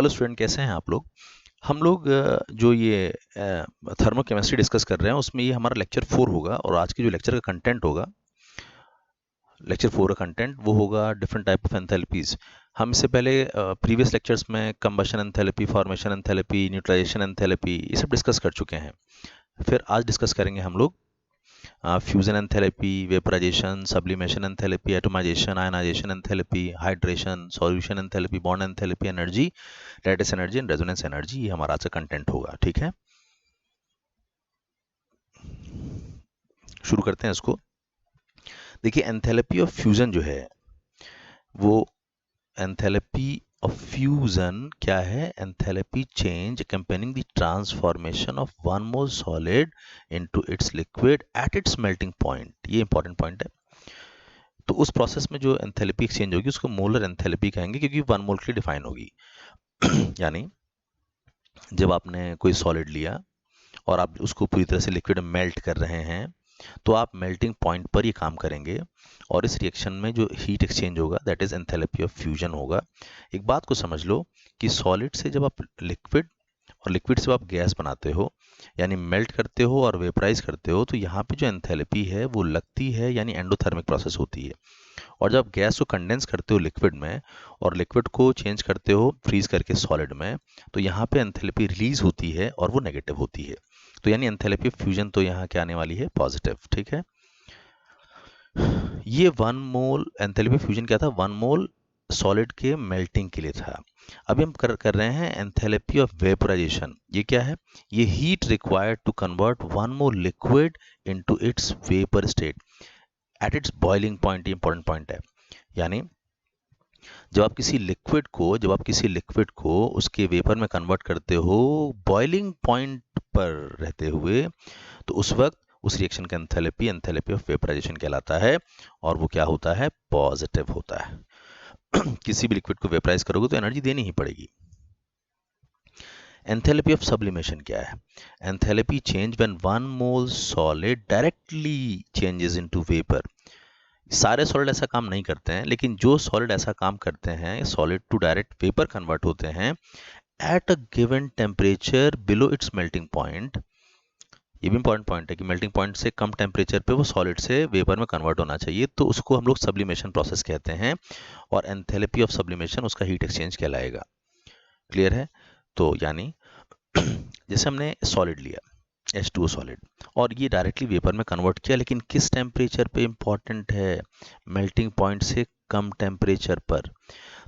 Hello student, कैसे हैं आप लोग। हम लोग जो ये थर्मोकेमिस्ट्री डिस्कस कर रहे हैं उसमें ये हमारा लेक्चर 4 होगा। और आज के जो लेक्चर का कंटेंट होगा, लेक्चर 4 का कंटेंट वो होगा डिफरेंट टाइप ऑफ एंथैल्पीज। हम इससे पहले प्रीवियस लेक्चर्स में combustion enthalpy, formation enthalpy, neutralisation enthalpy ये सब डिस्कस कर चुके हैं। फिर आज डिस्कस करेंगे हम लोग fusion enthalpy, vaporisation, sublimation enthalpy, atomisation, ionisation enthalpy, hydration, solution enthalpy, bond enthalpy, energy, lattice energy and resonance energy. ये हमारा आज का कंटेंट होगा। ठीक है, शुरू करते हैं इसको। देखिए, एंथैल्पी ऑफ फ्यूजन जो है वो एंथैल्पी ऑफ फ्यूजन क्या है? Enthalpy change accompanying the transformation of one more solid into its liquid at its melting point। ये इंपॉर्टेंट पॉइंट है। तो उस प्रोसेस में जो एंथैल्पी एक्सचेंज होगी उसको मोलर एंथैल्पी कहेंगे, क्योंकि 1 मोल के लिए डिफाइन होगी। यानी जब आपने कोई सॉलिड लिया और आप उसको पूरी तरह से लिक्विड में मेल्ट कर रहे हैं तो आप मेल्टिंग पॉइंट पर ये काम करेंगे और इस रिएक्शन में जो हीट एक्सचेंज होगा that is enthalpy of fusion होगा। एक बात को समझ लो कि सॉलिड से जब आप लिक्विड और लिक्विड से आप गैस बनाते हो, यानी मेल्ट करते हो और वेपराइज करते हो, तो यहाँ पे जो एंथैल्पी है वो लगती है, यानी एंडोथर्मिक प्रोसेस होती है। और जब गैस को कंडेंस करते हो लिक्विड में और लिक्विड को चेंज करते हो फ्रीज करके सॉलिड में, तो यहाँ पे एंथैल्पी रिलीज होती है और वो नेगेटिव होती है। तो यानी एंथैल्पी ऑफ फ्यूजन तो यहाँ क्या आने वाली है? पॉजिटिव। ठीक है, ये 1 मोल एंथैल्पी ऑफ फ्यूजन क्या था? 1 मोल सॉलिड के मेल्टिंग के लिए था। अभी हम कर रहे हैं एंथैल्पी ऑफ वेपराइजेशन। ये क्या है? ये heat required to convert 1 mole liquid into its vapour state at its boiling point. ये इंपॉर्टेंट पॉइंट है। यानी जब आप किसी लिक्विड को उसके वेपर में कन्वर्ट करते हो बॉइलिंग पॉइंट पर रहते हुए, तो उस वक्त उस रिएक्शन का एंथैल्पी ऑफ वेपराइजेशन कहलाता है और वो क्या होता है? पॉजिटिव होता है। किसी भी लिक्विड को वेपराइज करोगे तो एनर्जी देनी ही पड़ेगी। एंथैल्पी ऑफ सब्लिमेशन क्या है? Enthalpy change when 1 mole solid directly changes into vapour. सारे सॉलिड ऐसा काम नहीं करते हैं, लेकिन जो सॉलिड ऐसा काम करते हैं, solid to direct vapour convert होते हैं at a given temperature below its melting point. ये भी इंपॉर्टेंट पॉइंट है कि मेल्टिंग पॉइंट से कम टेम्परेचर पे वो सॉलिड से वेपर में कन्वर्ट होना चाहिए, तो उसको हम लोग सब्लिमेशन प्रोसेस कहते हैं और एंथैल्पी ऑफ सब्लिमेशन उसका हीट एक्सचेंज कहलाएगा। क्लियर है? तो यानी जैसे हमने सॉलिड लिया H2O सॉलिड और ये डायरेक्टली वेपर में कन्वर्ट किया, लेकिन किस टेम्परेचर पे? इंपॉर्टेंट है, मेल्टिंग पॉइंट से कम टेम्परेचर पर।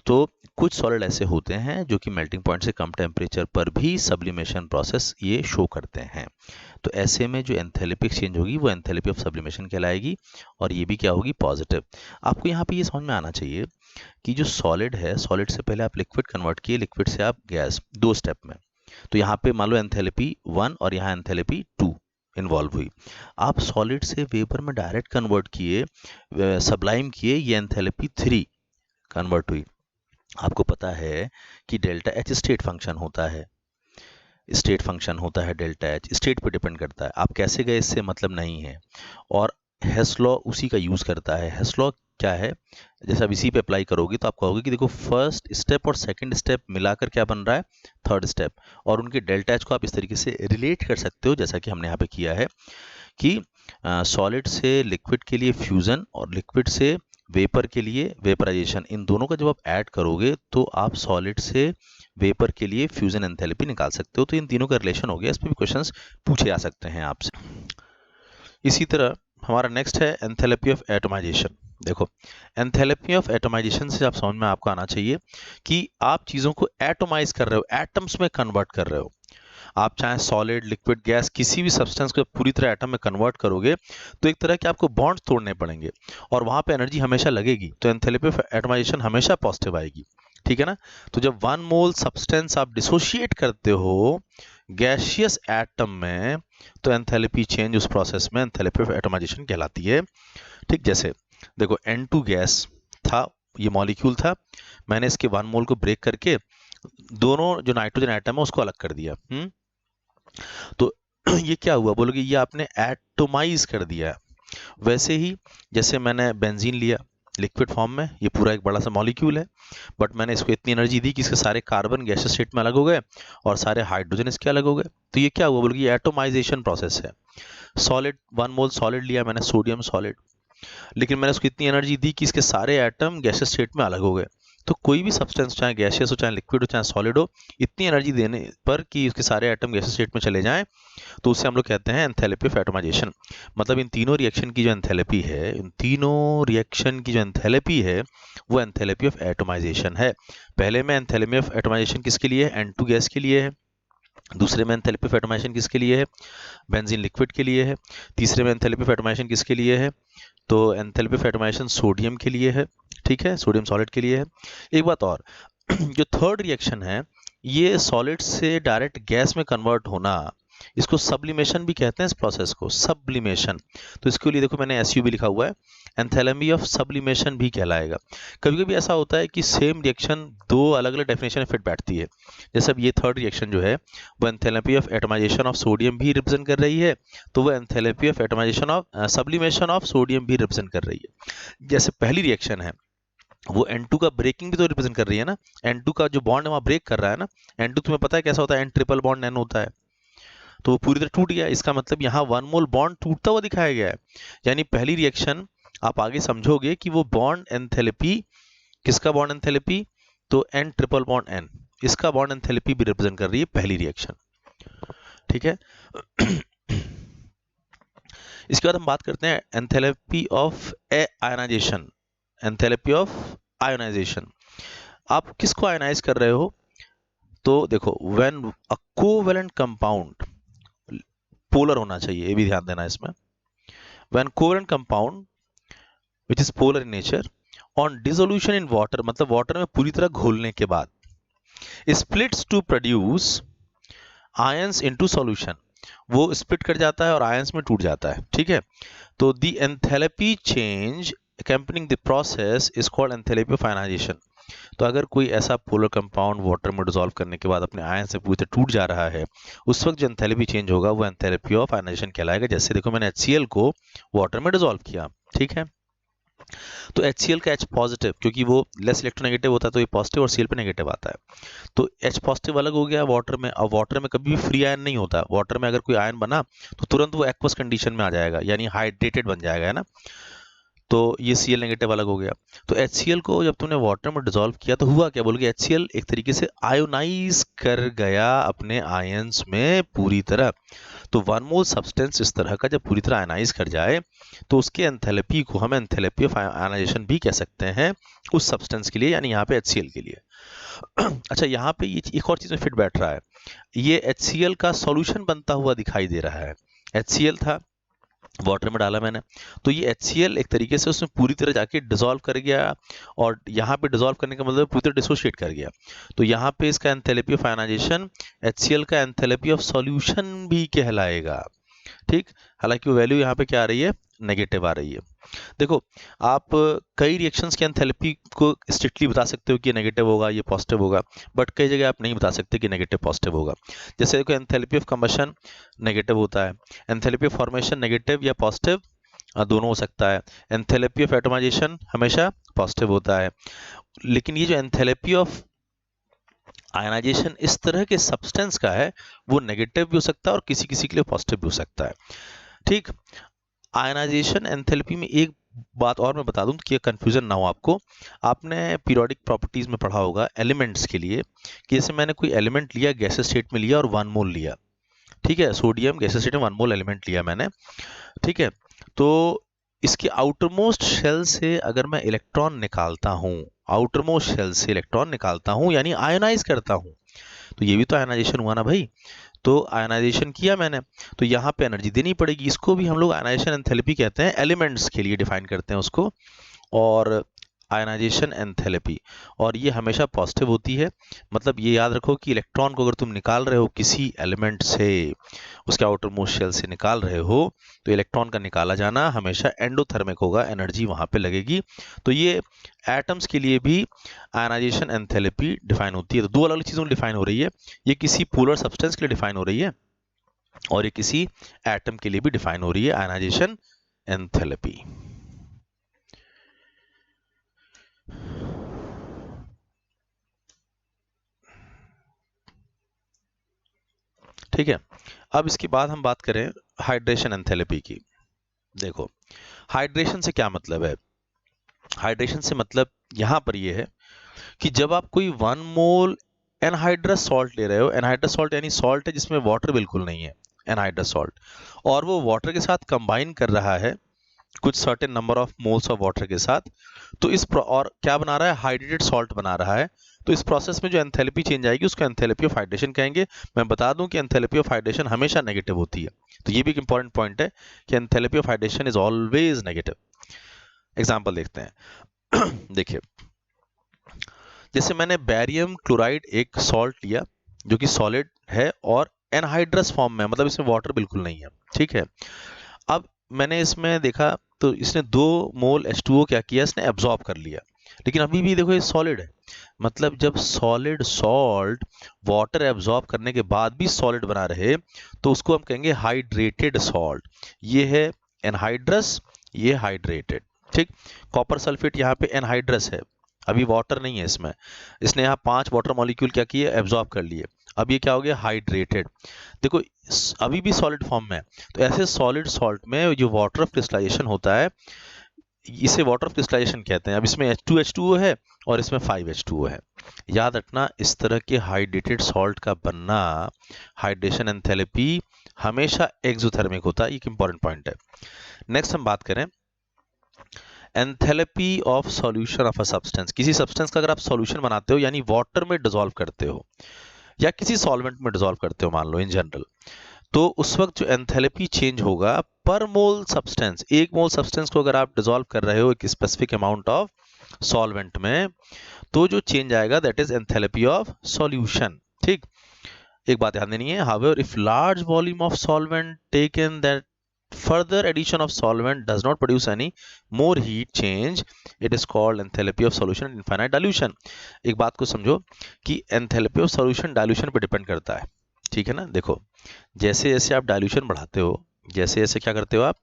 तो कुछ सॉलिड ऐसे होते हैं जो कि मेल्टिंग पॉइंट से कम टेम्परेचर पर भी सब्लिमेशन प्रोसेस ये शो करते हैं। तो ऐसे में जो एंथैल्पी एक्सचेंज होगी वो एंथैल्पी ऑफ सब्लिमेशन कहलाएगी और ये भी क्या होगी? पॉजिटिव। आपको यहाँ पे ये समझ में आना चाहिए कि जो सॉलिड है, सॉलिड से पहले आप लिक्विड कन्वर्ट किए, लिक्विड से आप गैस, 2 स्टेप में। तो यहाँ पे मान लो एंथैल्पी 1 और यहाँ एंथैल्पी 2 इन्वॉल्व हुई। आप सॉलिड से वेपर में डायरेक्ट कन्वर्ट किए, सब्लाइम किए, ये एंथैल्पी 3 कन्वर्ट हुई। आपको पता है कि डेल्टा एच स्टेट फंक्शन होता है, डेल्टा एच स्टेट पे डिपेंड करता है। आप कैसे गए इससे मतलब नहीं है, और हेस लॉ उसी का यूज़ करता है। हेस लॉ क्या है? जैसे आप इसी पे अप्लाई करोगे तो आप कहोगे कि देखो फर्स्ट स्टेप और सेकंड स्टेप मिलाकर क्या बन रहा है? Third step. और उनके डेल्टा एच को आप इस तरीके से रिलेट कर सकते हो जैसा कि हमने यहाँ पे किया है कि सॉलिड से लिक्विड के लिए फ्यूजन और लिक्विड से वेपर के लिए वेपराइजेशन, इन दोनों का जब आप ऐड करोगे तो आप सॉलिड से वेपर के लिए फ्यूजन एंथैल्पी निकाल सकते हो। तो इन तीनों का रिलेशन हो गया, इस पर भी क्वेश्चंस पूछे जा सकते हैं आपसे। इसी तरह हमारा नेक्स्ट है एंथैल्पी ऑफ एटमाइजेशन। देखो, एंथैल्पी ऑफ एटमाइजेशन से आप समझ में आपको आना चाहिए कि आप चीज़ों को एटोमाइज कर रहे हो, एटम्स में कन्वर्ट कर रहे हो। आप चाहे सॉलिड, लिक्विड, गैस, किसी भी सब्सटेंस को पूरी तरह एटम में कन्वर्ट करोगे तो एक तरह के आपको बॉन्ड तोड़ने पड़ेंगे और वहां पे एनर्जी हमेशा लगेगी, तो एंथैल्पी ऑफ एटमाइजेशन हमेशा पॉजिटिव आएगी। ठीक है ना? तो जब 1 मोल सब्सटेंस आप डिसोशिएट करते हो गैसियस एटम में, तो एंथैल्पी चेंज उस प्रोसेस में एंथैल्पी ऑफ एटमाइजेशन कहलाती है। ठीक, जैसे देखो N2 गैस था, ये मॉलिक्यूल था, मैंने इसके 1 मोल को ब्रेक करके दोनों जो नाइट्रोजन एटम है उसको अलग कर दिया। तो ये क्या हुआ? बोलोगे ये आपने एटोमाइज कर दिया। वैसे ही जैसे मैंने बेंजीन लिया, लिक्विड फॉर्म में, ये पूरा एक बड़ा सा मॉलिक्यूल है, बट मैंने इसको इतनी एनर्जी दी कि इसके सारे कार्बन गैसियस स्टेट में अलग हो गए और सारे हाइड्रोजन इसके अलग हो गए। तो ये क्या हुआ, बोल ये एटोमाइजेशन प्रोसेस है। सॉलिड 1 मोल सॉलिड लिया मैंने, सोडियम सॉलिड, लेकिन मैंने उसको इतनी एनर्जी दी कि इसके सारे एटम गैसियस स्टेट में अलग हो गए। तो कोई भी सब्सटेंस, चाहे गैसियस हो, चाहे लिक्विड हो, चाहे सॉलिड हो, इतनी एनर्जी देने पर कि उसके सारे एटम गैसियस स्टेट में चले जाएं, तो उसे हम लोग कहते हैं एंथैल्पी ऑफ एटमाइजेशन। मतलब इन तीनों रिएक्शन की जो एंथैल्पी है, इन तीनों रिएक्शन की जो एंथैल्पी है, वो एंथैल्पी ऑफ एटमाइजेशन है। पहले में एंथैल्पी ऑफ एटमाइजेशन किसके लिए है, N2 गैस के लिए है। दूसरे में एंथैल्पी ऑफ एटमाइजेशन किसके लिए है, बेंजीन लिक्विड के लिए है। तीसरे में एंथैल्पी ऑफ एटमाइजेशन किसके लिए है, तो एंथैल्पी ऑफ एटमाइजेशन सोडियम के लिए है, ठीक है, सोडियम सॉलिड के लिए है। एक बात और, जो थर्ड रिएक्शन है, ये सॉलिड से डायरेक्ट गैस में कन्वर्ट होना, इसको सब्लिमेशन भी कहते हैं, इस प्रोसेस को सब्लिमेशन। तो इसके लिए देखो मैंने SU भी लिखा हुआ है, एंथैल्पी ऑफ सब्लिमेशन भी कहलाएगा। कभी कभी ऐसा होता है कि सेम रिएक्शन दो अलग अलग डेफिनेशन में फिट बैठती है। जैसे अब ये थर्ड रिएक्शन जो है, वो enthalpy of atomisation of sodium भी रिप्रेजेंट कर रही है, तो वो enthalpy of atomisation of sublimation of sodium भी रिप्रेजेंट कर रही है। जैसे पहली रिएक्शन है, वो N2 का ब्रेकिंग भी तो रिप्रेजेंट कर रही है ना, N2 का जो बॉन्ड है वहाँ ब्रेक कर रहा है ना। N2 तुम्हें पता है कैसा होता है, N ट्रिपल बॉन्ड N होता है, तो वो पूरी तरह टूट गया। इसका मतलब यहाँ 1 मोल बॉन्ड टूटता हुआ दिखाया गया है। यानी पहली रिएक्शन आप आगे समझोगे कि वो बॉन्ड एंथैल्पी, किसका बॉन्ड एंथैल्पी, तो N ट्रिपल बॉन्ड N, इसका बॉन्ड एंथैल्पी भी रिप्रेजेंट कर रही है पहली रिएक्शन, ठीक है। इसके बाद हम बात करते हैं enthalpy of ionisation. Enthalpy of ionisation, आप किसको आयनाइज कर रहे हो, तो देखो when a covalent compound, polar होना चाहिए, ये भी ध्यान देना इसमें। When covalent compound which is polar in nature on dissolution in water, मतलब वाटर में पूरी तरह घोलने के बाद, splits to produce ions into solution, वो स्प्लिट कर जाता है और आयंस में टूट जाता है, ठीक है। तो the enthalpy change accompanying the process is called enthalpy of ionization। तो अगर कोई ऐसा पोलर कंपाउंड वाटर में डिसॉल्व करने के बाद अपने आयन से पूरी तरह टूट जा रहा है, उस वक्त जो एंथैल्पी चेंज होगा वो एंथैल्पी ऑफ आयनाइजेशन कहलाएगा। जैसे देखो मैंने HCl को वाटर में डिसॉल्व किया, ठीक है, तो HCl का H पॉजिटिव, क्योंकि वो लेस इलेक्ट्रोनेगेटिव होता है तो ये पॉजिटिव और Cl पे नेगेटिव आता है, तो H पॉजिटिव अलग हो गया वाटर में। अब वाटर में कभी भी फ्री आयन नहीं होता, वाटर में अगर कोई आयन बना तो तुरंत वो एक्वस कंडीशन में आ जाएगा, यानी हाइड्रेटेड बन जाएगा, है ना। तो ये Cl नेगेटिव अलग हो गया। तो HCl को जब तुमने वाटर में डिसॉल्व किया तो हुआ क्या, बोल के HCl एक तरीके से आयोनाइज कर गया अपने आयंस में पूरी तरह। तो 1 मोल सब्सटेंस इस तरह का जब पूरी तरह आयनाइज कर जाए तो उसके एंथैल्पी को हम एंथैल्पी ऑफ आयनाइजेशन भी कह सकते हैं उस सब्सटेंस के लिए, यानी यहाँ पे HCl के लिए। अच्छा, यहाँ पे ये एक और चीज में फिट बैठ रहा है, ये HCl का सॉल्यूशन बनता हुआ दिखाई दे रहा है। HCl था, वाटर में डाला मैंने, तो ये HCl एक तरीके से उसमें पूरी तरह जाके डिसॉल्व कर गया, और यहाँ पे डिसॉल्व करने का मतलब पूरी तरह डिसोशिएट कर गया। तो यहाँ पे इसका एंथैल्पी ऑफ आयनाइजेशन HCl का एंथैल्पी ऑफ सॉल्यूशन भी कहलाएगा, ठीक। हालांकि वो वैल्यू यहाँ पे क्या आ रही है, नेगेटिव आ रही है। देखो आप कई रिएक्शंस की एंथैल्पी को स्ट्रिक्टली बता सकते हो कि नेगेटिव होगा, ये पॉजिटिव होगा, बट कई जगह आप नहीं बता सकते कि नेगेटिव पॉजिटिव होगा। जैसे देखो एंथैल्पी ऑफ कंबशन नेगेटिव होता है, एंथैल्पी ऑफ फॉर्मेशन नेगेटिव या पॉजिटिव दोनों हो सकता है, एंथैल्पी ऑफ एटमाइजेशन हमेशा पॉजिटिव होता है। लेकिन ये जो एंथैल्पी ऑफ आयनाइजेशन इस तरह के सब्सटेंस का है, वो नेगेटिव भी हो सकता है और किसी किसी के लिए पॉजिटिव भी हो सकता है, ठीक। आयनाइजेशन एंथैल्पी में एक बात और मैं बता दूं कि कंफ्यूजन ना हो आपको, आपने पीरियोडिक प्रॉपर्टीज में पढ़ा होगा एलिमेंट्स के लिए कि जैसे मैंने कोई एलिमेंट लिया, गैसेस स्टेट में लिया और 1 मोल लिया, ठीक है, सोडियम गैसेस स्टेट में 1 मोल एलिमेंट लिया मैंने, ठीक है। तो इसके आउटरमोस्ट शेल से अगर मैं इलेक्ट्रॉन निकालता हूं, आउटरमोस्ट शेल से इलेक्ट्रॉन निकालता हूं यानी आयोनाइज करता हूं, तो ये भी तो आयनाइजेशन हुआ ना भाई। तो आयनाइजेशन किया मैंने, तो यहाँ पे एनर्जी देनी पड़ेगी, इसको भी हम लोग आयनाइजेशन एंथैल्पी कहते हैं, एलिमेंट्स के लिए डिफाइन करते हैं उसको। और आयनाइजेशन एंथैल्पी, और ये हमेशा पॉजिटिव होती है। मतलब ये याद रखो कि इलेक्ट्रॉन को अगर तुम निकाल रहे हो किसी एलिमेंट से, उसके आउटर मोस्ट शेल से निकाल रहे हो, तो इलेक्ट्रॉन का निकाला जाना हमेशा एंडोथर्मिक होगा, एनर्जी वहां पे लगेगी। तो ये एटम्स के लिए भी आयनाइजेशन एंथैल्पी डिफाइन होती है। तो दो अलग अलग चीज़ों में डिफाइन हो रही है, ये किसी पोलर सब्सटेंस के लिए डिफाइन हो रही है और ये किसी एटम के लिए भी डिफाइन हो रही है, आयनाइजेशन एंथैल्पी। ठीक है। अब इसके बाद हम बात करें हाइड्रेशन एंथैल्पी की। देखो हाइड्रेशन से क्या मतलब है। हाइड्रेशन से मतलब यहाँ पर ये है कि जब आप कोई 1 मोल एनहाइड्रस सॉल्ट ले रहे हो, एनहाइड्रस सॉल्ट यानी सॉल्ट है जिसमें वाटर बिल्कुल नहीं है, एनहाइड्रस सॉल्ट, और वो वाटर के साथ कंबाइन कर रहा है कुछ certain number of moles of water के साथ, तो और क्या बना रहा है, हाइड्रेटेड सॉल्ट बना रहा है। तो इस प्रोसेस में जो एंथैल्पी चेंज आएगी उसको एंथैल्पी ऑफ हाइड्रेशन कहेंगे। मैं बता दूं कि एंथैल्पी ऑफ हाइड्रेशन हमेशा नेगेटिव होती है, तो ये भी एक इंपॉर्टेंट पॉइंट है कि enthalpy of hydration is always negative. Example देखते हैं। देखिए जैसे मैंने बैरियम क्लोराइड एक सॉल्ट लिया जो कि सॉलिड है और एनहाइड्रस फॉर्म में, मतलब इसमें वाटर बिल्कुल नहीं है, ठीक है। अब मैंने इसमें देखा तो इसने 2 मोल H2O क्या किया, इसने एब्जॉर्ब कर लिया, लेकिन अभी भी देखो ये सॉलिड है। मतलब जब सॉलिड सॉल्ट वाटर एब्जॉर्ब करने के बाद भी सॉलिड बना रहे तो उसको हम कहेंगे हाइड्रेटेड सॉल्ट। ये है एनहाइड्रस, ये हाइड्रेटेड, ठीक। कॉपर सल्फेट यहाँ पे एनहाइड्रस है, अभी वाटर नहीं है इसमें, इसने यहाँ 5 वाटर मॉलिक्यूल क्या किए, एब्जॉर्ब कर लिए, अब ये क्या हो गया, हाइड्रेटेड। देखो अभी भी सॉलिड फॉर्म में है। तो ऐसे सॉलिड सॉल्ट में जो वाटर ऑफ क्रिस्टलाइजेशन होता है इसे वाटर ऑफ क्रिस्टलाइजेशन कहते हैं। अब इसमें H2H2O है और इसमें 5H2O है। याद रखना इस तरह के हाइड्रेटेड सॉल्ट का बनना, हाइड्रेशन एंथैल्पी हमेशा एक्सोथर्मिक होता है, एक इंपॉर्टेंट पॉइंट है। नेक्स्ट हम बात करें enthalpy of solution of a substance. किसी सब्सटेंस का अगर आप सॉल्यूशन बनाते हो यानी वाटर में डिसॉल्व करते हो या किसी सॉल्वेंट में डिसॉल्व करते हो मान लो इन जनरल, तो उस वक्त जो एंथैल्पी चेंज होगा पर मोल सब्सटेंस, 1 मोल सब्सटेंस को अगर आप डिसॉल्व कर रहे हो एक स्पेसिफिक अमाउंट ऑफ सॉल्वेंट में, तो जो चेंज आएगा that is enthalpy of solution, ठीक। एक बात ध्यान देनी है, however if large volume of solvent taken that further addition of solvent does not produce any more heat change, it is called enthalpy of solution in infinite dilution। एक बात को समझो कि enthalpy of solution dilution पे depend करता है, ठीक है ना। देखो जैसे जैसे आप डाइल्यूशन बढ़ाते हो, जैसे जैसे क्या करते हो आप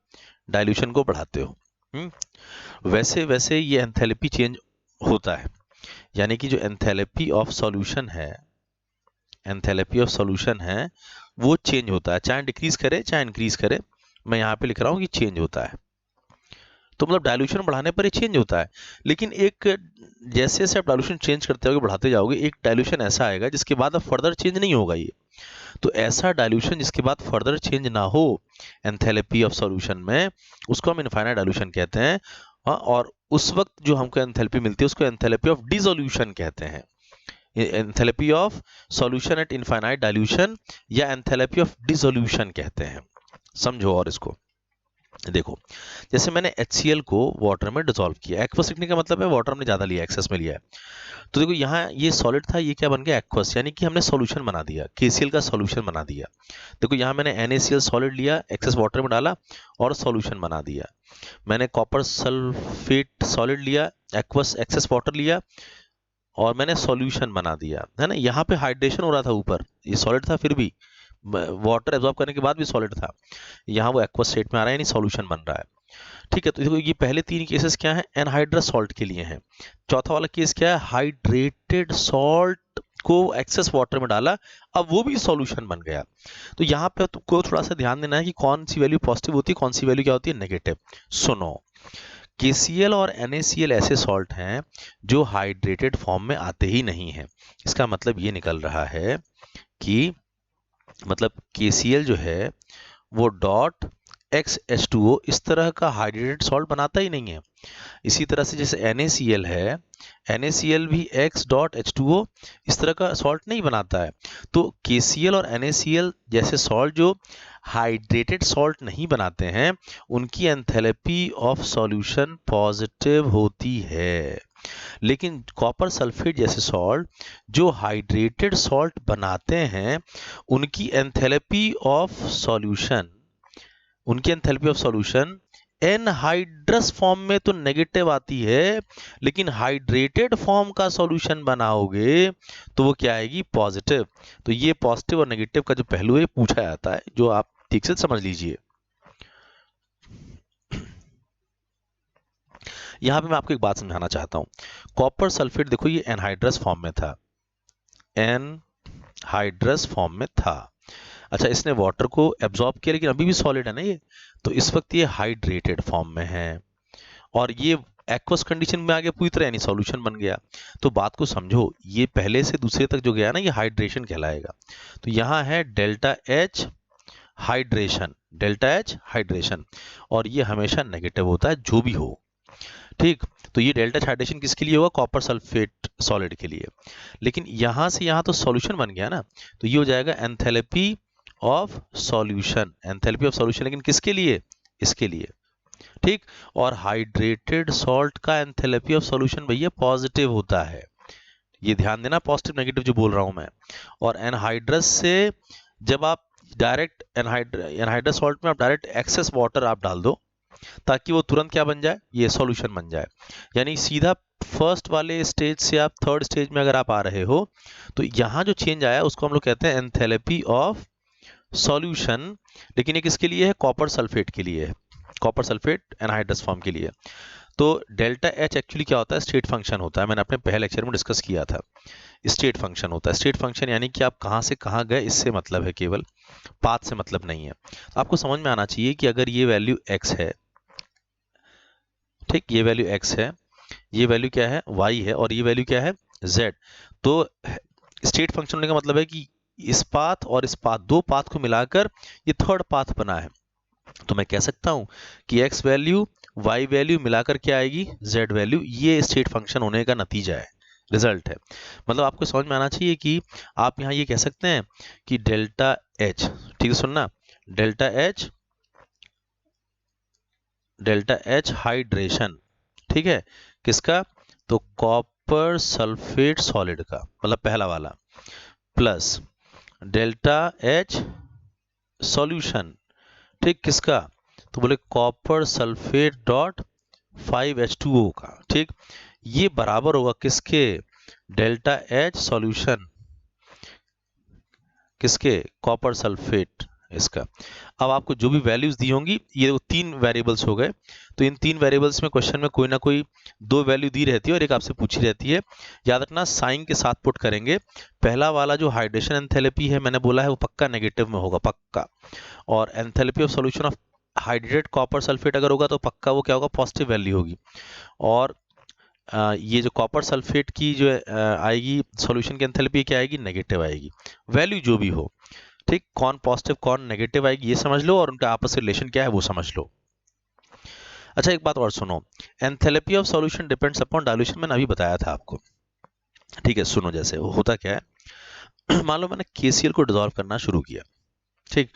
डाइल्यूशन को बढ़ाते हो, वैसे वैसे ये एंथैल्पी चेंज होता है। यानी कि जो एंथैल्पी ऑफ सॉल्यूशन है, एंथैल्पी ऑफ सॉल्यूशन है वो चेंज होता है, चाहे डिक्रीज करे चाहे इंक्रीज करे। मैं यहाँ पे लिख रहा हूँ कि चेंज होता है, तो मतलब डाइल्यूशन बढ़ाने पर ही चेंज होता है। लेकिन एक जैसे जैसे आप डाइल्यूशन चेंज करते जाओगे बढ़ाते जाओगे, एक डाइल्यूशन ऐसा आएगा जिसके बाद अब फर्दर चेंज नहीं होगा ये। तो ऐसा डाइल्यूशन जिसके बाद फर्दर चेंज ना हो एंथैल्पी ऑफ सॉल्यूशन में, उसको हम इनफाइनाइट डाइल्यूशन कहते हैं। और उस वक्त जो हमको एंथैल्पी मिलती है उसको एंथैल्पी ऑफ डिसोल्यूशन कहते हैं। Enthalpy of solution at infinite dilution या एंथैल्पी ऑफ डिसोल्यूशन कहते हैं। समझो और इसको देखो, जैसे मैंने HCl को वाटर में डिसॉल्व किया, एक्वस लिखने का मतलब है वाटर हमने ज़्यादा लिया, एक्सेस में लिया है। तो देखो यहाँ ये सॉलिड था, ये क्या बन गया, एक्वस, यानी कि हमने सॉल्यूशन बना दिया, KCl का सॉल्यूशन बना दिया। देखो यहाँ मैंने NaCl सॉलिड लिया, एक्सेस वाटर में डाला और सॉल्यूशन बना दिया। मैंने कॉपर सल्फेट सॉलिड लिया, एक्वस एक्सेस वाटर लिया और मैंने सॉल्यूशन बना दिया, है ना। यहाँ पे हाइड्रेशन हो रहा था, ऊपर ये सॉलिड था फिर भी वाटर एब्जॉर्ब करने के बाद भी सॉलिड था, यहाँ वो एक्वस स्टेट में आ रहा है यानी सॉल्यूशन बन रहा है, ठीक है। तो देखो ये पहले 3 केसेस क्या हैं, एनहाइड्रस सॉल्ट के लिए हैं। चौथा वाला केस क्या है, हाइड्रेटेड सॉल्ट को एक्सेस वाटर में डाला, अब वो भी सॉल्यूशन बन गया। तो यहाँ पे तुमको थोड़ा सा ध्यान देना है कि कौन सी वैल्यू पॉजिटिव होती है, कौन सी वैल्यू क्या होती है, नेगेटिव। सुनो, KCl और NaCl ऐसे सॉल्ट हैं जो हाइड्रेटेड फॉर्म में आते ही नहीं हैं। इसका मतलब ये निकल रहा है कि मतलब KCl जो है वो डॉट XH2O इस तरह का हाइड्रेटेड सॉल्ट बनाता ही नहीं है। इसी तरह से जैसे NaCl है, NaCl भी X डॉट H2O इस तरह का सॉल्ट नहीं बनाता है। तो KCl और NaCl जैसे सॉल्ट जो हाइड्रेटेड सॉल्ट नहीं बनाते हैं उनकी एंथैल्पी ऑफ सॉल्यूशन पॉजिटिव होती है। लेकिन कॉपर सल्फेट जैसे सॉल्ट जो हाइड्रेटेड सॉल्ट बनाते हैं उनकी एंथैल्पी ऑफ सॉल्यूशन, उनकी enthalpy of solution anhydrous form में तो नेगेटिव आती है, लेकिन हाइड्रेटेड फॉर्म का सॉल्यूशन बनाओगे तो वो क्या आएगी, पॉजिटिव। तो ये पॉजिटिव और नेगेटिव का जो पहलू है पूछा जाता है, जो आप ठीक से समझ लीजिए। यहां पे मैं आपको एक बात समझाना चाहता हूं, कॉपर सल्फेट देखो ये एनहाइड्रस फॉर्म में था, एनहाइड्रस फॉर्म में था। अच्छा, इसने वाटर को एब्जॉर्ब किया लेकिन अभी भी सॉलिड है ना ये, तो इस वक्त ये हाइड्रेटेड फॉर्म में है और ये एक्वस कंडीशन में आ गया पूरी तरह, यानी सॉल्यूशन बन गया। तो बात को समझो, ये पहले से दूसरे तक जो गया ना, ये हाइड्रेशन कहलाएगा। तो यहाँ है delta H hydration, delta H hydration, और ये हमेशा नेगेटिव होता है जो भी हो, ठीक। तो ये डेल्टा एच हाइड्रेशन किसके लिए होगा? कॉपर सल्फेट सॉलिड के लिए। लेकिन यहाँ से यहाँ तो सॉल्यूशन बन गया ना, तो ये हो जाएगा enthalpy of solution, enthalpy of solution, लेकिन किसके लिए? इसके लिए, ठीक। और हाइड्रेटेड सॉल्ट का एंथैल्पी ऑफ सॉल्यूशन भैया पॉजिटिव होता है, ये ध्यान देना, पॉजिटिव नेगेटिव जो बोल रहा हूं मैं। और एनहाइड्रस से जब आप डायरेक्ट एनहाइड्रस सॉल्ट में आप डायरेक्ट एक्सेस वाटर आप डाल दो ताकि वो तुरंत क्या बन जाए? ये सॉल्यूशन बन जाए। यानी सीधा फर्स्ट वाले स्टेज से आप थर्ड स्टेज में अगर आप आ रहे हो, तो यहाँ जो चेंज आया उसको हम लोग कहते हैं एंथैल्पी ऑफ सॉल्यूशन। लेकिन ये किसके लिए है? कॉपर सल्फेट के लिए है, कॉपर सल्फेट एनहाइड्रस फॉर्म के लिए। तो डेल्टा एच एक्चुअली क्या होता है? स्टेट फंक्शन होता है, मैंने अपने पहले लेक्चर में डिस्कस किया था। स्टेट फंक्शन होता है, स्टेट फंक्शन यानी कि आप कहाँ से कहाँ गए इससे मतलब है, केवल पाथ से मतलब नहीं है। आपको समझ में आना चाहिए कि अगर ये वैल्यू x है, ठीक, ये वैल्यू x है, ये वैल्यू क्या है? y है, और ये वैल्यू क्या है? z। तो स्टेट फंक्शन होने का मतलब है कि इस पाथ और इस पाथ, दो पाथ को मिलाकर ये थर्ड पाथ बना है। तो मैं कह सकता हूं कि x वैल्यू y वैल्यू मिलाकर क्या आएगी? z value. ये स्टेट फंक्शन होने का नतीजा है, रिजल्ट है। मतलब आपको समझ में आना चाहिए कि आप यहाँ ये कह सकते हैं कि डेल्टा एच, ठीक है सुनना, डेल्टा एच हाइड्रेशन, ठीक है, किसका? तो कॉपर सल्फेट सॉलिड का, मतलब पहला वाला, प्लस डेल्टा एच सॉल्यूशन, ठीक, किसका? तो बोले कॉपर सल्फेट डॉट 5H2O का, ठीक। ये बराबर होगा किसके? डेल्टा एच सॉल्यूशन, किसके? कॉपर सल्फेट इसका। अब आपको जो भी वैल्यूज दी होंगी, ये तीन वेरिएबल्स हो गए, तो इन तीन वेरिएबल्स में क्वेश्चन में कोई ना कोई दो वैल्यू दी रहती है और एक आपसे पूछी रहती है। याद रखना साइन के साथ पुट करेंगे। पहला वाला जो हाइड्रेशन एंथैल्पी है मैंने बोला है वो पक्का नेगेटिव में होगा, पक्का। और enthalpy of solution of hydrated copper sulphate अगर होगा तो पक्का वो क्या होगा? पॉजिटिव वैल्यू होगी। और ये जो कॉपर सल्फेट की जो आएगी सॉल्यूशन की एंथैल्पी क्या आएगी? नेगेटिव आएगी, वैल्यू जो भी हो, ठीक। कौन पॉजिटिव कौन नेगेटिव आएगी ये समझ लो, और उनका आपस में रिलेशन क्या है वो समझ लो। अच्छा, एक बात और सुनो, enthalpy of solution depends upon dilution, मैंने अभी बताया था आपको, ठीक है। सुनो, जैसे होता क्या है मान लो मैंने KCl को डिसॉल्व करना शुरू किया, ठीक।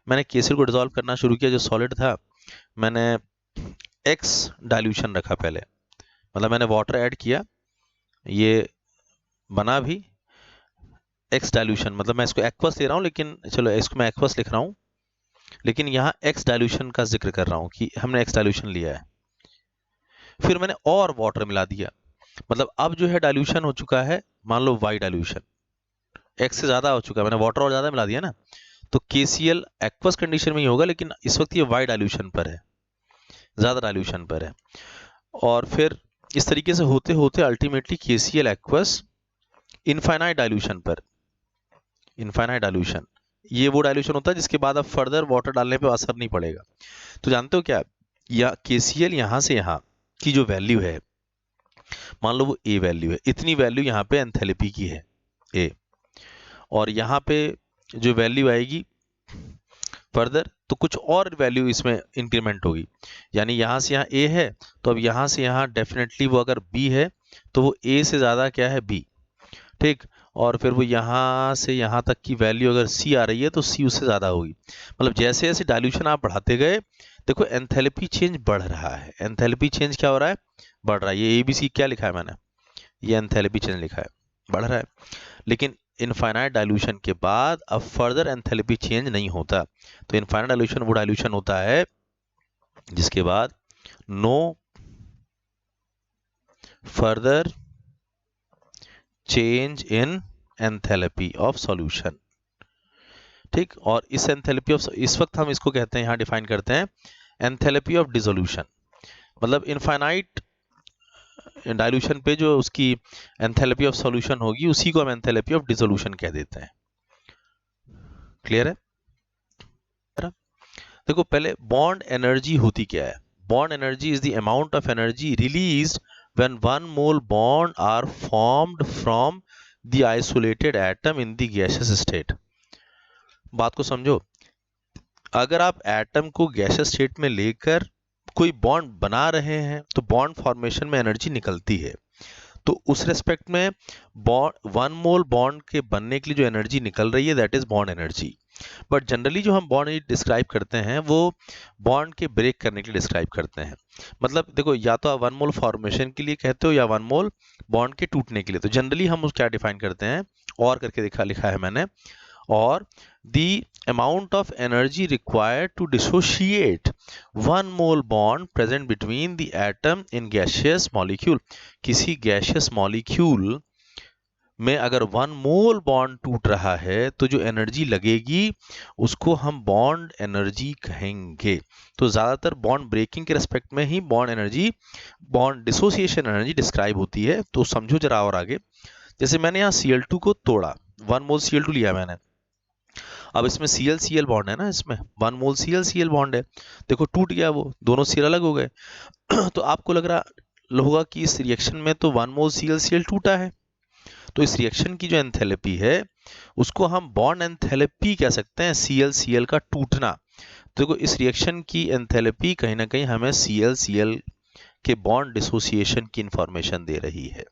मैंने KCl को डिसॉल्व करना शुरू किया, जो सॉलिड था मैंने x डाइल्यूशन रखा पहले, मतलब मैंने वाटर ऐड किया, ये बना भी x डाइल्यूशन, मतलब मैं इसको एक्वस ले रहा हूँ, लेकिन चलो इसको मैं एक्वस लिख रहा हूँ, लेकिन यहाँ x डाइल्यूशन का जिक्र कर रहा हूँ कि हमने x डाइल्यूशन लिया है। फिर मैंने और वाटर मिला दिया, मतलब अब जो है डाइल्यूशन हो चुका है, मान लो y डाइल्यूशन, x से ज्यादा हो चुका है, मैंने वाटर और ज्यादा मिला दिया ना, तो KCl एक्वस कंडीशन में ही होगा, लेकिन इस वक्त ये y डाइल्यूशन पर है, ज्यादा डाइल्यूशन पर है। और फिर इस तरीके से होते होते ultimately KCl aqueous infinite dilution पर, इनफाइनाइट डाइल्यूशन, ये वो डाइल्यूशन होता है जिसके बाद अब फर्दर वाटर डालने पे असर नहीं पड़ेगा। तो जानते हो क्या, या KCl यहाँ से यहाँ की जो वैल्यू है, मान लो वो A वैल्यू है, इतनी वैल्यू यहाँ पे एंथैल्पी की है A, और यहाँ पे जो वैल्यू आएगी फर्दर तो कुछ और वैल्यू इसमें इंक्रीमेंट होगी। यानी यहाँ से यहाँ A है, तो अब यहाँ से यहाँ डेफिनेटली वो अगर B है तो वो A से ज़्यादा क्या है? B, ठीक। और फिर वो यहाँ से यहाँ तक की वैल्यू अगर C आ रही है तो C उससे ज़्यादा होगी। मतलब जैसे जैसे डाइल्यूशन आप बढ़ाते गए, देखो एंथैल्पी चेंज बढ़ रहा है, एंथैल्पी चेंज क्या हो रहा है? बढ़ रहा है। ये ABC क्या लिखा है मैंने? ये एंथैल्पी चेंज लिखा है, बढ़ रहा है। लेकिन इनफाइनाइट डाइल्यूशन के बाद अब फर्दर एंथैल्पी चेंज नहीं होता। तो इनफाइनाइट डाइल्यूशन वो डाइल्यूशन होता है जिसके बाद no further change in enthalpy of solution, ठीक। और इस एंथैल्पी ऑफ, इस वक्त हम इसको कहते हैं, यहाँ डिफाइन करते हैं एंथैल्पी ऑफ डिसोल्यूशन, मतलब इनफाइनाइट डाइल्यूशन पे जो उसकी एंथैल्पी ऑफ सॉल्यूशन होगी उसी को हम एंथैल्पी ऑफ डिसोल्यूशन कह देते हैं। क्लियर है? देखो पहले बॉन्ड एनर्जी होती क्या है? Bond energy is the amount of energy released when one mole bond are formed from the isolated atom in the gaseous state. बात को समझो, अगर आप एटम को गैसियस स्टेट में लेकर कोई बॉन्ड बना रहे हैं तो बॉन्ड फॉर्मेशन में एनर्जी निकलती है। तो उस रेस्पेक्ट में बॉन्ड, वन मोल बॉन्ड के बनने के लिए जो एनर्जी निकल रही है that is bond energy. But generally जो हम बॉन्ड डिस्क्राइब करते हैं वो बॉन्ड के ब्रेक करने के लिए डिस्क्राइब करते हैं। मतलब देखो, या तो आप वन मोल फॉर्मेशन के लिए कहते हो या वन मोल बॉन्ड के टूटने के लिए। तो जनरली हम उस क्या डिफाइन करते हैं, और करके लिखा है मैंने, और the amount of energy required to dissociate one mole bond present between the atom in gaseous molecule। किसी gaseous molecule में अगर वन मोल बॉन्ड टूट रहा है तो जो एनर्जी लगेगी उसको हम बॉन्ड एनर्जी कहेंगे। तो ज्यादातर बॉन्ड ब्रेकिंग के रेस्पेक्ट में ही bond energy, bond dissociation energy describe होती है। तो समझो जरा और आगे, जैसे मैंने यहाँ Cl2 को तोड़ा, वन मोल Cl2 लिया मैंने, अब इसमें Cl बॉन्ड है ना, इसमें वन मोल Cl बॉन्ड है, देखो टूट गया, वो दोनों Cl अलग हो गए। तो आपको लग रहा होगा कि इस रिएक्शन में तो वन मोल Cl टूटा है, तो इस रिएक्शन की जो एंथैल्पी है उसको हम बॉन्ड एंथैल्पी कह सकते हैं, Cl का टूटना। तो देखो इस रिएक्शन की एंथैल्पी कहीं ना कहीं हमें Cl के बॉन्ड डिसोसिएशन की इंफॉर्मेशन दे रही है।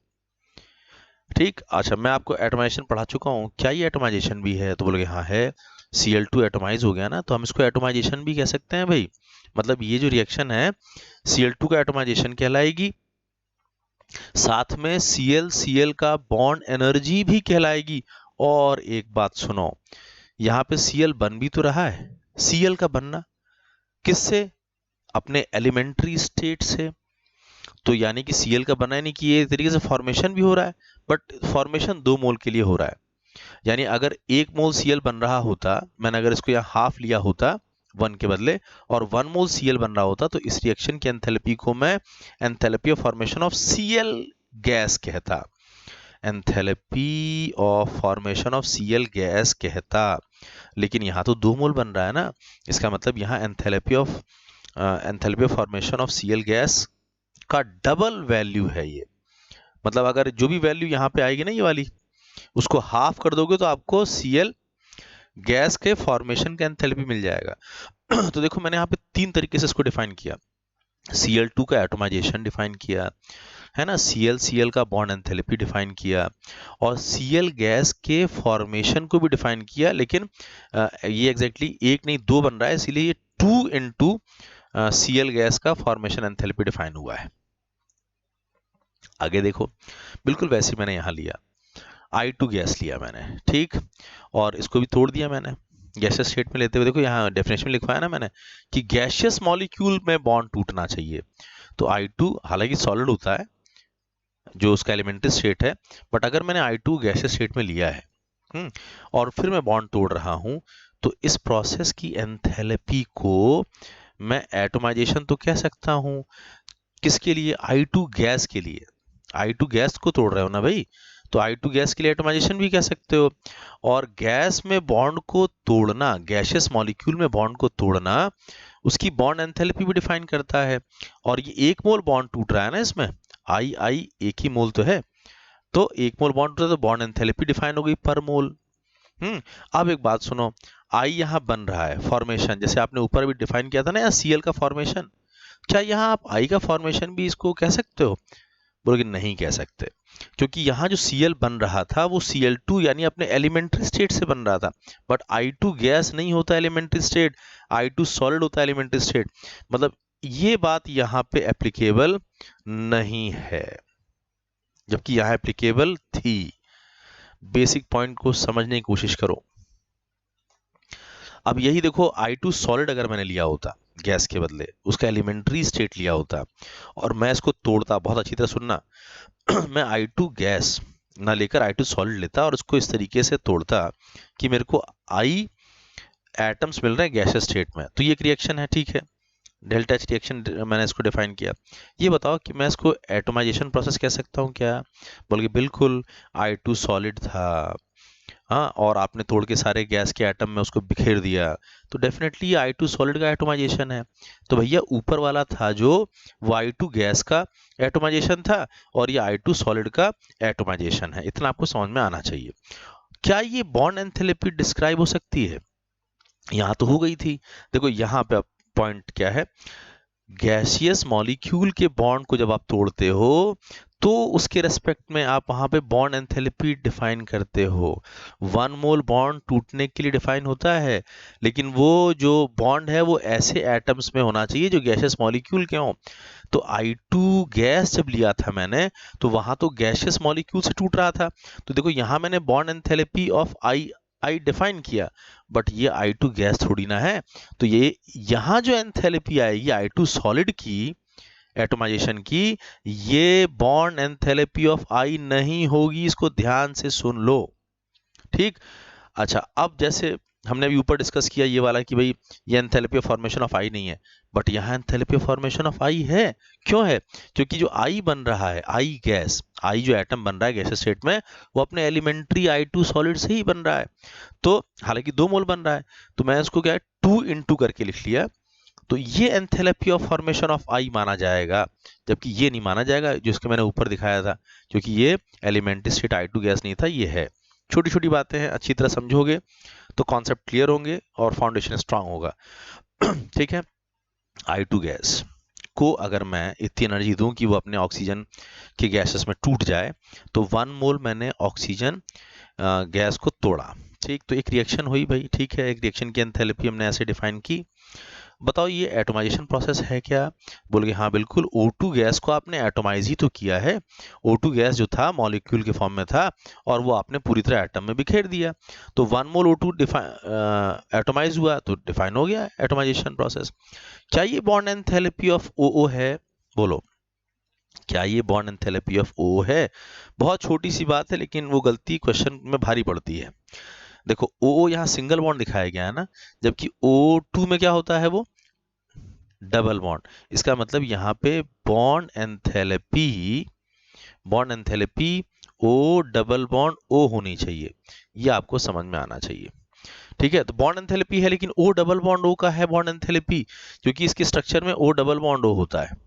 ठीक, अच्छा मैं आपको एटमाइजेशन पढ़ा चुका हूँ, क्या ये एटमाइजेशन भी है? तो बोलोगे हाँ है, Cl2 एटमाइज हो गया ना, तो हम इसको एटमाइजेशन भी कह सकते हैं भाई। मतलब ये जो रिएक्शन है Cl2 का एटमाइजेशन कहलाएगी, साथ में Cl का बॉन्ड एनर्जी भी कहलाएगी। और एक बात सुनो, यहाँ पे Cl बन भी तो रहा है, Cl का बनना किससे? अपने एलिमेंट्री स्टेट से। तो यानी कि Cl का बना, यानी कि ये तरीके से फॉर्मेशन भी हो रहा है, बट फॉर्मेशन 2 मोल के लिए हो रहा है। यानी अगर 1 मोल Cl बन रहा होता, मैंने अगर इसको यहाँ हाफ लिया होता 1 के बदले, और 1 मोल Cl बन रहा होता, तो इस रिएक्शन की एंथैल्पी को मैं enthalpy of formation of Cl gas कहता, enthalpy of formation of Cl gas कहता। लेकिन यहाँ तो 2 मोल बन रहा है ना, इसका मतलब यहाँ enthalpy of formation of Cl gas का डबल वैल्यू है ये। मतलब अगर जो भी वैल्यू यहाँ पे आएगी ना ये वाली, उसको हाफ कर दोगे तो आपको Cl गैस के फॉर्मेशन का एंथैल्पी मिल जाएगा। तो देखो मैंने यहाँ पे 3 तरीके से इसको डिफाइन किया, Cl2 का एटमाइजेशन डिफाइन किया है ना, Cl का बॉन्ड एंथैल्पी डिफाइन किया, और Cl गैस के फॉर्मेशन को भी डिफाइन किया। लेकिन ये एग्जैक्टली 1 नहीं 2 बन रहा है, इसीलिए ये 2 इंटू Cl गैस का फॉर्मेशन एंथैल्पी डिफाइन हुआ है। आगे देखो, बिल्कुल वैसे मैंने यहाँ लिया, I2 गैस लिया मैंने, ठीक, और इसको भी तोड़ दिया मैंने गैसियस स्टेट में लेते हुए। देखो यहाँ डेफिनेशन में लिखवाया ना मैंने कि गैसियस मॉलिक्यूल में बॉन्ड टूटना चाहिए। तो I2 हालांकि सॉलिड होता है जो उसका एलिमेंट्री स्टेट है, बट अगर मैंने I2 गैसियस स्टेट में लिया है और फिर मैं बॉन्ड तोड़ रहा हूं, तो इस प्रोसेस की एंथैल्पी को मैं एटमाइजेशन तो कह सकता हूं, किसके लिए? I2 गैस के लिए। I2 गैस को तोड़ रहे हो ना भाई, तो I2 गैस के लिए एटमाइजेशन भी कह सकते हो। और गैस में बॉन्ड को तोड़ना, गैसियस मॉलिक्यूल में बॉन्ड को तोड़ना, उसकी बॉन्ड एंथैल्पी भी डिफाइन करता है। और ये 1 मोल बॉन्ड टूट रहा है ना इसमें, I एक ही मोल तो है, तो 1 मोल बॉन्ड टूटा तो बॉन्ड एंथैल्पी डिफाइन हो गई पर मोल। अब एक बात सुनो, I यहाँ बन रहा है फॉर्मेशन, जैसे आपने ऊपर भी डिफाइन किया था ना यहाँ Cl का फॉर्मेशन, क्या यहाँ आप I का फॉर्मेशन भी इसको कह सकते हो? बोलोगे नहीं कह सकते, क्योंकि यहाँ जो Cl बन रहा था वो Cl2 यानी अपने एलिमेंट्री स्टेट से बन रहा था, बट I2 गैस नहीं होता एलिमेंट्री स्टेट, I2 सॉलिड होता है एलिमेंट्री स्टेट। मतलब ये बात यहाँ पे एप्लीकेबल नहीं है, जबकि यहाँ एप्लीकेबल थी। बेसिक पॉइंट को समझने की कोशिश करो। अब यही देखो, I2 सॉलिड अगर मैंने लिया होता गैस के बदले, उसका एलिमेंट्री स्टेट लिया होता, और मैं इसको तोड़ता, बहुत अच्छी तरह सुनना, मैं I2 गैस ना लेकर I2 सॉलिड लेता और उसको इस तरीके से तोड़ता कि मेरे को I एटम्स मिल रहे हैं गैसियस स्टेट में, तो ये एक रिएक्शन है, ठीक है, डेल्टा एच रिएक्शन मैंने इसको डिफाइन किया। ये बताओ कि मैं इसको एटमाइजेशन प्रोसेस कह सकता हूँ क्या? बोल के बिल्कुल, I2 सॉलिड था, हाँ, और आपने तोड़ के सारे गैस के एटम में उसको बिखेर दिया, तो डेफिनेटली ये I2 सॉलिड का एटमाइजेशन है। तो भैया ऊपर वाला था जो वो I2 गैस का एटमाइजेशन था, और ये I2 सॉलिड का एटमाइजेशन है। इतना आपको समझ में आना चाहिए। क्या ये बॉन्ड एंथैल्पी डिस्क्राइब हो सकती है? यहाँ तो हो गई थी। देखो यहाँ पे पॉइंट क्या है, गैसियस मॉलिक्यूल के बॉन्ड को जब आप तोड़ते हो तो उसके रेस्पेक्ट में आप वहां पे बॉन्ड एंथैल्पी डिफाइन करते हो। 1 मोल बॉन्ड टूटने के लिए डिफाइन होता है, लेकिन वो जो बॉन्ड है वो ऐसे एटम्स में होना चाहिए जो गैसियस मॉलिक्यूल के हों। तो I2 गैस जब लिया था मैंने, तो वहां तो गैसियस मॉलिक्यूल से टूट रहा था। तो देखो यहाँ मैंने bond enthalpy of I define किया, बट ये I2 गैस थोड़ी ना है। तो ये यहाँ जो एंथैल्पी आएगी I2 सॉलिड की एटमाइजेशन की, ये बॉन्ड एंथैल्पी ऑफ I नहीं होगी, इसको ध्यान से सुन लो। ठीक। अच्छा, अब जैसे हमने अभी ऊपर डिस्कस किया ये वाला कि भाई ये एंथैल्पी ऑफ फॉर्मेशन ऑफ आई नहीं है, बट यहाँ एंथैल्पी ऑफ फॉर्मेशन ऑफ आई है। क्यों है? क्योंकि जो आई बन रहा है, आई गैस, आई जो एटम बन रहा है गैस स्टेट में, वो अपने एलिमेंट्री I2 सॉलिड से ही बन रहा है। तो हालांकि 2 मोल बन रहा है, तो मैं इसको क्या है 2 करके लिख लिया। तो ये एंथैल्पी ऑफ फॉर्मेशन ऑफ आई माना जाएगा, जबकि ये नहीं माना जाएगा जिसको मैंने ऊपर दिखाया था, क्योंकि ये एलिमेंट्री स्टेट I2 गैस नहीं था, ये है। छोटी छोटी बातें हैं, अच्छी तरह समझोगे तो कॉन्सेप्ट क्लियर होंगे और फाउंडेशन स्ट्रांग होगा। ठीक है। I2 गैस को अगर मैं इतनी एनर्जी दूं कि वो अपने ऑक्सीजन के गैसेस में टूट जाए, तो 1 मोल मैंने ऑक्सीजन गैस को तोड़ा। ठीक, तो एक रिएक्शन हुई भाई। ठीक है, एक रिएक्शन की एंथैल्पी हमने ऐसे डिफाइन की। बताओ ये एटमाइजेशन प्रोसेस है क्या? बोल गए हाँ बिल्कुल, O2 गैस को आपने एटमाइज ही तो किया है। O2 गैस जो था मॉलिक्यूल के फॉर्म में था, और वो आपने पूरी तरह एटम में बिखेर दिया। तो 1 मोल O2 एटमाइज हुआ, तो डिफाइन हो गया एटमाइजेशन प्रोसेस। क्या ये बॉन्ड एंथैल्पी ऑफ OO है? बोलो, क्या ये बॉन्ड एंथैल्पी ऑफ OO है? बहुत छोटी सी बात है, लेकिन वो गलती क्वेश्चन में भारी पड़ती है। देखो OO यहाँ सिंगल बॉन्ड दिखाया गया है ना, जबकि O2 में क्या होता है, वो डबल बॉन्ड। इसका मतलब यहाँ पे bond enthalpy O double bond O होनी चाहिए। ये आपको समझ में आना चाहिए। ठीक है, तो बॉन्ड एंथैल्पी है, लेकिन O डबल बॉन्ड O का है बॉन्ड एंथैल्पी, क्योंकि इसके स्ट्रक्चर में O डबल बॉन्ड O होता है।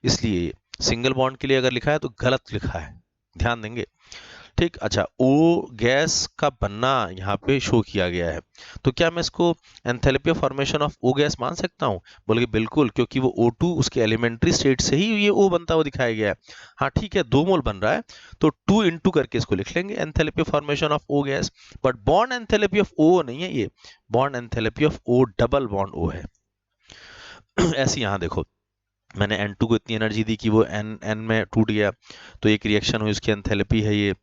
इसलिए सिंगल बॉन्ड के लिए अगर लिखा है तो गलत लिखा है, ध्यान देंगे। ठीक। अच्छा, O गैस का बनना यहाँ पे शो किया गया है, तो क्या मैं इसको enthalpy of formation of O gas मान सकता हूँ? बोले कि बिल्कुल, क्योंकि वो O2 उसके एलिमेंट्री स्टेट से ही ये O बनता हुआ दिखाया गया है। हाँ ठीक है, 2 मोल बन रहा है, तो 2 इंटू करके इसको लिख लेंगे enthalpy of formation of O gas. But bond enthalpy of O नहीं है, ये bond enthalpy of O double bond O है। ऐसे यहाँ देखो, मैंने N2 को इतनी एनर्जी दी कि वो N में टूट गया, तो एक रिएक्शन हुई, उसकी एंथैल्पी है ये।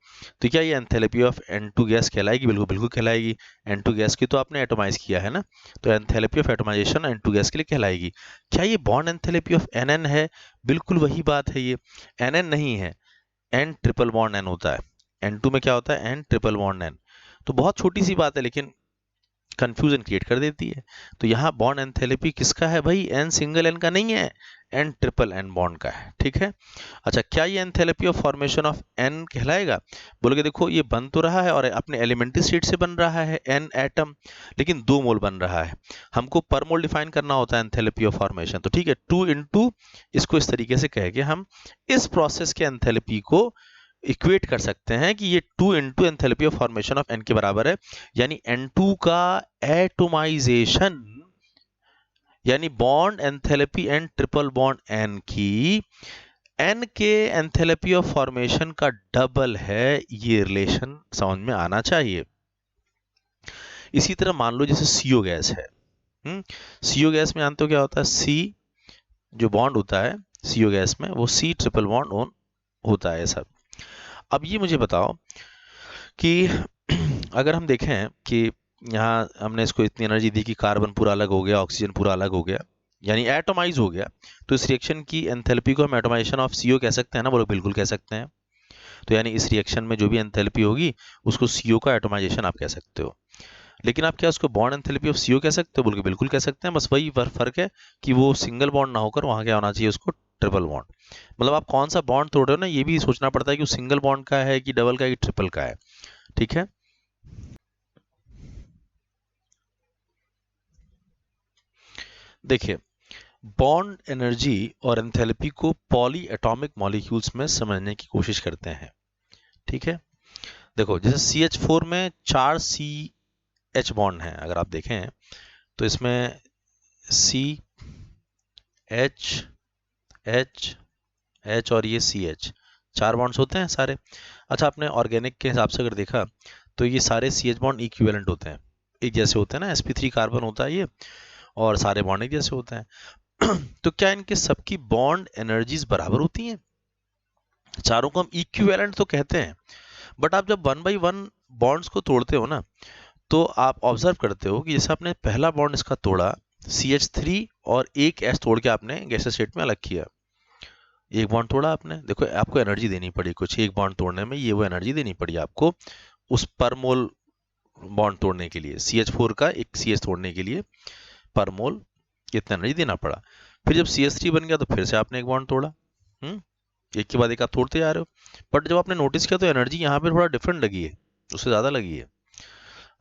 तो क्या ये एंथैल्पी ऑफ N2 गैस कहलाएगी? बिल्कुल बिल्कुल कहलाएगी। N2 गैस की तो आपने एटमाइज किया है ना, तो enthalpy of atomisation N2 gas के लिए कहलाएगी। क्या ये बॉन्ड एंथैल्पी ऑफ NN है? बिल्कुल वही बात है, ये NN नहीं है, N ट्रिपल बॉन्ड N होता है। N2 में क्या होता है? N triple bond N। तो बहुत छोटी सी बात है, लेकिन कंफ्यूजन क्रिएट कर देती है। तो यहाँ बॉन्ड एंथैल्पी किसका है भाई? N सिंगल N का नहीं है, N ट्रिपल N बॉन्ड का है। ठीक है। अच्छा, क्या ये enthalpy of formation of N कहलाएगा? बोलोगे देखो ये बन तो रहा है और अपने एलिमेंट्री स्टेट से बन रहा है N एटम, लेकिन 2 मोल बन रहा है। हमको पर मोल डिफाइन करना होता है एंथैल्पी ऑफ फॉर्मेशन, तो ठीक है 2 इंटू, इसको इस तरीके से कह के हम इस प्रोसेस के एंथैल्पी को इक्वेट कर सकते हैं कि ये 2 into enthalpy of formation of N के बराबर है। यानी N2 का एटोमाइजेशन, यानी bond enthalpy N triple bond N की N के एंथैल्पी ऑफ फॉर्मेशन का डबल है। ये रिलेशन समझ में आना चाहिए। इसी तरह मान लो जैसे CO गैस है, CO गैस में जानते हो क्या होता है? C जो बॉन्ड होता है CO गैस में, वो C ट्रिपल बॉन्ड ON होता है सब। अब ये मुझे बताओ कि अगर हम देखें कि यहाँ हमने इसको इतनी एनर्जी दी कि कार्बन पूरा अलग हो गया, ऑक्सीजन पूरा अलग हो गया, यानी एटोमाइज हो गया, तो इस रिएक्शन की एंथैल्पी को हम एटोमाइजेशन ऑफ CO कह सकते हैं ना? बोलो बिल्कुल कह सकते हैं। तो यानी इस रिएक्शन में जो भी एंथैल्पी होगी उसको CO का एटोमाइजेशन आप कह सकते हो। लेकिन आप क्या उसको बॉन्ड एंथैल्पी ऑफ CO कह सकते हो? बोल के बिल्कुल कह सकते हैं, बस वही फर्क है कि वो सिंगल बॉन्ड ना होकर वहाँ क्या होना चाहिए उसको ट्रिपल बॉन्ड। मतलब आप कौन सा बॉन्ड तोड़ रहे हो ना, ये भी सोचना पड़ता है कि वो सिंगल बॉन्ड का है कि डबल का है कि ट्रिपल का है। ठीक है। देखिए, बॉन्ड एनर्जी और एंथैल्पी को पॉली एटॉमिक मॉलिक्यूल्स में समझने की कोशिश करते हैं। ठीक है, देखो जैसे CH4 में 4 CH बॉन्ड हैं, अगर आप देखें तो इसमें C H H H और ये CH 4 बॉन्ड्स होते हैं सारे। अच्छा, आपने ऑर्गेनिक के हिसाब से अगर देखा तो ये सारे CH बॉन्ड इक्विवेलेंट होते हैं, एक जैसे होते हैं ना, sp3 कार्बन होता है ये, और सारे बॉन्ड एक जैसे होते हैं। तो क्या इनके सबकी बॉन्ड एनर्जीज बराबर होती हैं? चारों को हम इक्विवेलेंट तो कहते हैं, बट आप जब 1 बाई 1 बॉन्ड्स को तोड़ते हो ना, तो आप ऑब्जर्व करते हो कि जैसे आपने पहला बॉन्ड इसका तोड़ा CH3 और एक H तोड़ के आपने गैसियस स्टेट में अलग किया, एक बॉन्ड तोड़ा आपने, देखो आपको एनर्जी देनी पड़ी कुछ, एक बॉन्ड तोड़ने में ये वो एनर्जी देनी पड़ी आपको उस पर मोल बॉन्ड तोड़ने के लिए, CH4 का एक CH तोड़ने के लिए पर मोल इतना एनर्जी देना पड़ा। फिर जब CH3 बन गया तो फिर से आपने एक बॉन्ड तोड़ा, एक के बाद एक आप तोड़ते जा रहे हो, बट जब आपने नोटिस किया तो एनर्जी यहाँ पे थोड़ा डिफरेंट लगी है, उससे ज़्यादा लगी है।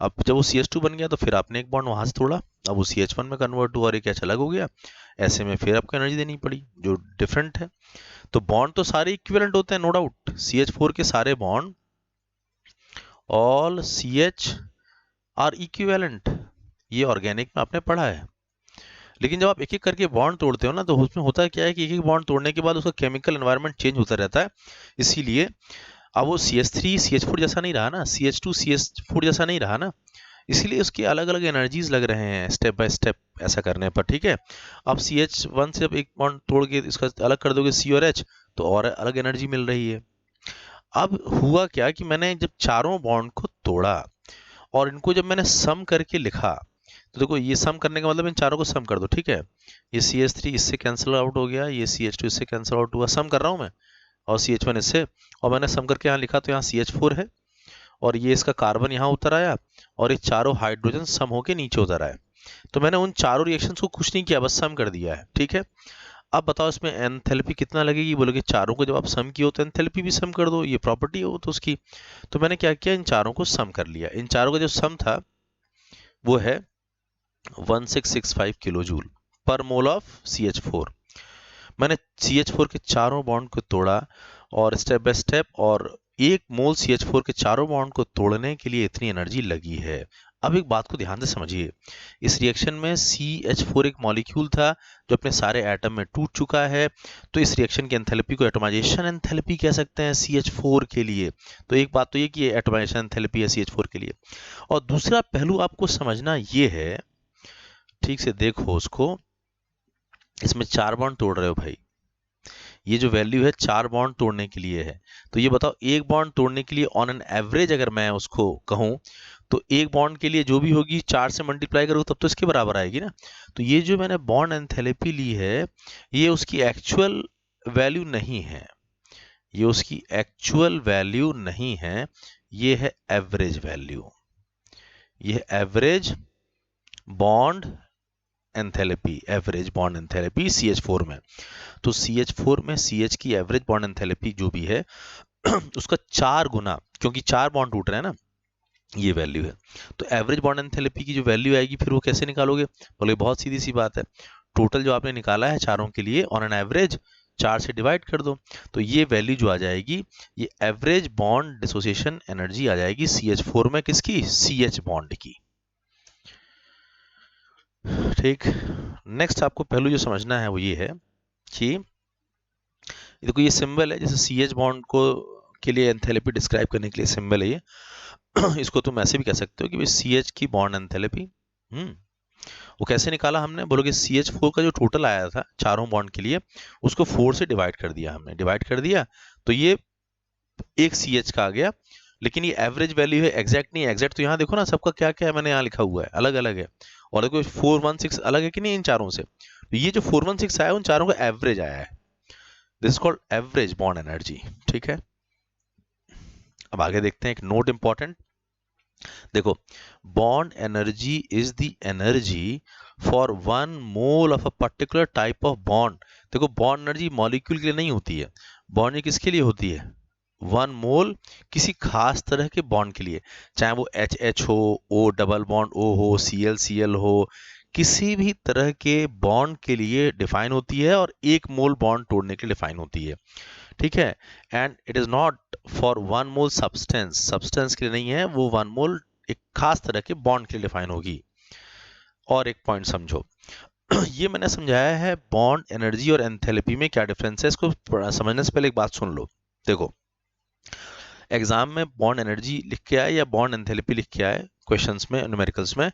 अब जब वो CH2 बन गया तो फिर आपने एक बॉन्ड वहां से तोड़ा, अब वो CH1 में कन्वर्ट हुआ और एक H अलग हो गया, ऐसे में फिर आपको एनर्जी देनी पड़ी जो डिफरेंट है। तो बॉन्ड तो सारे इक्विवेलेंट होते हैं, नो डाउट, CH4 के सारे bond all CH are equivalent, ये ऑर्गेनिक में आपने पढ़ा है। लेकिन जब आप एक एक करके बॉन्ड तोड़ते हो ना, तो उसमें होता है क्या है कि एक एक बॉन्ड तोड़ने के बाद उसका केमिकल एनवायरनमेंट चेंज होता रहता है, इसीलिए अब वो CH3 CH4 जैसा नहीं रहा ना, CH2 CH4 जैसा नहीं रहा ना, इसीलिए उसकी अलग अलग एनर्जीज लग रहे हैं स्टेप बाय स्टेप ऐसा करने पर। ठीक है, अब CH1 से जब एक बॉन्ड तोड़ के इसका अलग कर दोगे C और H, तो और अलग एनर्जी मिल रही है। अब हुआ क्या कि मैंने जब चारों बॉन्ड को तोड़ा और इनको जब मैंने सम करके लिखा, तो देखो ये सम करने का मतलब इन चारों को सम कर दो, ठीक है, ये CH3 इससे कैंसिल आउट हो गया, ये CH2 इससे कैंसिल आउट हुआ, सम कर रहा हूँ मैं, और CH1 इससे, और मैंने सम करके यहाँ लिखा तो यहाँ CH4 है, और ये इसका कार्बन यहाँ उतर आया, और ये चारों हाइड्रोजन सम होके नीचे उतर आए। तो मैंने उन चारों रिएक्शंस को कुछ नहीं किया, बस सम कर दिया है। ठीक है, अब बताओ इसमें एंथैल्पी कितना लगेगी, बोलोगे चारों को जब आप सम किए हो तो एंथैल्पी भी सम कर दो, ये प्रॉपर्टी हो तो उसकी। तो मैंने क्या किया, इन चारों को सम कर लिया, इन चारों का जो सम था वो है 1665 किलो जूल पर मोल ऑफ CH4। मैंने CH4 के चारों बॉन्ड को तोड़ा और स्टेप बाय स्टेप, और एक मोल CH4 के चारों बॉन्ड को तोड़ने के लिए इतनी एनर्जी लगी है। अब एक बात को ध्यान से समझिए, इस रिएक्शन में CH4 एक मॉलिक्यूल था जो अपने सारे एटम में टूट चुका है, तो इस रिएक्शन की एंथैल्पी को एटमाइजेशन एंथैल्पी कह सकते हैं CH4 के लिए। तो एक बात तो ये कि एटमाइजेशन एंथैल्पी है CH4 के लिए। और दूसरा पहलू आपको समझना ये है, ठीक से देखो उसको, इसमें 4 बॉन्ड तोड़ रहे हो भाई, ये जो वैल्यू है 4 बॉन्ड तोड़ने के लिए है, तो ये बताओ एक बॉन्ड तोड़ने के लिए ऑन एन एवरेज अगर मैं उसको कहूँ, तो एक बॉन्ड के लिए जो भी होगी 4 से मल्टीप्लाई करूँ तब तो इसके बराबर आएगी ना। तो ये जो मैंने बॉन्ड एंथैल्पी ली है, ये उसकी एक्चुअल वैल्यू नहीं है, ये उसकी एक्चुअल वैल्यू नहीं है, ये है एवरेज वैल्यू, ये है average bond enthalpy, average bond enthalpy CH4 में। तो CH4 में CH की एवरेज बॉन्ड एंथैल्पी जो भी है उसका 4 गुना, क्योंकि 4 बॉन्ड टूट रहे हैं ना, ये वैल्यू है। तो एवरेज बॉन्ड एंथैल्पी की जो वैल्यू आएगी फिर वो कैसे निकालोगे, बोले बहुत सीधी सी बात है, टोटल जो आपने निकाला है चारों के लिए ऑन एन एवरेज 4 से डिवाइड कर दो, तो ये वैल्यू जो आ जाएगी, ये एवरेज बॉन्ड डिसोसिएशन एनर्जी आ जाएगी CH4 में, किसकी, CH बॉन्ड की। ठीक, नेक्स्ट आपको पहलू जो समझना है वो ये है कि देखो ये सिंबल है, जैसे CH बॉन्ड को के लिए एंथैल्पी डिस्क्राइब करने के लिए सिंबल है ये। इसको तुम ऐसे भी कह सकते हो कि भाई CH की बॉन्ड एंथैल्पी, वो कैसे निकाला हमने, बोलोगे CH4 का जो टोटल आया था चारों बॉन्ड के लिए, उसको 4 से डिवाइड कर दिया हमने, डिवाइड कर दिया तो ये एक CH का आ गया, लेकिन ये एवरेज वैल्यू है, एग्जैक्ट नहीं है। एग्जैक्ट तो यहाँ देखो ना, सबका क्या क्या है मैंने यहाँ लिखा हुआ है, अलग अलग है, और देखो 416 अलग है कि नहीं इन चारों से, तो ये जो 416 आया उन चारों का एवरेज आया है, this is called average bond energy. ठीक है, अब आगे देखते हैं एक नोट इंपॉर्टेंट, देखो bond energy is the energy for 1 mole of a particular type of bond. देखो बॉन्ड एनर्जी मॉलिक्यूल के लिए नहीं होती है, बॉन्ड ये किसके लिए होती है, 1 मोल किसी खास तरह के बॉन्ड के लिए, चाहे वो HH हो, O डबल बॉन्ड O हो, Cl Cl हो, किसी भी तरह के बॉन्ड के लिए डिफाइन होती है और एक मोल बॉन्ड तोड़ने के लिए डिफाइन होती है, ठीक है। And it is not for one mole substance के लिए नहीं है, वो वन मोल एक खास तरह के बॉन्ड के लिए डिफाइन होगी। और एक पॉइंट समझो, ये मैंने समझाया है बॉन्ड एनर्जी और एंथैल्पी में क्या डिफरेंस है। इसको समझने से पहले एक बात सुन लो। देखो, एग्जाम में बॉन्ड एनर्जी लिख के आए या बॉन्ड एंथैल्पी लिख के आए क्वेश्चंस में, न्यूमेरिकल्स में,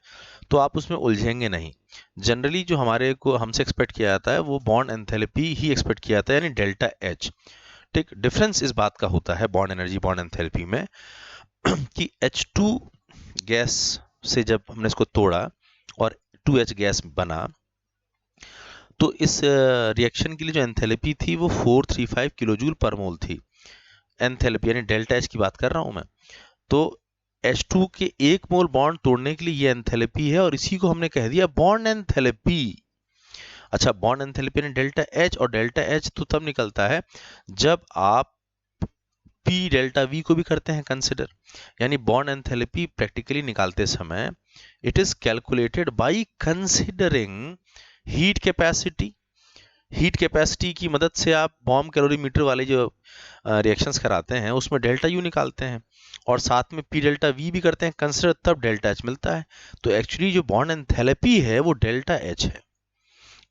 तो आप उसमें उलझेंगे नहीं। जनरली जो हमारे को हमसे एक्सपेक्ट किया जाता है वो बॉन्ड एंथैल्पी ही एक्सपेक्ट किया जाता है, यानी डेल्टा एच। ठीक, डिफरेंस इस बात का होता है बॉन्ड एनर्जी बॉन्ड एंथैल्पी में कि H2 गैस से जब हमने इसको तोड़ा और 2H गैस बना, तो इस रिएक्शन के लिए जो एंथैल्पी थी वो 435 किलोजूल पर मोल थी। एंथैल्पी यानी डेल्टा एच की बात कर रहा हूं मैं। तो H2 के एक मोल बॉन्ड तोड़ने के लिए ये एंथैल्पी है और इसी को हमने कह दिया बॉन्ड एंथैल्पी। अच्छा, बॉन्ड एंथैल्पी यानी डेल्टा एच, और डेल्टा एच तो तब निकलता है जब आप पी डेल्टा वी को भी करते हैं कंसिडर। यानी बॉन्ड एंथैल्पी प्रैक्टिकली निकालते समय it is calculated by considering heat capacity. Heat capacity की मदद से आप बॉम्ब कैलोरीमीटर वाले जो रिएक्शंस कराते हैं उसमें डेल्टा यू निकालते हैं और साथ में पी डेल्टा वी भी करते हैं कंसिडर, तब डेल्टा एच मिलता है। तो एक्चुअली जो बॉन्ड एंथैल्पी है वो डेल्टा एच है,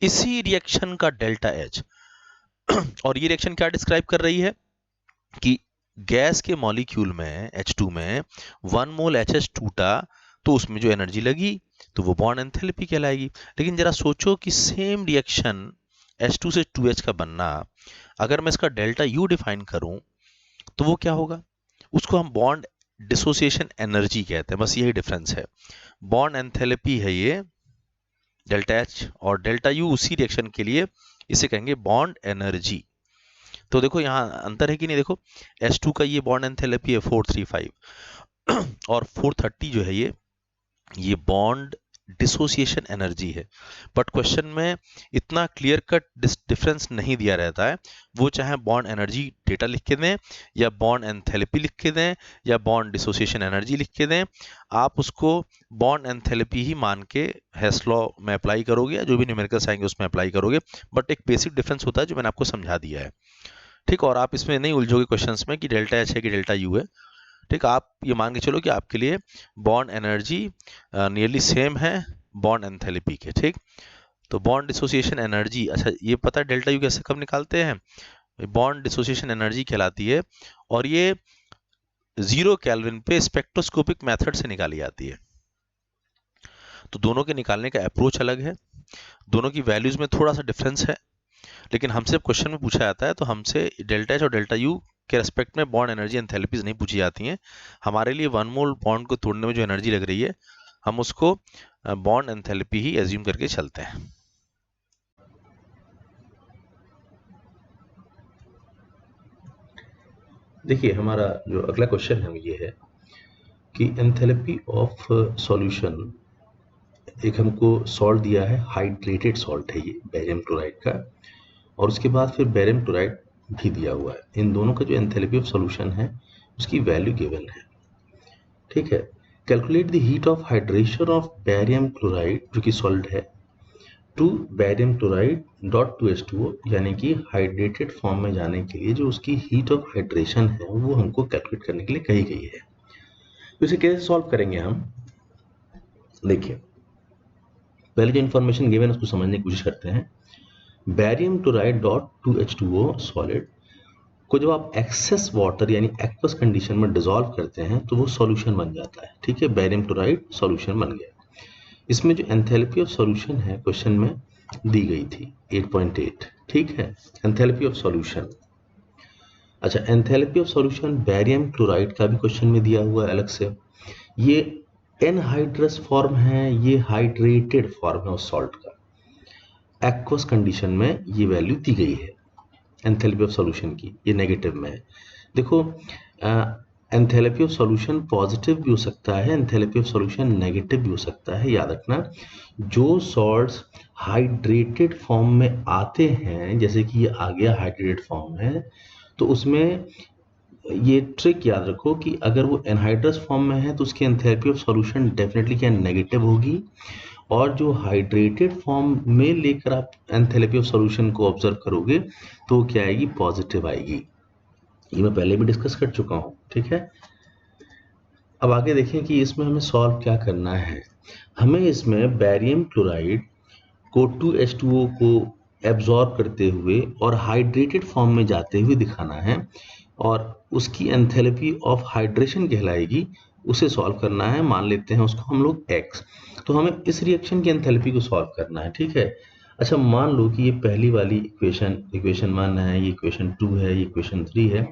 इसी रिएक्शन का डेल्टा एच। और ये रिएक्शन क्या डिस्क्राइब कर रही है कि गैस के मॉलिक्यूल में H2 में 1 मोल HH टूटा तो उसमें जो एनर्जी लगी तो वो बॉन्ड एंथैल्पी कहलाएगी। लेकिन जरा सोचो कि सेम रिएक्शन H2 से 2H का बनना, अगर मैं इसका डेल्टा U डिफाइन करूं तो वो क्या होगा, उसको हम बॉन्ड डिसोसिएशन एनर्जी कहते हैं। बस यही डिफरेंस है। बॉन्ड एंथैल्पी है ये डेल्टा H और डेल्टा U उसी रिएक्शन के लिए इसे कहेंगे बॉन्ड एनर्जी। तो देखो यहाँ अंतर है कि नहीं। देखो H2 का ये बॉन्ड एंथैल्पी है 435 और 430 जो है ये बॉन्ड डिसोसिएशन एनर्जी है। बट क्वेश्चन में इतना क्लियर कट डिफरेंस नहीं दिया रहता है। वो चाहे बॉन्ड एनर्जी डेटा लिख के दें या बॉन्ड एंथैल्पी लिख के दें या बॉन्ड डिसोसिएशन एनर्जी लिख के दें, आप उसको बॉन्ड एंथैल्पी ही मान के हेस लॉ में अप्लाई करोगे या जो भी न्यूमेरिकल्स आएंगे उसमें अप्लाई करोगे। बट एक बेसिक डिफरेंस होता है जो मैंने आपको समझा दिया है, ठीक। और आप इसमें नहीं उलझोगे क्वेश्चंस में कि डेल्टा एच है कि डेल्टा यू है, ठीक। आप ये मान के चलो कि आपके लिए बॉन्ड एनर्जी नियरली सेम है बॉन्ड एंथैल्पी के, ठीक। तो बॉन्ड डिसोसिएशन एनर्जी, अच्छा ये पता है डेल्टा यू कैसे कब निकालते हैं, बॉन्ड डिसोसिएशन एनर्जी कहलाती है और ये 0 केल्विन पे स्पेक्ट्रोस्कोपिक मेथड से निकाली जाती है। तो दोनों के निकालने का अप्रोच अलग है, दोनों की वैल्यूज में थोड़ा सा डिफरेंस है, लेकिन हमसे जब क्वेश्चन में पूछा जाता है तो हमसे डेल्टा एच और डेल्टा यू के रेस्पेक्ट में बॉन्ड एनर्जी एंथैल्पीज नहीं पूछी जाती हैं। हमारे लिए 1 मोल बॉन्ड को तोड़ने में जो एनर्जी लग रही है हम उसको बॉन्ड एंथैल्पी ही एज्यूम करके चलते हैं। देखिए, हमारा जो अगला क्वेश्चन है वो ये है कि एंथैल्पी ऑफ सॉल्यूशन, एक हमको सॉल्ट दिया है, हाइड्रेटेड सॉल्ट है ये बेरियम क्लोराइड का, और उसके बाद फिर बेरियम क्लोराइड भी दिया हुआ है। इन दोनों का जो एंथैल्पी ऑफ सॉल्यूशन है उसकी वैल्यू गिवन है, ठीक है। Calculate the heat of hydration of barium chloride जो कि सॉल्ट है to barium chloride dot 2H2O, यानी कि हाइड्रेटेड फॉर्म में जाने के लिए जो उसकी हीट ऑफ हाइड्रेशन है वो हमको कैलकुलेट करने के लिए कही गई है। तो इसे कैसे सॉल्व करेंगे हम, देखिए पहले जो इन्फॉर्मेशन गिवन है उसको समझने की कोशिश करते हैं। Barium chloride dot 2H2O solid को जब आप एक्सेस वाटर यानी एक्वस कंडीशन में डिसॉल्व करते हैं तो वो सॉल्यूशन बन जाता है, ठीक है। बेरियम क्लोराइड सॉल्यूशन बन गया। इसमें जो एंथैल्पी ऑफ सॉल्यूशन है क्वेश्चन में दी गई थी 8.8, ठीक है, एंथैल्पी ऑफ सॉल्यूशन। अच्छा, enthalpy of solution barium chloride का भी क्वेश्चन में दिया हुआ है अलग से। ये एनहाइड्रस फॉर्म है, ये हाइड्रेटेड फॉर्म है उस सॉल्ट का। एक्वस कंडीशन में ये वैल्यू दी गई है एंथैल्पी ऑफ सॉल्यूशन की, ये नेगेटिव में है। देखो एंथैल्पी ऑफ सॉल्यूशन पॉजिटिव भी हो सकता है, एंथैल्पी ऑफ सॉल्यूशन नेगेटिव भी हो सकता है। याद रखना, जो सॉल्ट्स हाइड्रेटेड फॉर्म में आते हैं, जैसे कि ये आ गया हाइड्रेटेड फॉर्म में, तो उसमें ये ट्रिक याद रखो कि अगर वो एनहाइड्रस फॉर्म में है तो उसकी एंथैल्पी ऑफ सॉल्यूशन डेफिनेटली क्या नेगेटिव होगी, और जो हाइड्रेटेड फॉर्म में लेकर आप एंथैल्पी ऑफ सॉल्यूशन को ऑब्जर्व करोगे तो क्या आएगी, पॉजिटिव आएगी। ये मैं पहले भी डिस्कस कर चुका हूँ, ठीक है। अब आगे देखें कि इसमें हमें सॉल्व क्या करना है। हमें इसमें बैरियम क्लोराइड को 2H2O को एब्जॉर्ब करते हुए और हाइड्रेटेड फॉर्म में जाते हुए दिखाना है, और उसकी एंथैल्पी ऑफ हाइड्रेशन कहलाएगी, उसे सॉल्व करना है। मान लेते हैं उसको हम लोग x। तो हमें इस रिएक्शन की एंथैल्पी को सॉल्व करना है, ठीक है। अच्छा, मान लो कि ये पहली वाली इक्वेशन मानना है, ये इक्वेशन 2 है, ये इक्वेशन 3 है।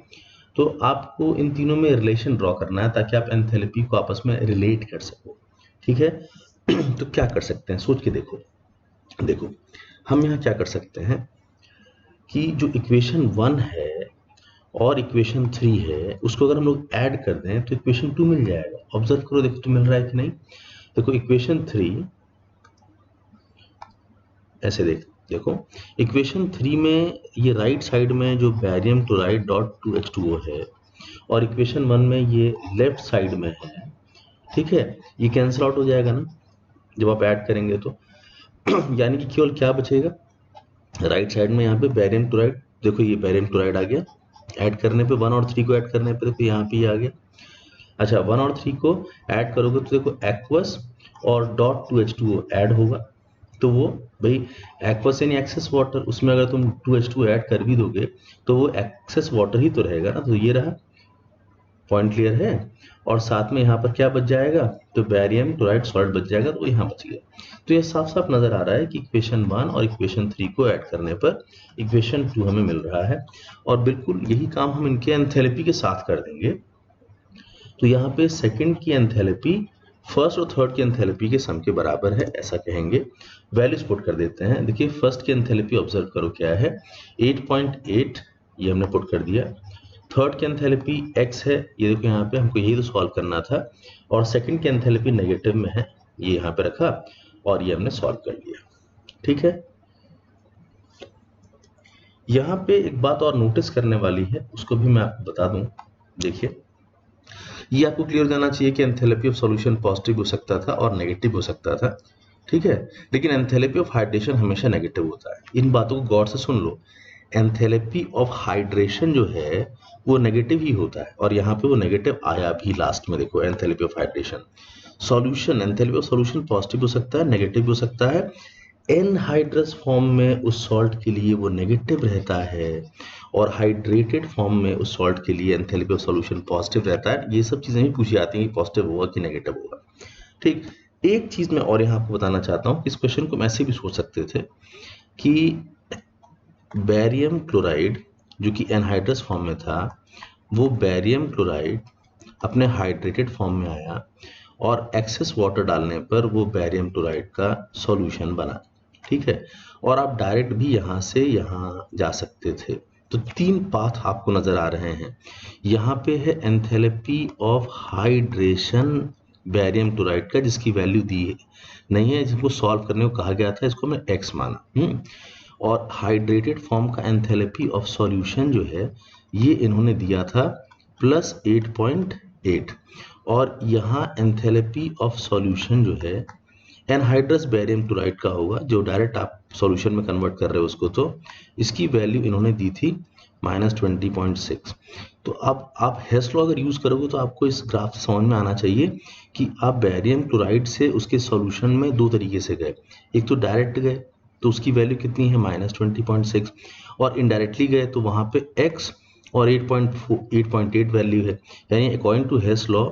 तो आपको इन तीनों में रिलेशन ड्रॉ करना है ताकि आप एंथैल्पी को आपस में रिलेट कर सको, ठीक है। तो क्या कर सकते हैं, सोच के देखो। देखो, हम यहाँ क्या कर सकते हैं कि जो इक्वेशन 1 है और इक्वेशन 3 है, उसको अगर हम लोग ऐड कर दें तो इक्वेशन 2 मिल जाएगा। ऑब्जर्व करो, देखो तो मिल रहा है कि नहीं। देखो इक्वेशन 3 ऐसे देखो इक्वेशन 3 में ये राइट साइड में जो बैरियम क्लोराइड डॉट 2H2O है, और इक्वेशन 1 में ये लेफ्ट साइड में है, ठीक है। ये कैंसिल आउट हो जाएगा ना जब आप ऐड करेंगे तो। यानी कि केवल क्या बचेगा, राइट साइड में यहाँ पे बैरियम क्लोराइड, देखो ये बैरियम क्लोराइड आ गया, ऐड करने पे 1 और 3 को ऐड करने पे देखो यहाँ पे आ गया। अच्छा, 1 और 3 को ऐड करोगे तो देखो एक्वस और डॉट 2H2O ऐड होगा, तो वो भाई एक्वस यानी एक्सेस वाटर, उसमें अगर तुम 2H2O ऐड कर भी दोगे तो वो एक्सेस वाटर ही तो रहेगा ना। तो ये रहा, पॉइंट क्लियर है। और साथ में यहाँ पर क्या बच जाएगा, तो बैरियम क्लोराइड सॉल्ट बच जाएगा, तो यहाँ बच गया। तो ये साफ साफ नजर आ रहा है कि इक्वेशन 1 और इक्वेशन 3 को ऐड करने पर इक्वेशन 2 हमें मिल रहा है, और बिल्कुल यही काम हम इनके एंथैल्पी के साथ कर देंगे। तो यहाँ पे सेकंड की एंथैल्पी फर्स्ट और थर्ड की एंथैल्पी के सम के बराबर है, ऐसा कहेंगे। वैल्यूज पुट कर देते हैं। देखिए फर्स्ट की एंथैल्पी ऑब्जर्व करो क्या है, 8.8, ये हमने पुट कर दिया। थर्ड की एंथैल्पी x है, ये देखो यहाँ पे हमको यही तो सॉल्व करना था, और सेकंड की एंथैल्पी नेगेटिव में है, ये यहाँ पे रखा और ये हमने सॉल्व कर लिया, ठीक है। यहाँ पे एक बात और नोटिस करने वाली है, उसको भी मैं आपको बता दूं। देखिए ये आपको क्लियर जाना चाहिए कि एंथैल्पी ऑफ सॉल्यूशन पॉजिटिव हो सकता था और नेगेटिव हो सकता था, ठीक है। लेकिन एंथैल्पी ऑफ हाइड्रेशन हमेशा नेगेटिव होता है। इन बातों को गौर से सुन लो। एंथैल्पी ऑफ हाइड्रेशन जो है वो नेगेटिव ही होता है, और यहाँ पे वो नेगेटिव आया भी लास्ट में। देखो enthalpy of hydration solution, enthalpy of solution positive हो सकता है, नेगेटिव हो सकता है। एनहाइड्रस फॉर्म में उस सॉल्ट के लिए वो नेगेटिव रहता है, और हाइड्रेटेड फॉर्म में उस सॉल्ट के लिए एंथैल्पी ऑफ सॉल्यूशन पॉजिटिव रहता है। ये सब चीजें भी पूछी जाती हैं कि पॉजिटिव होगा कि नेगेटिव होगा, ठीक। एक चीज मैं और यहाँ आपको बताना चाहता हूँ, इस क्वेश्चन को हम ऐसे भी सोच सकते थे कि बैरियम क्लोराइड जो कि एनहाइड्रस फॉर्म में था, वो बैरियम क्लोराइड अपने हाइड्रेटेड फॉर्म में आया, और एक्सेस वाटर डालने पर वो बैरियम क्लोराइड का सॉल्यूशन बना, ठीक है। और आप डायरेक्ट भी यहाँ से यहाँ जा सकते थे। तो तीन पाथ आपको नजर आ रहे हैं। यहाँ पे है enthalpy of hydration barium chloride का, जिसकी वैल्यू दी नहीं है, जिसको सॉल्व करने को कहा गया था, इसको हमने x माना। और हाइड्रेटेड फॉर्म का एंथैल्पी ऑफ सॉल्यूशन जो है ये इन्होंने दिया था +8.8, और यहाँ एंथैल्पी ऑफ सॉल्यूशन जो है एनहाइड्रस बैरियम क्लोराइड का होगा, जो डायरेक्ट आप सॉल्यूशन में कन्वर्ट कर रहे हो उसको, तो इसकी वैल्यू इन्होंने दी थी -20.6। तो अब आप हेस लॉ अगर यूज करोगे तो आपको इस ग्राफ से समझ में आना चाहिए कि आप बैरियम क्लोराइड से उसके सॉल्यूशन में दो तरीके से गए। एक तो डायरेक्ट गए तो उसकी वैल्यू कितनी है -20.6, और इनडायरेक्टली गए तो वहां पे x और 8.8 वैल्यू है। यानी according to Hess law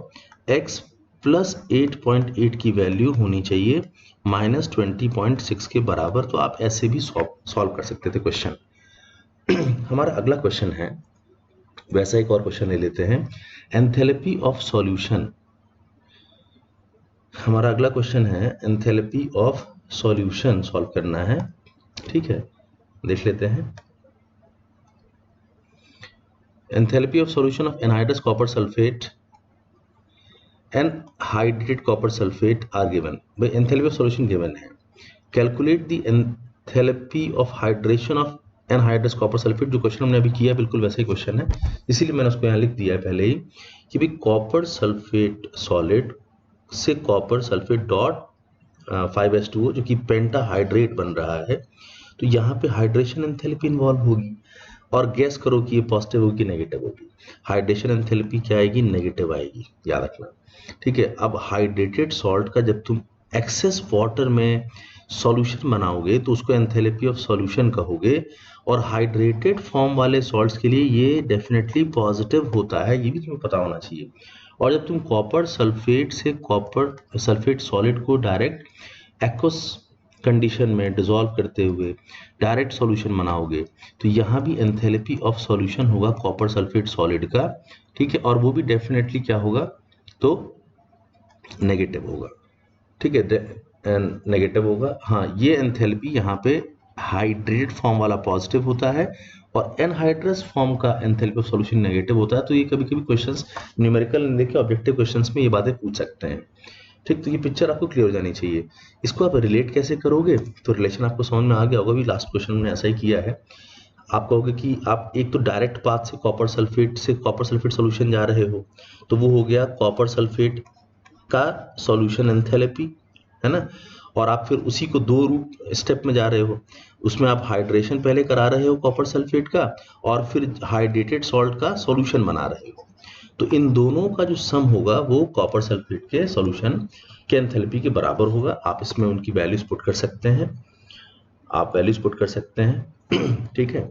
x plus 8.8 की वैल्यू होनी चाहिए -20.6 के बराबर। तो आप ऐसे भी सॉल्व कर सकते थे क्वेश्चन। हमारा अगला क्वेश्चन है, वैसा एक और क्वेश्चन ले लेते हैं, एंथैल्पी ऑफ सॉल्यूशन। हमारा अगला क्वेश्चन है एंथैल्पी ऑफ सॉल्यूशन सॉल्व करना है, ठीक है। देख लेते हैं। Enthalpy of solution of anhydrous copper sulphate and hydrated copper sulphate are given. भाई एंथैल्पी ऑफ सॉल्यूशन गिवन है, calculate the enthalpy of hydration of anhydrous copper sulphate. जो क्वेश्चन हमने अभी किया बिल्कुल वैसा ही क्वेश्चन है, इसीलिए मैंने उसको यहाँ लिख दिया है पहले ही कि भाई कॉपर सल्फेट सॉलिड से कॉपर सल्फेट डॉट 5H2O जो कि पेंटाहाइड्रेट बन रहा है, तो यहाँ पे हाइड्रेशन एंथैल्पी इन्वॉल्व होगी और गैस करो कि ये पॉजिटिव होगी नेगेटिव होगी। हाइड्रेशन एंथैल्पी क्या आएगी, नेगेटिव आएगी, याद रखना। ठीक है, अब हाइड्रेटेड सॉल्ट का जब तुम एक्सेस वाटर में सॉल्यूशन बनाओगे तो उसको एंथैल्पी ऑफ सॉल्यूशन कहोगे, और हाइड्रेटेड फॉर्म वाले सॉल्ट्स के लिए ये डेफिनेटली पॉजिटिव होता है, ये भी तुम्हें पता होना चाहिए। और जब तुम कॉपर सल्फेट से कॉपर सल्फेट सॉलिड को डायरेक्ट एक्वस कंडीशन में डिसॉल्व करते हुए डायरेक्ट सॉल्यूशन बनाओगे तो यहाँ भी एंथैल्पी ऑफ सॉल्यूशन होगा कॉपर सल्फेट सॉलिड का। ठीक है, और वो भी डेफिनेटली क्या होगा, तो नेगेटिव होगा। ठीक है, नेगेटिव होगा। हाँ, ये एंथैल्पी यहाँ पे हाइड्रेटेड फॉर्म वाला पॉजिटिव होता है और एनहाइड्रस फॉर्म का एंथैल्पी ऑफ सॉल्यूशन नेगेटिव होता है। तो ये कभी कभी क्वेश्चंस न्यूमेरिकल लेके ऑब्जेक्टिव क्वेश्चंस में ये बातें पूछ सकते हैं। ठीक, तो ये पिक्चर आपको क्लियर हो जानी चाहिए। इसको आप रिलेट कैसे करोगे, तो रिलेशन आपको समझ में आ गया होगा, भी लास्ट क्वेश्चन में ऐसा ही किया है। आप कहोगे कि आप एक तो डायरेक्ट पाथ से कॉपर सल्फेट सॉल्यूशन जा रहे हो, तो वो हो गया कॉपर सल्फेट का सॉल्यूशन एंथैल्पी, है ना। और आप फिर उसी को दो रूप स्टेप में जा रहे हो, उसमें आप हाइड्रेशन पहले करा रहे हो कॉपर सल्फेट का और फिर हाइड्रेटेड सॉल्ट का सॉल्यूशन बना रहे हो। तो इन दोनों का जो सम होगा वो कॉपर सल्फेट के सॉल्यूशन के एंथैल्पी के बराबर होगा। आप इसमें उनकी वैल्यूज पुट कर सकते हैं, ठीक है,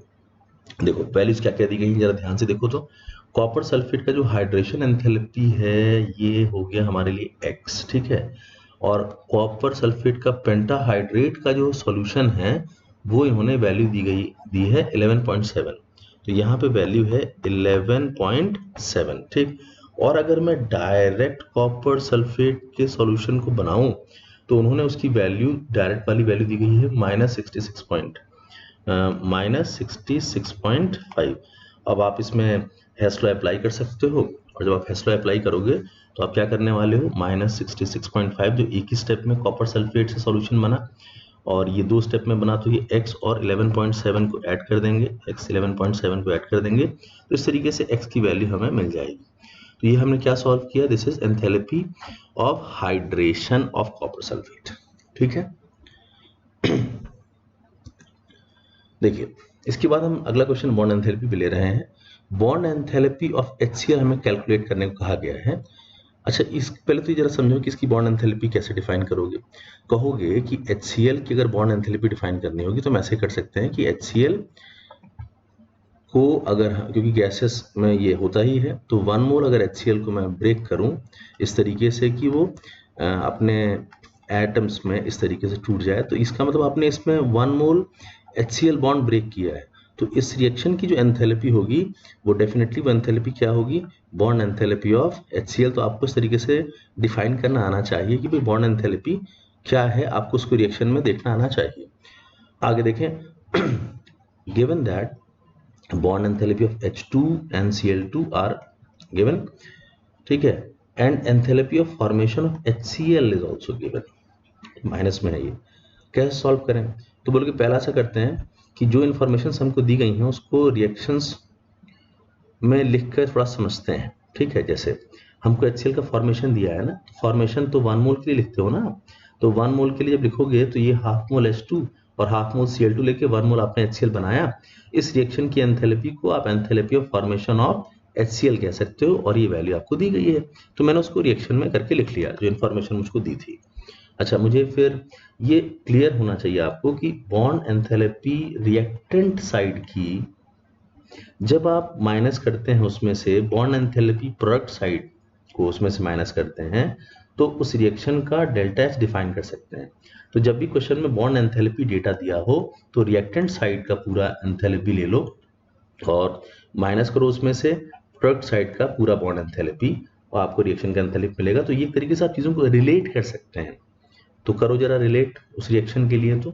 देखो वैल्यूज क्या क्या दी गई जरा ध्यान से देखो। तो कॉपर सल्फेट का जो हाइड्रेशन एंथैल्पी है ये हो गया हमारे लिए x, ठीक है, और कॉपर सल्फेट का पेंटाहाइड्रेट का जो सॉल्यूशन है वो इन्होंने वैल्यू दी है 11.7, तो यहाँ पे वैल्यू है 11.7। ठीक, और अगर मैं डायरेक्ट कॉपर सल्फेट के सॉल्यूशन को बनाऊं तो उन्होंने उसकी वैल्यू डायरेक्ट वाली वैल्यू दी गई है -66.5। अब आप इसमें हेस लॉ अप्लाई कर सकते हो, और जब आप हेस लॉ अप्लाई करोगे तो आप क्या करने वाले हो, -66.5 जो एक ही स्टेप में कॉपर सल्फेट से सॉल्यूशन बना और ये दो स्टेप में बना, तो ये x और 11.7 को ऐड कर देंगे, तो इस तरीके से x की वैल्यू हमें मिल जाएगी। तो ये हमने क्या सॉल्व किया, this is enthalpy of hydration of copper sulphate. ठीक है, देखिए इसके बाद हम अगला क्वेश्चन बॉन्ड एंथैल्पी भी ले रहे हैं। बॉन्ड एंथैल्पी ऑफ HCl हमें कैलकुलेट करने को कहा गया है। अच्छा, इस पहले तो जरा समझो कि इसकी बॉन्ड एंथैल्पी कैसे डिफाइन करोगे। कहोगे कि HCl की अगर बॉन्ड एंथैल्पी डिफाइन करनी होगी तो हम ऐसे कर सकते हैं कि HCl को अगर, क्योंकि गैसेस में ये होता ही है, तो 1 मोल अगर HCl को मैं ब्रेक करूं इस तरीके से कि वो अपने एटम्स में इस तरीके से टूट जाए, तो इसका मतलब आपने इसमें 1 मोल HCl बॉन्ड ब्रेक किया है। तो इस रिएक्शन की जो एंथैल्पी होगी वो डेफिनेटली वो एंथैल्पी क्या होगी, बॉन्ड एंथैल्पी ऑफ HCl। तो आपको इस तरीके से डिफाइन करना आना चाहिए कि भाई बॉन्ड एंथैल्पी क्या है, आपको उसको रिएक्शन में देखना आना चाहिए। आगे देखें, given that bond enthalpy of H2 and Cl2 are given, ठीक है, and enthalpy of formation of HCl is also given, minus में है ये, कैसे सॉल्व करें। तो बोल के पहला ऐसा करते हैं कि जो इन्फॉर्मेशन हमको दी गई हैं उसको रिएक्शंस में लिखकर थोड़ा समझते हैं। ठीक है, जैसे हमको HCl का फॉर्मेशन दिया है ना, फॉर्मेशन तो 1 मोल के लिए लिखते हो ना, तो 1 मोल के लिए जब लिखोगे तो ये हाफ मोल H2 और हाफ मोल Cl2 लेके 1 मोल आपने HCl बनाया। इस रिएक्शन की एंथैल्पी को आप enthalpy of formation of HCl कह सकते हो, और ये वैल्यू आपको दी गई है, तो मैंने उसको रिएक्शन में करके लिख लिया जो इन्फॉर्मेशन मुझको दी थी। अच्छा, मुझे फिर ये क्लियर होना चाहिए आपको कि बॉन्ड एंथैल्पी रिएक्टेंट साइड की जब आप माइनस करते हैं उसमें से बॉन्ड एंथैल्पी प्रोडक्ट साइड को उसमें से माइनस करते हैं तो उस रिएक्शन का डेल्टा H डिफाइन कर सकते हैं। तो जब भी क्वेश्चन में बॉन्ड एंथैल्पी डेटा दिया हो तो रिएक्टेंट साइड का पूरा एंथैल्पी ले लो और माइनस करो उसमें से प्रोडक्ट साइड का पूरा बॉन्ड एंथैल्पी और आपको रिएक्शन का एंथैल्पी मिलेगा। तो ये तरीके से आप चीज़ों को रिलेट कर सकते हैं। तो करो जरा रिलेट उस रिएक्शन के लिए। तो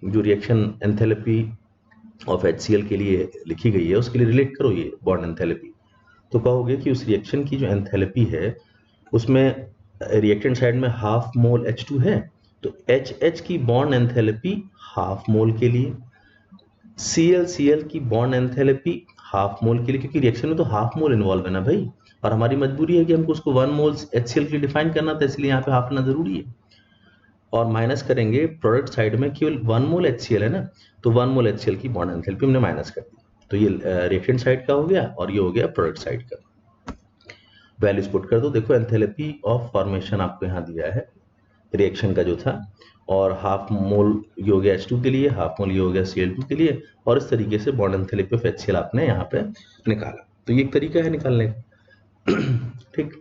जो रिएक्शन एंथैल्पी ऑफ HCl के लिए लिखी गई है उसके लिए रिलेट करो ये बॉन्ड एंथैल्पी। तो कहोगे कि उस रिएक्शन की जो एंथैल्पी है उसमें रिएक्टेंट साइड में हाफ मोल H2 है, तो HH की बॉन्ड एंथैल्पी हाफ मोल के लिए, Cl की बॉन्ड एंथैल्पी हाफ मोल के लिए, क्योंकि रिएक्शन में तो हाफ मोल इन्वॉल्व है ना भाई, और हमारी मजबूरी है कि हमको उसको 1 मोल HCl के लिए डिफाइन करना था, इसलिए यहाँ पे हाफ आना जरूरी है। और माइनस करेंगे प्रोडक्ट साइड में केवल 1 मोल HCl है ना, तो 1 मोल HCl की बॉन्ड एंथैल्पी हमने माइनस कर दी, तो ये रिएक्टेंट साइड का हो गया और ये हो गया प्रोडक्ट साइड का। वैल्यूज पुट कर दो, देखो एंथैल्पी ऑफ फॉर्मेशन आपको यहाँ दिया है रिएक्शन का जो था, और हाफ मोल ये हो गया H2 के लिए, हाफ मोल ये हो गया Cl2 के लिए, और इस तरीके से बॉन्ड एंथैल्पी ऑफ HCl आपने यहाँ पे निकाला। तो ये एक तरीका है निकालने का। ठीक,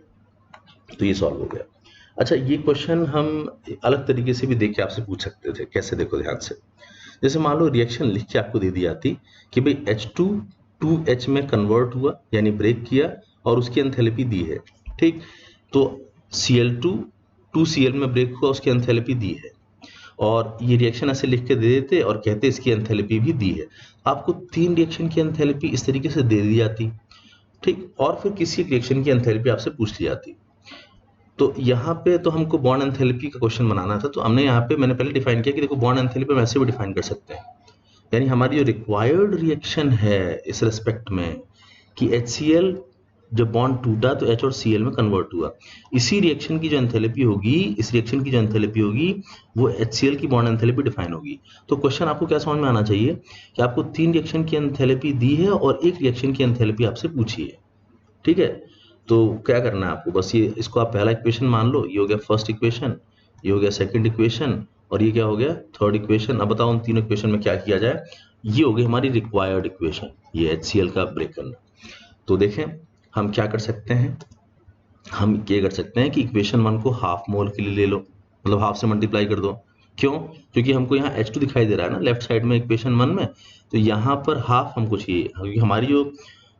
तो ये सॉल्व हो गया। अच्छा, ये क्वेश्चन हम अलग तरीके से भी देख के आपसे पूछ सकते थे। कैसे, देखो ध्यान से। जैसे मान लो रिएक्शन लिख के आपको दे दी जाती कि भाई H2 2H में कन्वर्ट हुआ यानी ब्रेक किया और उसकी एंथैल्पी दी है। ठीक, तो Cl2 2Cl में ब्रेक हुआ, उसकी एंथैल्पी दी है, और ये रिएक्शन ऐसे लिख के दे देते और कहते इसकी एंथैल्पी भी दी है। आपको 3 रिएक्शन की एंथैल्पी इस तरीके से दे दी जाती, ठीक, और फिर किसी एक रिएक्शन की एंथैल्पी आपसे पूछ ली जाती। तो यहाँ पे तो हमको बॉन्ड एंथैल्पी का क्वेश्चन बनाना था, तो हमने यहाँ पे मैंने पहले डिफाइन किया कि देखो बॉन्ड एंथैल्पी हम ऐसे भी डिफाइन कर सकते हैं, यानी हमारी जो रिक्वायर्ड रिएक्शन है इस रेस्पेक्ट में कि HCl जब बॉन्ड टूटा तो H और Cl में कन्वर्ट हुआ, इसी रिएक्शन की जो एंथैल्पी होगी, इस रिएक्शन की जो एंथैल्पी होगी वो HCl की बॉन्ड एंथैल्पी डिफाइन होगी। तो क्वेश्चन आपको क्या समझ में आना चाहिए कि आपको 3 रिएक्शन की एंथैल्पी दी है और एक रिएक्शन की एंथैल्पी आपसे पूछी है। ठीक है, तो क्या करना है आपको, बस ये इसको आप पहला इक्वेशन मान लो, ये हो गया फर्स्ट इक्वेशन, ये हो गया सेकंड इक्वेशन, और ये क्या हो गया थर्ड इक्वेशन। अब बताओ उन तीनों इक्वेशन में क्या किया जाए। ये हो गई हमारी रिक्वायर्ड इक्वेशन, ये HCl का ब्रेक करना। तो देखें हम क्या कर सकते हैं, हम ये कर सकते हैं कि इक्वेशन 1 को हाफ मोल के लिए ले लो, मतलब हाफ से मल्टीप्लाई कर दो। क्यों, क्योंकि हमको यहाँ H2 दिखाई दे रहा है ना लेफ्ट साइड में इक्वेशन 1 में, तो यहाँ पर हाफ हमको चाहिए, क्योंकि हमारी जो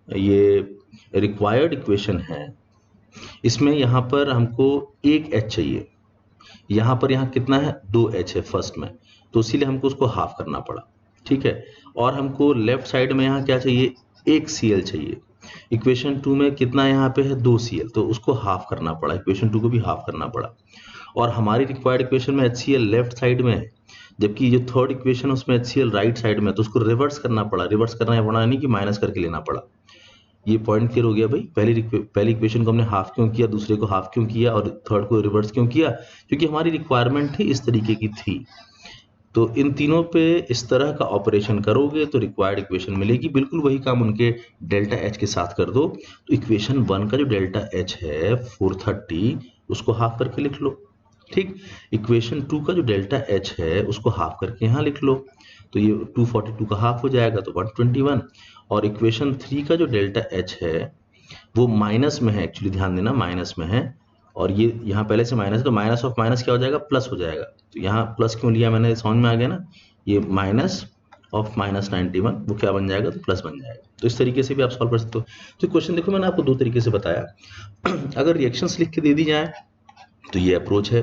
ये रिक्वायर्ड इक्वेशन है इसमें यहाँ पर हमको एक H चाहिए, यहाँ पर यहाँ कितना है 2H है फर्स्ट में, तो इसीलिए हमको उसको हाफ करना पड़ा। ठीक है, और हमको लेफ्ट साइड में यहाँ क्या चाहिए, एक Cl चाहिए। इक्वेशन 2 में कितना यहाँ पे है 2Cl, तो उसको हाफ करना पड़ा, इक्वेशन 2 को भी हाफ करना पड़ा। और हमारी रिक्वायर्ड इक्वेशन में HCl लेफ्ट साइड में है, जबकि जो थर्ड इक्वेशन उसमें HCl राइट साइड में, तो उसको रिवर्स करना पड़ा। रिवर्स करना पड़ा यानी कि माइनस करके लेना पड़ा। ये पॉइंट क्लियर हो गया भाई। पहली इक्वेशन को हमने हाफ क्यों किया, दूसरे को हाफ क्यों किया और थर्ड को रिवर्स क्यों किया, क्योंकि हमारी रिक्वायरमेंट थी इस तरीके की थी। तो इन तीनों पे इस तरह का ऑपरेशन करोगे तो रिक्वायर्ड इक्वेशन मिलेगी। बिल्कुल वही काम उनके डेल्टा H के साथ कर दो, तो इक्वेशन 1 का जो डेल्टा H है 430 उसको हाफ करके लिख लो। ठीक, इक्वेशन 2 का जो डेल्टा H है उसको हाफ करके यहाँ लिख लो, तो ये 242 का हाफ हो जाएगा तो 121। और इक्वेशन 3 का जो डेल्टा H है वो माइनस में है, एक्चुअली ध्यान देना माइनस में है, और ये यहाँ पहले से माइनस है, तो माइनस ऑफ माइनस क्या हो जाएगा, प्लस हो जाएगा। तो यहाँ प्लस क्यों लिया मैंने, समझ में आ गया ना। ये माइनस ऑफ -91 वो क्या बन जाएगा, तो प्लस बन जाएगा। तो इस तरीके से भी आप सॉल्व कर सकते हो। तो क्वेश्चन देखो मैंने आपको 2 तरीके से बताया। अगर रिएक्शंस लिख के दे दी जाए तो ये अप्रोच है,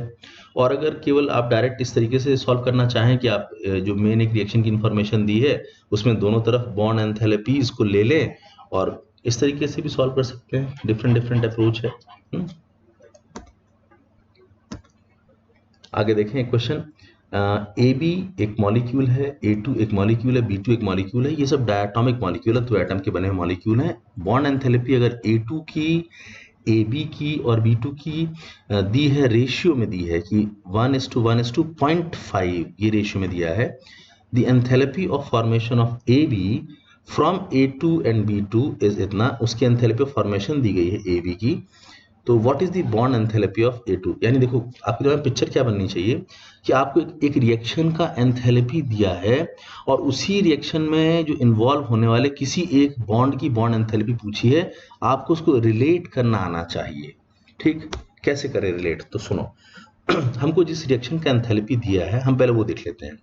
और अगर केवल आप डायरेक्ट इस तरीके से सॉल्व करना चाहें कि आप जो मेन एक रिएक्शन की इंफॉर्मेशन दी है उसमें दोनों तरफ बॉन्ड एंथैल्पीज को ले लें, और इस तरीके से भी सॉल्व कर सकते हैं। डिफरेंट अप्रोच है। आगे देखें क्वेश्चन। AB एक मॉलिक्यूल है, A2 एक मॉलिक्यूल है, B2 एक मॉलिक्यूल है, ये सब डायटोमिक मॉलिक्यूल है, 2 एटम के बने हुए मॉलिक्यूल हैं। बॉन्ड एंथैल्पी अगर A2 की, AB की और B2 की दी है, रेशियो में दी है कि 1:1:0.5 ये रेशियो में दिया है। The enthalpy of formation of AB from A2 and B2 is इतना, उसकी एंथैल्पी ऑफ फॉर्मेशन दी गई है AB की। तो what is the bond enthalpy of A2, यानी देखो आपकी जो पिक्चर क्या बननी चाहिए कि आपको एक रिएक्शन का एंथैल्पी दिया है और उसी रिएक्शन में जो इन्वॉल्व होने वाले किसी एक बॉन्ड की बॉन्ड एंथैल्पी पूछी है, आपको उसको रिलेट करना आना चाहिए। ठीक, कैसे करें रिलेट, तो सुनो। हमको जिस रिएक्शन का एंथैल्पी दिया है हम पहले वो देख लेते हैं।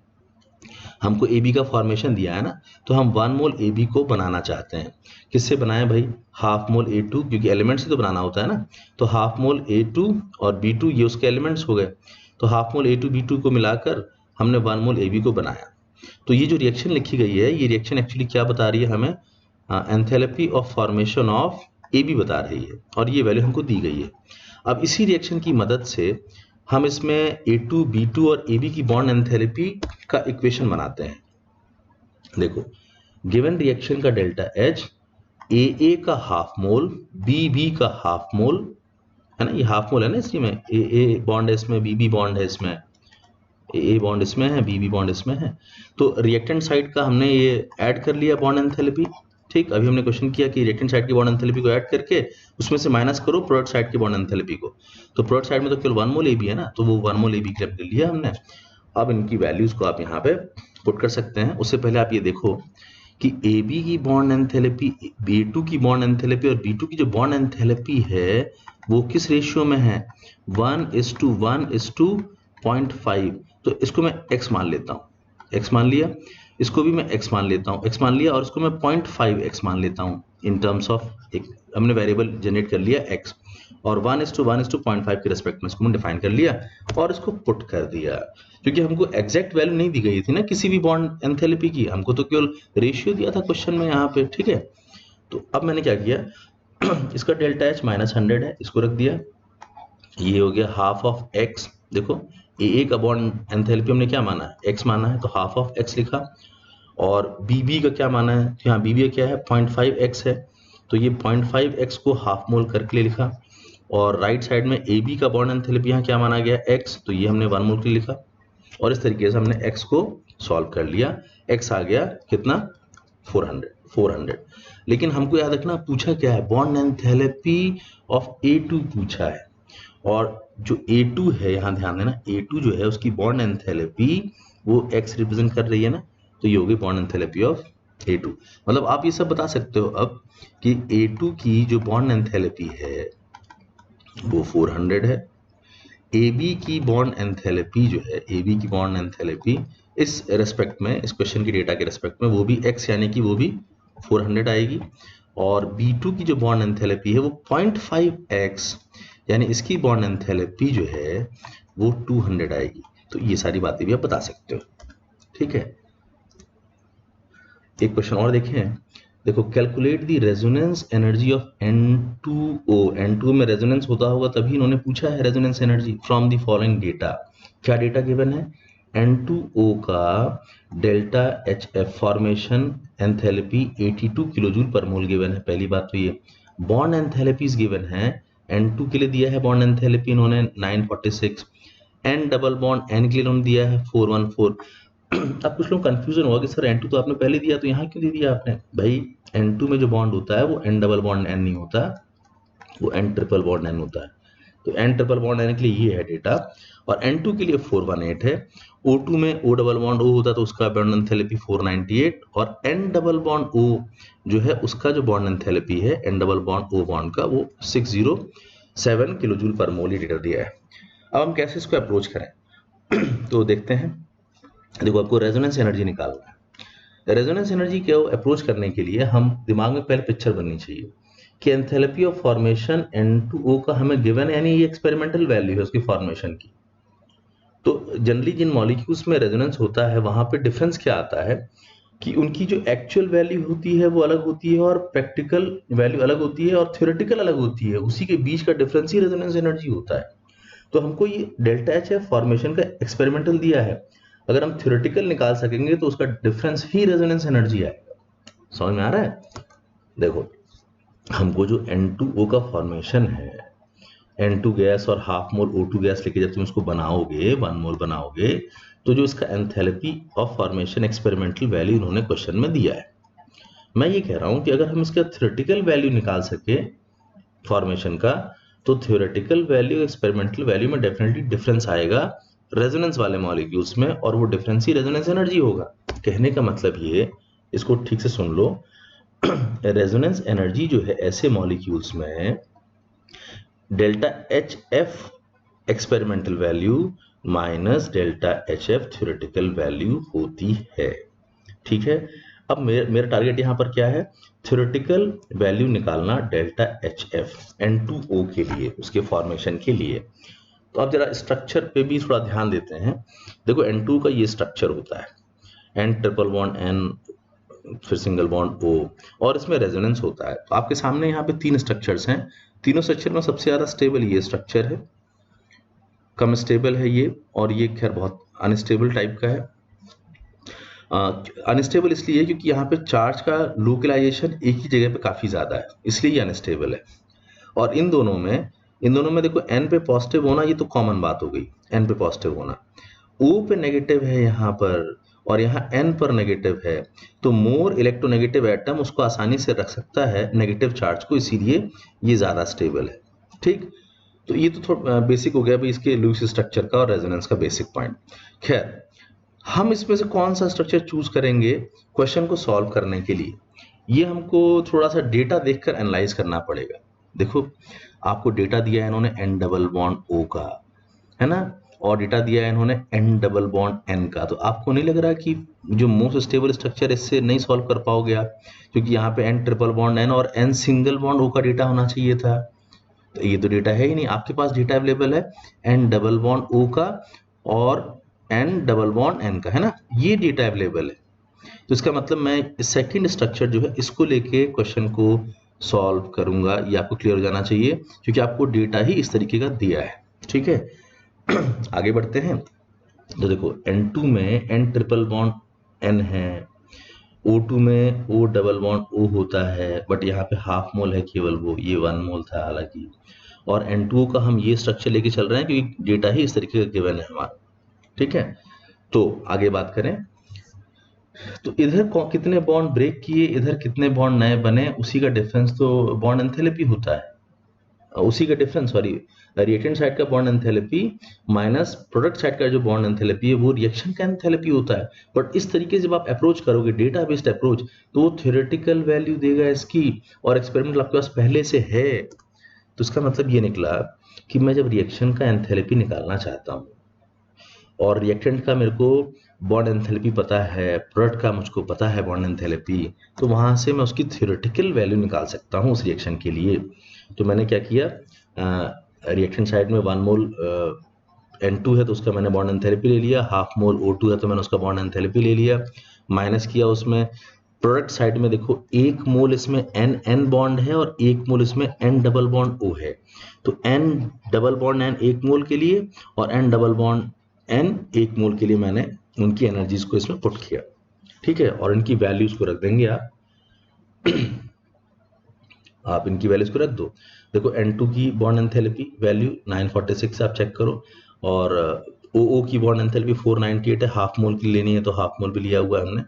हमको AB का फॉर्मेशन दिया है ना, तो हम 1 मोल AB को बनाना चाहते हैं। किससे बनाएं भाई, हाफ मोल A2, क्योंकि एलिमेंट से तो बनाना होता है ना, तो हाफ मोल A2 और B2 ये उसके एलिमेंट्स हो गए, तो हाफ मोल A2 B2 को मिलाकर हमने 1 मोल AB को बनाया। तो ये जो रिएक्शन लिखी गई है, ये रिएक्शन एक्चुअली क्या बता रही है हमें, enthalpy of formation of AB बता रही है, और ये वैल्यू हमको दी गई है। अब इसी रिएक्शन की मदद से हम इसमें A2 B2 और AB की बॉन्ड एंथैल्पी का इक्वेशन बनाते हैं। देखो गिवन रिएक्शन का डेल्टा H, AA का हाफ मोल, BB का हाफ मोल है ना, ये हाफ मोल है ना इसमें, AA बॉन्ड है इसमें, BB बॉन्ड है इसमें, ए बॉन्ड इसमें है, बी बॉन्ड इसमें है, तो रिएक्टेंट साइड का हमने ये ऐड कर लिया बॉन्ड एंथैल्पी। ठीक, अभी हमने क्वेश्चन किया कि रिएक्टेंट साइड की बॉन्ड एंथैल्पी को ऐड करके उसमें से माइनस करो प्रोडक्ट साइड की बॉन्ड एंथैल्पी को, तो प्रोडक्ट साइड में तो केवल 1 मोल ए बी है ना, तो वो 1 मोल ए बी कर लिया हमने। अब इनकी वैल्यूज को आप यहाँ पे पुट कर सकते हैं। उससे पहले आप ये देखो कि ए बी की बॉन्ड एंथैल्पी, B2 की बॉन्ड एंथैल्पी और B2 की जो बॉन्ड एंथैल्पी है वो किस रेशियो में है, 1:1:0.5। तो इसको मैं x मान लेता हूँ, x मान लिया, इसको भी मैं x मान लेता हूँ, x मान लिया, और इसको मैं 0.5x मान लेता हूँ इन टर्म्स ऑफ एक हमने वेरिएबल जनरेट कर लिया x, और 1:1:0.5 के रेस्पेक्ट में इसको मैंने डिफाइन कर लिया और इसको पुट कर दिया। क्योंकि हमको एग्जैक्ट वैल्यू नहीं दी गई थी ना किसी भी बॉन्ड एंथैल्पी की, हमको तो केवल रेशियो दिया था क्वेश्चन में यहाँ पे। ठीक है, तो अब मैंने क्या किया, इसका डेल्टा एच -100 है, इसको रख दिया, ये हो गया हाफ ऑफ एक्स। देखो ए का बॉन्ड एंथैल्पी हमने क्या माना है, एक्स माना है, तो हाफ ऑफ एक्स लिखा, और बी का क्या माना है, तो यहाँ बी का क्या है 0.5x है, तो ये 0.5x को हाफ मोल करके लिखा, और राइट साइड में ए बी का बॉन्ड एंथैल्पी यहाँ क्या माना गया x, तो ये हमने 1 मोल के लिए लिखा, और इस तरीके से हमने x को सॉल्व कर लिया। x आ गया कितना 400। लेकिन हमको याद रखना पूछा क्या है, बॉन्ड एंथैल्पी ऑफ A2 पूछा है, और जो A2 है यहाँ ध्यान देना, A2 जो है उसकी बॉन्ड एंथैल्पी वो x रिप्रेजेंट कर रही है ना, तो ये होगी बॉन्ड एंथैल्पी ऑफ A2। मतलब आप ये सब बता सकते हो अब कि A2 की जो बॉन्ड एंथैल्पी है वो 400 है, AB की बॉन्ड एंथैल्पी जो है, AB की बॉन्ड एंथैल्पी इस रेस्पेक्ट में, इस क्वेश्चन की डेटा के रेस्पेक्ट में वो भी x यानी कि वो भी 400 आएगी, और B2 की जो बॉन्ड एंथैल्पी है वो 0.5x यानी इसकी बॉन्ड एंथैल्पी जो है वो 200 आएगी। तो ये सारी बातें भी आप बता सकते हो। ठीक है, एक क्वेश्चन और देखें, देखो calculate the resonance energy of N2O। N2O में रेजोनेंस होता होगा तभी इन्होंने पूछा है resonance energy from the following data. क्या डेटा गिवन है, N2O का delta HF formation enthalpy 82 kilojoule पर मोल गिवन है। पहली बात तो ये बॉन्ड एंथैल्पीज गिवन है, N2 के लिए दिया है बॉन्ड एंथैल्पी इन्होंने 946, N डबल बॉन्ड N के लिए इन्होंने दिया है 414। अब कुछ लोग कंफ्यूजन होगा कि सर N2 तो आपने पहले दिया तो यहाँ क्यों दे दिया आपने। भाई N2 में जो बॉन्ड होता है वो N डबल बॉन्ड N नहीं होता, वो N ट्रिपल बॉन्ड N होता है। तो N ट्रिपल बॉन्ड N के लिए ये है डेटा, और N2 के लिए 418 है। O2 में O डबल बॉन्ड O होता है तो उसका बॉन्ड एंथैल्पी 498, और N डबल बॉन्ड O जो है उसका जो बॉन्ड एंथैल्पी है N double bond O bond का वो 607 किलोजूल पर मोल डेटा दिया है। अब हम कैसे इसको अप्रोच करें तो देखते हैं। देखो आपको रेजोनेंस एनर्जी निकालना है। रेजोनेंस एनर्जी को अप्रोच करने के लिए हम दिमाग में पहले पिक्चर बननी चाहिए कि एंथैल्पी ऑफ फॉर्मेशन N2O का हमें गिवन है, यानी ये एक्सपेरिमेंटल वैल्यू है उसकी फॉर्मेशन की। तो जनरली जिन मॉलिक्यूल्स में रेजोनेंस होता है वहां पे डिफरेंस क्या आता है कि उनकी जो एक्चुअल वैल्यू होती है वो अलग होती है, और प्रैक्टिकल वैल्यू अलग होती है, और थ्योरेटिकल अलग होती है। उसी के बीच का डिफरेंस ही रेजोनेंस एनर्जी होता है। तो हमको ये डेल्टा एच एफ फॉर्मेशन का एक्सपेरिमेंटल दिया है, अगर हम थ्योरेटिकल निकाल सकेंगे तो उसका डिफरेंस ही रेजोनेंस एनर्जी आएगा। समझ में आ रहा है। देखो हमको जो N2O का फॉर्मेशन है, N2 गैस और हाफ मोल O2 गैस लेके जब तुम उसको बनाओगे 1 मोल बनाओगे, तो जो इसका enthalpy of formation experimental value उन्होंने क्वेश्चन में दिया है। मैं ये कह रहा हूं कि अगर हम इसका थ्योरेटिकल वैल्यू निकाल सके फॉर्मेशन का, तो थ्योरेटिकल वैल्यू एक्सपेरिमेंटल वैल्यू में डेफिनेटली डिफरेंस आएगा रेजोनेंस वाले मॉलिक्यूल्स में, और वो डिफरेंस ही रेजोनेंस एनर्जी होगा। कहने का मतलब ये, इसको ठीक से सुन लो, रेजोनेंस एनर्जी जो है ऐसे मॉलिक्यूल्स में delta H F experimental value minus delta H F theoretical value होती है। ठीक है, अब मेरा टारगेट यहाँ पर क्या है, थ्योरेटिकल वैल्यू निकालना डेल्टा एच एफ N2O के लिए, उसके फॉर्मेशन के लिए। तो अब जरा स्ट्रक्चर पे भी थोड़ा ध्यान देते हैं। देखो N2 का ये स्ट्रक्चर होता है, N ट्रिपल बॉन्ड N, फिर सिंगल बॉन्ड O, और इसमें रेजोनेंस होता है। तो आपके सामने यहाँ पे 3 स्ट्रक्चर्स हैं। तीनों स्ट्रक्चर में सबसे ज्यादा स्टेबल ये स्ट्रक्चर है, कम स्टेबल है ये, और ये खैर बहुत अनस्टेबल टाइप का है। अनस्टेबल इसलिए क्योंकि यहाँ पे चार्ज का लोकलाइजेशन एक ही जगह पे काफी ज्यादा है, इसलिए ये अनस्टेबल है। और इन दोनों में देखो N पे पॉजिटिव होना, ये तो कॉमन बात हो गई, N पे पॉजिटिव होना, O पे नेगेटिव है यहाँ पर और यहाँ N पर नेगेटिव है, तो मोर इलेक्ट्रोनेगेटिव एटम उसको आसानी से रख सकता है नेगेटिव चार्ज को, इसीलिए ये ज़्यादा स्टेबल है। ठीक, तो ये तो थोड़ा बेसिक हो गया भाई इसके लुईस स्ट्रक्चर का और रेजोनेंस का बेसिक पॉइंट। खैर, हम इसमें से कौन सा स्ट्रक्चर चूज करेंगे क्वेश्चन को सॉल्व करने के लिए, ये हमको थोड़ा सा डेटा देखकर एनालाइज करना पड़ेगा। देखो, आपको डेटा दिया है इन्होंने N डबल बॉन्ड O का, है ना, और डेटा दिया है इन्होंने N डबल बॉन्ड N का, तो आपको नहीं लग रहा कि जो मोस्ट स्टेबल स्ट्रक्चर इससे नहीं सॉल्व कर पाओगे आप, क्योंकि यहाँ पे N ट्रिपल बॉन्ड N और N सिंगल बॉन्ड O का डेटा होना चाहिए था। तो ये तो डेटा है ही नहीं, आपके पास डेटा अवेलेबल है N डबल बॉन्ड O का और N डबल बॉन्ड N का, है ना, ये डेटा अवेलेबल है। तो इसका मतलब मैं सेकंड स्ट्रक्चर जो है इसको लेके क्वेश्चन को सॉल्व करूंगा, ये आपको क्लियर हो जाना चाहिए, क्योंकि आपको डेटा ही इस तरीके का दिया है। ठीक है, आगे बढ़ते हैं। तो देखो, N2 में N ट्रिपल बॉन्ड N है, O2 में O डबल बॉन्ड O होता है, बट यहाँ पे हाफ मोल है केवल, वो ये 1 मोल था हालांकि, और N2O का हम ये स्ट्रक्चर लेके चल रहे हैं क्योंकि डेटा ही इस तरीके का गिवन है हमारा। ठीक है, तो आगे बात करें, तो इधर कितने बॉन्ड ब्रेक किए, इधर कितने बॉन्ड नए बने, उसी का डिफरेंस तो बॉन्ड एंथैल्पी होता है, उसी का डिफरेंस, सॉरी, रिएक्टेंट साइड का bond enthalpy minus product side का जो बॉन्ड एंथैल्पी है वो रिएक्शन का एंथैल्पी होता है। बट इस तरीके से जब आप अप्रोच करोगे डेटा बेस्ड अप्रोच, तो वो थ्योरेटिकल वैल्यू देगा इसकी, और एक्सपेरिमेंट आपके पास पहले से है, तो इसका मतलब ये निकला कि मैं जब रिएक्शन का एंथैल्पी निकालना चाहता हूँ और रिएक्टेंट का मेरे को बॉन्ड एंथैल्पी पता है, प्रोडक्ट का मुझको पता है बॉन्ड एंथैल्पी, तो वहां से मैं उसकी थ्योरेटिकल वैल्यू निकाल सकता हूँ उस रिएक्शन के लिए। तो मैंने क्या किया, रिएक्टेंट साइड में 1 मोल N2 है तो उसका मैंने बॉन्ड एंथैल्पी ले लिया, हाफ मोल O2 है तो मैंने उसका बॉन्ड एंथैल्पी ले लिया, माइनस किया उसमें प्रोडक्ट साइड में, देखो 1 मोल इसमें N बॉन्ड है और 1 मोल इसमें N डबल बॉन्ड O है, तो N डबल बॉन्ड N 1 मोल के लिए और N डबल बॉन्ड N 1 मोल के लिए मैंने उनकी एनर्जीज को इसमें पुट किया। ठीक है, और इनकी वैल्यूज को रख देंगे आप इनकी वैल्यूज को रख दो। देखो, N2 की बॉन्ड एंथैल्पी वैल्यू 946 आप चेक करो, और OO की बॉन्ड एंथैल्पी 498 है, हाफ मोल की लेनी है तो हाफ मोल भी लिया हुआ है हमने,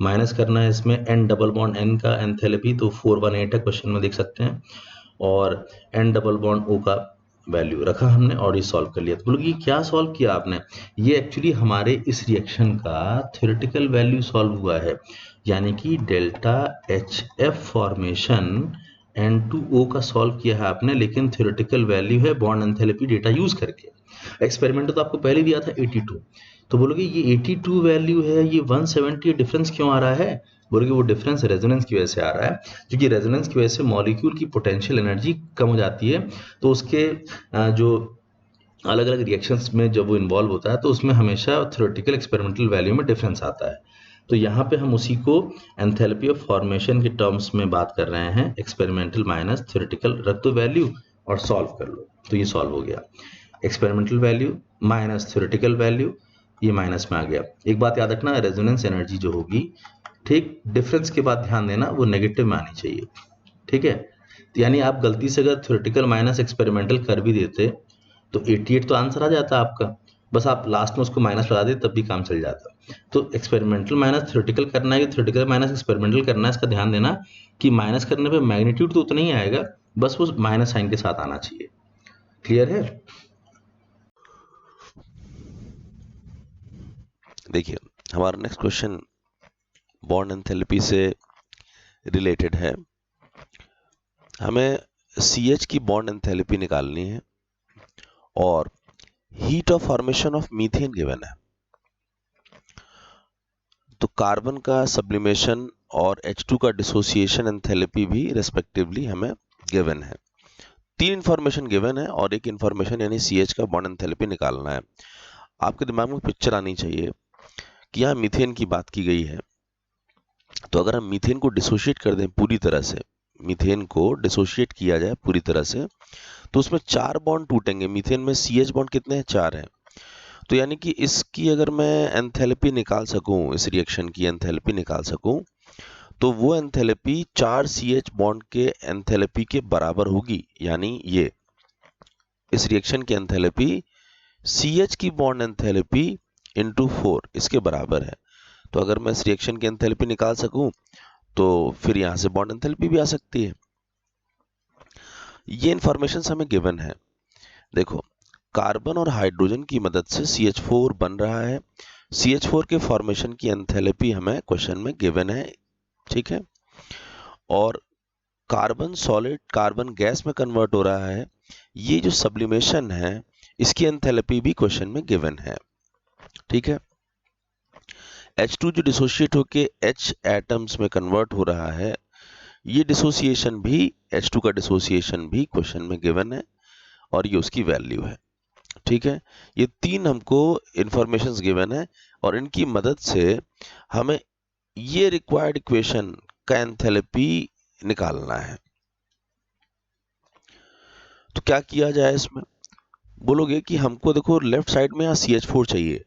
माइनस करना है इसमें N डबल बॉन्ड N का एंथैल्पी, तो 418 है, क्वेश्चन में देख सकते हैं, और N डबल बॉन्ड O का वैल्यू रखा हमने और ये सॉल्व कर लिया। तो बोलोगे क्या सॉल्व किया आपने, ये एक्चुअली हमारे इस रिएक्शन का थ्योरेटिकल वैल्यू सॉल्व हुआ है, यानी कि डेल्टा HF फॉर्मेशन N2O का सॉल्व किया है आपने, लेकिन थ्योरेटिकल वैल्यू है बॉन्ड एंथैल्पी डेटा यूज करके। एक्सपेरिमेंट तो आपको पहले दिया था 82, तो बोलोगे ये 82 वैल्यू है, ये 170 डिफरेंस क्यों आ रहा है, बोलोगे वो डिफरेंस रेजोनेंस की वजह से आ रहा है, क्योंकि रेजोनेंस की वजह से मॉलिक्यूल की पोटेंशियल एनर्जी कम हो जाती है, तो उसके जो अलग अलग रिएक्शंस में जब वो इन्वॉल्व होता है तो उसमें हमेशा थ्योरेटिकल एक्सपेरिमेंटल वैल्यू में डिफरेंस आता है। तो यहाँ पे हम उसी को एंथैल्पी ऑफ फॉर्मेशन के टर्म्स में बात कर रहे हैं, एक्सपेरिमेंटल माइनस थ्योरेटिकल, रख दो वैल्यू और सॉल्व कर लो, तो ये सॉल्व हो गया, experimental value minus theoretical value, ये माइनस में आ गया। एक बात याद रखना, रेजोनेंस एनर्जी जो होगी, ठीक, डिफरेंस के बाद ध्यान देना वो नेगेटिव में आनी चाहिए। ठीक है, तो यानी आप गलती से अगर थ्योरेटिकल माइनस एक्सपेरिमेंटल कर भी देते तो 88 तो आंसर आ जाता आपका, बस आप लास्ट में उसको माइनस लगा देते तब भी काम चल जाता। तो एक्सपेरिमेंटल माइनस थ्योरेटिकल करना है कि थ्योरेटिकल माइनस एक्सपेरिमेंटल करना है, इसका ध्यान देना कि माइनस करने पे मैग्नीट्यूड तो उतना ही आएगा, बस वो माइनस साइन के साथ आना चाहिए। क्लियर है? देखिए, हमारा नेक्स्ट क्वेश्चन बॉन्ड एंथैल्पी से रिलेटेड है। हमें CH की बॉन्ड एंथैल्पी निकालनी है और heat of formation of methane given है। तो कार्बन का सब्लिमेशन और H2 का डिसोसिएशन एंथैल्पी भी रेस्पेक्टिवली हमें गिवन है। 3 इंफॉर्मेशन गिवन है और एक इंफॉर्मेशन यानी CH का बॉन्ड एंथैल्पी निकालना है। आपके दिमाग में पिक्चर आनी चाहिए कि यहाँ मीथेन की बात की गई है, तो अगर हम मीथेन को डिसोशिएट कर दें पूरी तरह से, मीथेन को डिसोशिएट किया जाए पूरी तरह से, तो उसमें 4 बॉन्ड टूटेंगे। मीथेन में CH बॉन्ड कितने हैं? 4 हैं। तो यानी कि इसकी अगर मैं एंथैल्पी निकाल सकूं, इस रिएक्शन की एंथैल्पी निकाल सकूं, तो वो एंथैल्पी 4 CH बॉन्ड के एंथैल्पी के बराबर होगी। यानी ये इस रिएक्शन की एंथैल्पी CH की बॉन्ड एंथैल्पी इंटू 4 इसके बराबर है। तो अगर मैं इस रिएक्शन की एंथैल्पी निकाल सकूं तो फिर यहां से बॉन्ड एंथैल्पी भी आ सकती है। ये इंफॉर्मेशन हमें गिवन है। देखो, कार्बन और हाइड्रोजन की मदद से CH4 बन रहा है। CH4 के फॉर्मेशन की एंथैल्पी हमें क्वेश्चन में गिवन है, ठीक है। और कार्बन सॉलिड कार्बन गैस में कन्वर्ट हो रहा है। ये जो सब्लिमेशन है इसकी एंथैल्पी भी क्वेश्चन में गिवन है, ठीक है। H2 जो डिसोशिएट होके H एटम्स में कन्वर्ट हो रहा है, ये डिसोसिएशन भी H2 का डिसोसिएशन भी क्वेश्चन में गिवन है और ये उसकी वैल्यू है, ठीक है। ये तीन हमको इंफॉर्मेशंस गिवन है और इनकी मदद से हमें ये रिक्वायर्ड इक्वेशन का एंथैल्पी निकालना है। तो क्या किया जाए इसमें? बोलोगे कि हमको देखो लेफ्ट साइड में यहाँ CH4 चाहिए,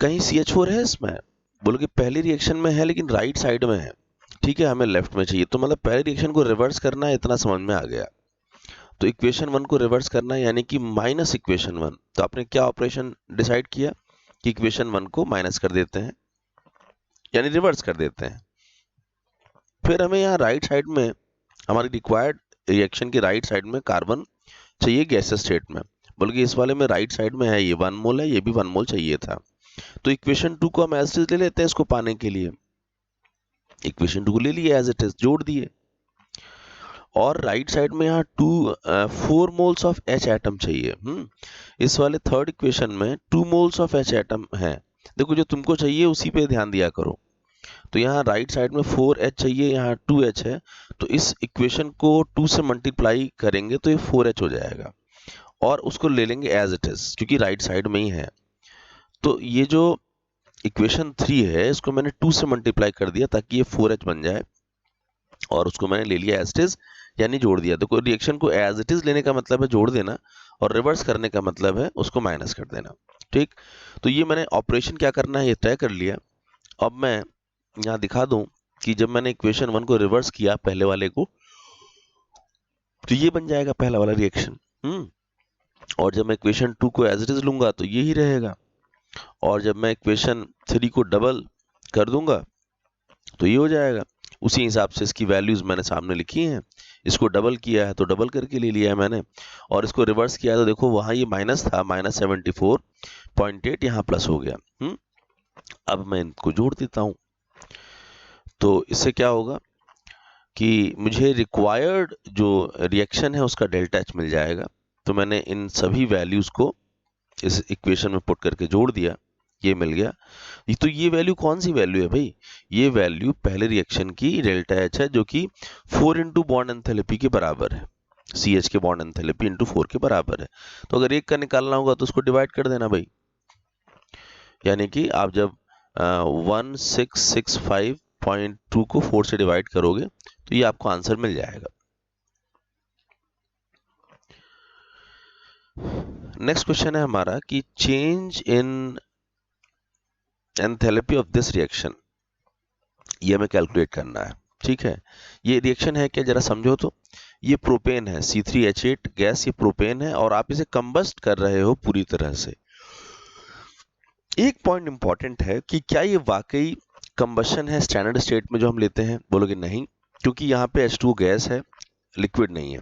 कहीं CH4 है इसमें? बोलोगे पहली रिएक्शन में है लेकिन राइट साइड में है, ठीक है, हमें लेफ्ट में चाहिए। तो मतलब पहले रिएक्शन को रिवर्स करना है, इतना समझ में आ गया। तो इक्वेशन 1 को रिवर्स करना है यानी कि माइनस इक्वेशन 1। तो आपने क्या ऑपरेशन डिसाइड किया कि इक्वेशन 1 को माइनस कर देते हैं यानी रिवर्स कर देते हैं। फिर हमें यहाँ राइट साइड में हमारी रिक्वायर्ड रिएक्शन के राइट साइड में कार्बन चाहिए गैसेस स्टेट में। बल्कि इस वाले में राइट साइड में है, ये 1 मोल है, ये भी 1 मोल चाहिए था। तो इक्वेशन 2 को हम एज इट इज ले लेते हैं इसको पाने के लिए। इक्वेशन 2 को ले लिए एज इट इज, जोड़ दिए। और राइट साइड में यहाँ 4 मोल्स ऑफ H एटम चाहिए। इस वाले थर्ड इक्वेशन में 2 मोल्स ऑफ H एटम है। देखो जो तुमको चाहिए उसी पे ध्यान दिया करो। तो यहाँ राइट साइड में 4H चाहिए, यहाँ 2H है। तो इस इक्वेशन को 2 से मल्टीप्लाई करेंगे तो ये 4H हो जाएगा और उसको ले लेंगे एज इट इज क्योंकि राइट साइड में ही है। तो ये जो इक्वेशन 3 है इसको मैंने 2 से मल्टीप्लाई कर दिया ताकि ये 4H बन जाए और उसको मैंने ले लिया एज इट इज यानी जोड़ दिया। देखो रिएक्शन को एज इट इज लेने का मतलब है जोड़ देना और रिवर्स करने का मतलब है उसको माइनस कर देना, ठीक। तो ये मैंने ऑपरेशन क्या करना है ये तय कर लिया। अब मैं यहाँ दिखा दूं कि जब मैंने इक्वेशन 1 को रिवर्स किया पहले वाले को तो ये बन जाएगा पहला वाला रिएक्शन। और जब मैं इक्वेशन 2 को एज इट इज लूंगा तो ये ही रहेगा। और जब मैं इक्वेशन 3 को डबल कर दूंगा तो ये हो जाएगा। उसी हिसाब से इसकी वैल्यूज मैंने सामने लिखी हैं। इसको डबल किया है तो डबल करके ले लिया है मैंने और इसको रिवर्स किया है तो देखो वहां ये माइनस था, -74.8 यहाँ प्लस हो गया। अब मैं इनको जोड़ देता हूं तो इससे क्या होगा कि मुझे रिक्वायर्ड जो रिएक्शन है उसका डेल्टा H मिल जाएगा। तो मैंने इन सभी वैल्यूज को इस इक्वेशन में पुट करके जोड़ दिया, ये मिल गया। तो ये वैल्यू कौन सी वैल्यू है भाई? ये वैल्यू पहले रिएक्शन की डेल्टा H है जो कि 4 इंटू बॉन्ड एंथैल्पी के बराबर है। CH के बॉन्ड एंथैल्पी इंटू 4 के बराबर है। तो अगर एक का निकालना होगा तो उसको डिवाइड कर देना भाई। यानी कि आप जब 1665.2 को 4 से डिवाइड करोगे तो ये आपको आंसर मिल जाएगा। नेक्स्ट क्वेश्चन है हमारा कि change in enthalpy of this reaction, ये हमें कैलकुलेट करना है, ठीक है। ये रिएक्शन है क्या जरा समझो तो। ये प्रोपेन है, C3H8 गैस, ये प्रोपेन है और आप इसे कंबस्ट कर रहे हो पूरी तरह से। एक पॉइंट इंपॉर्टेंट है कि क्या ये वाकई कंबशन है स्टैंडर्ड स्टेट में जो हम लेते हैं? बोलोगे नहीं, क्योंकि यहाँ पे H2 गैस है, लिक्विड नहीं है।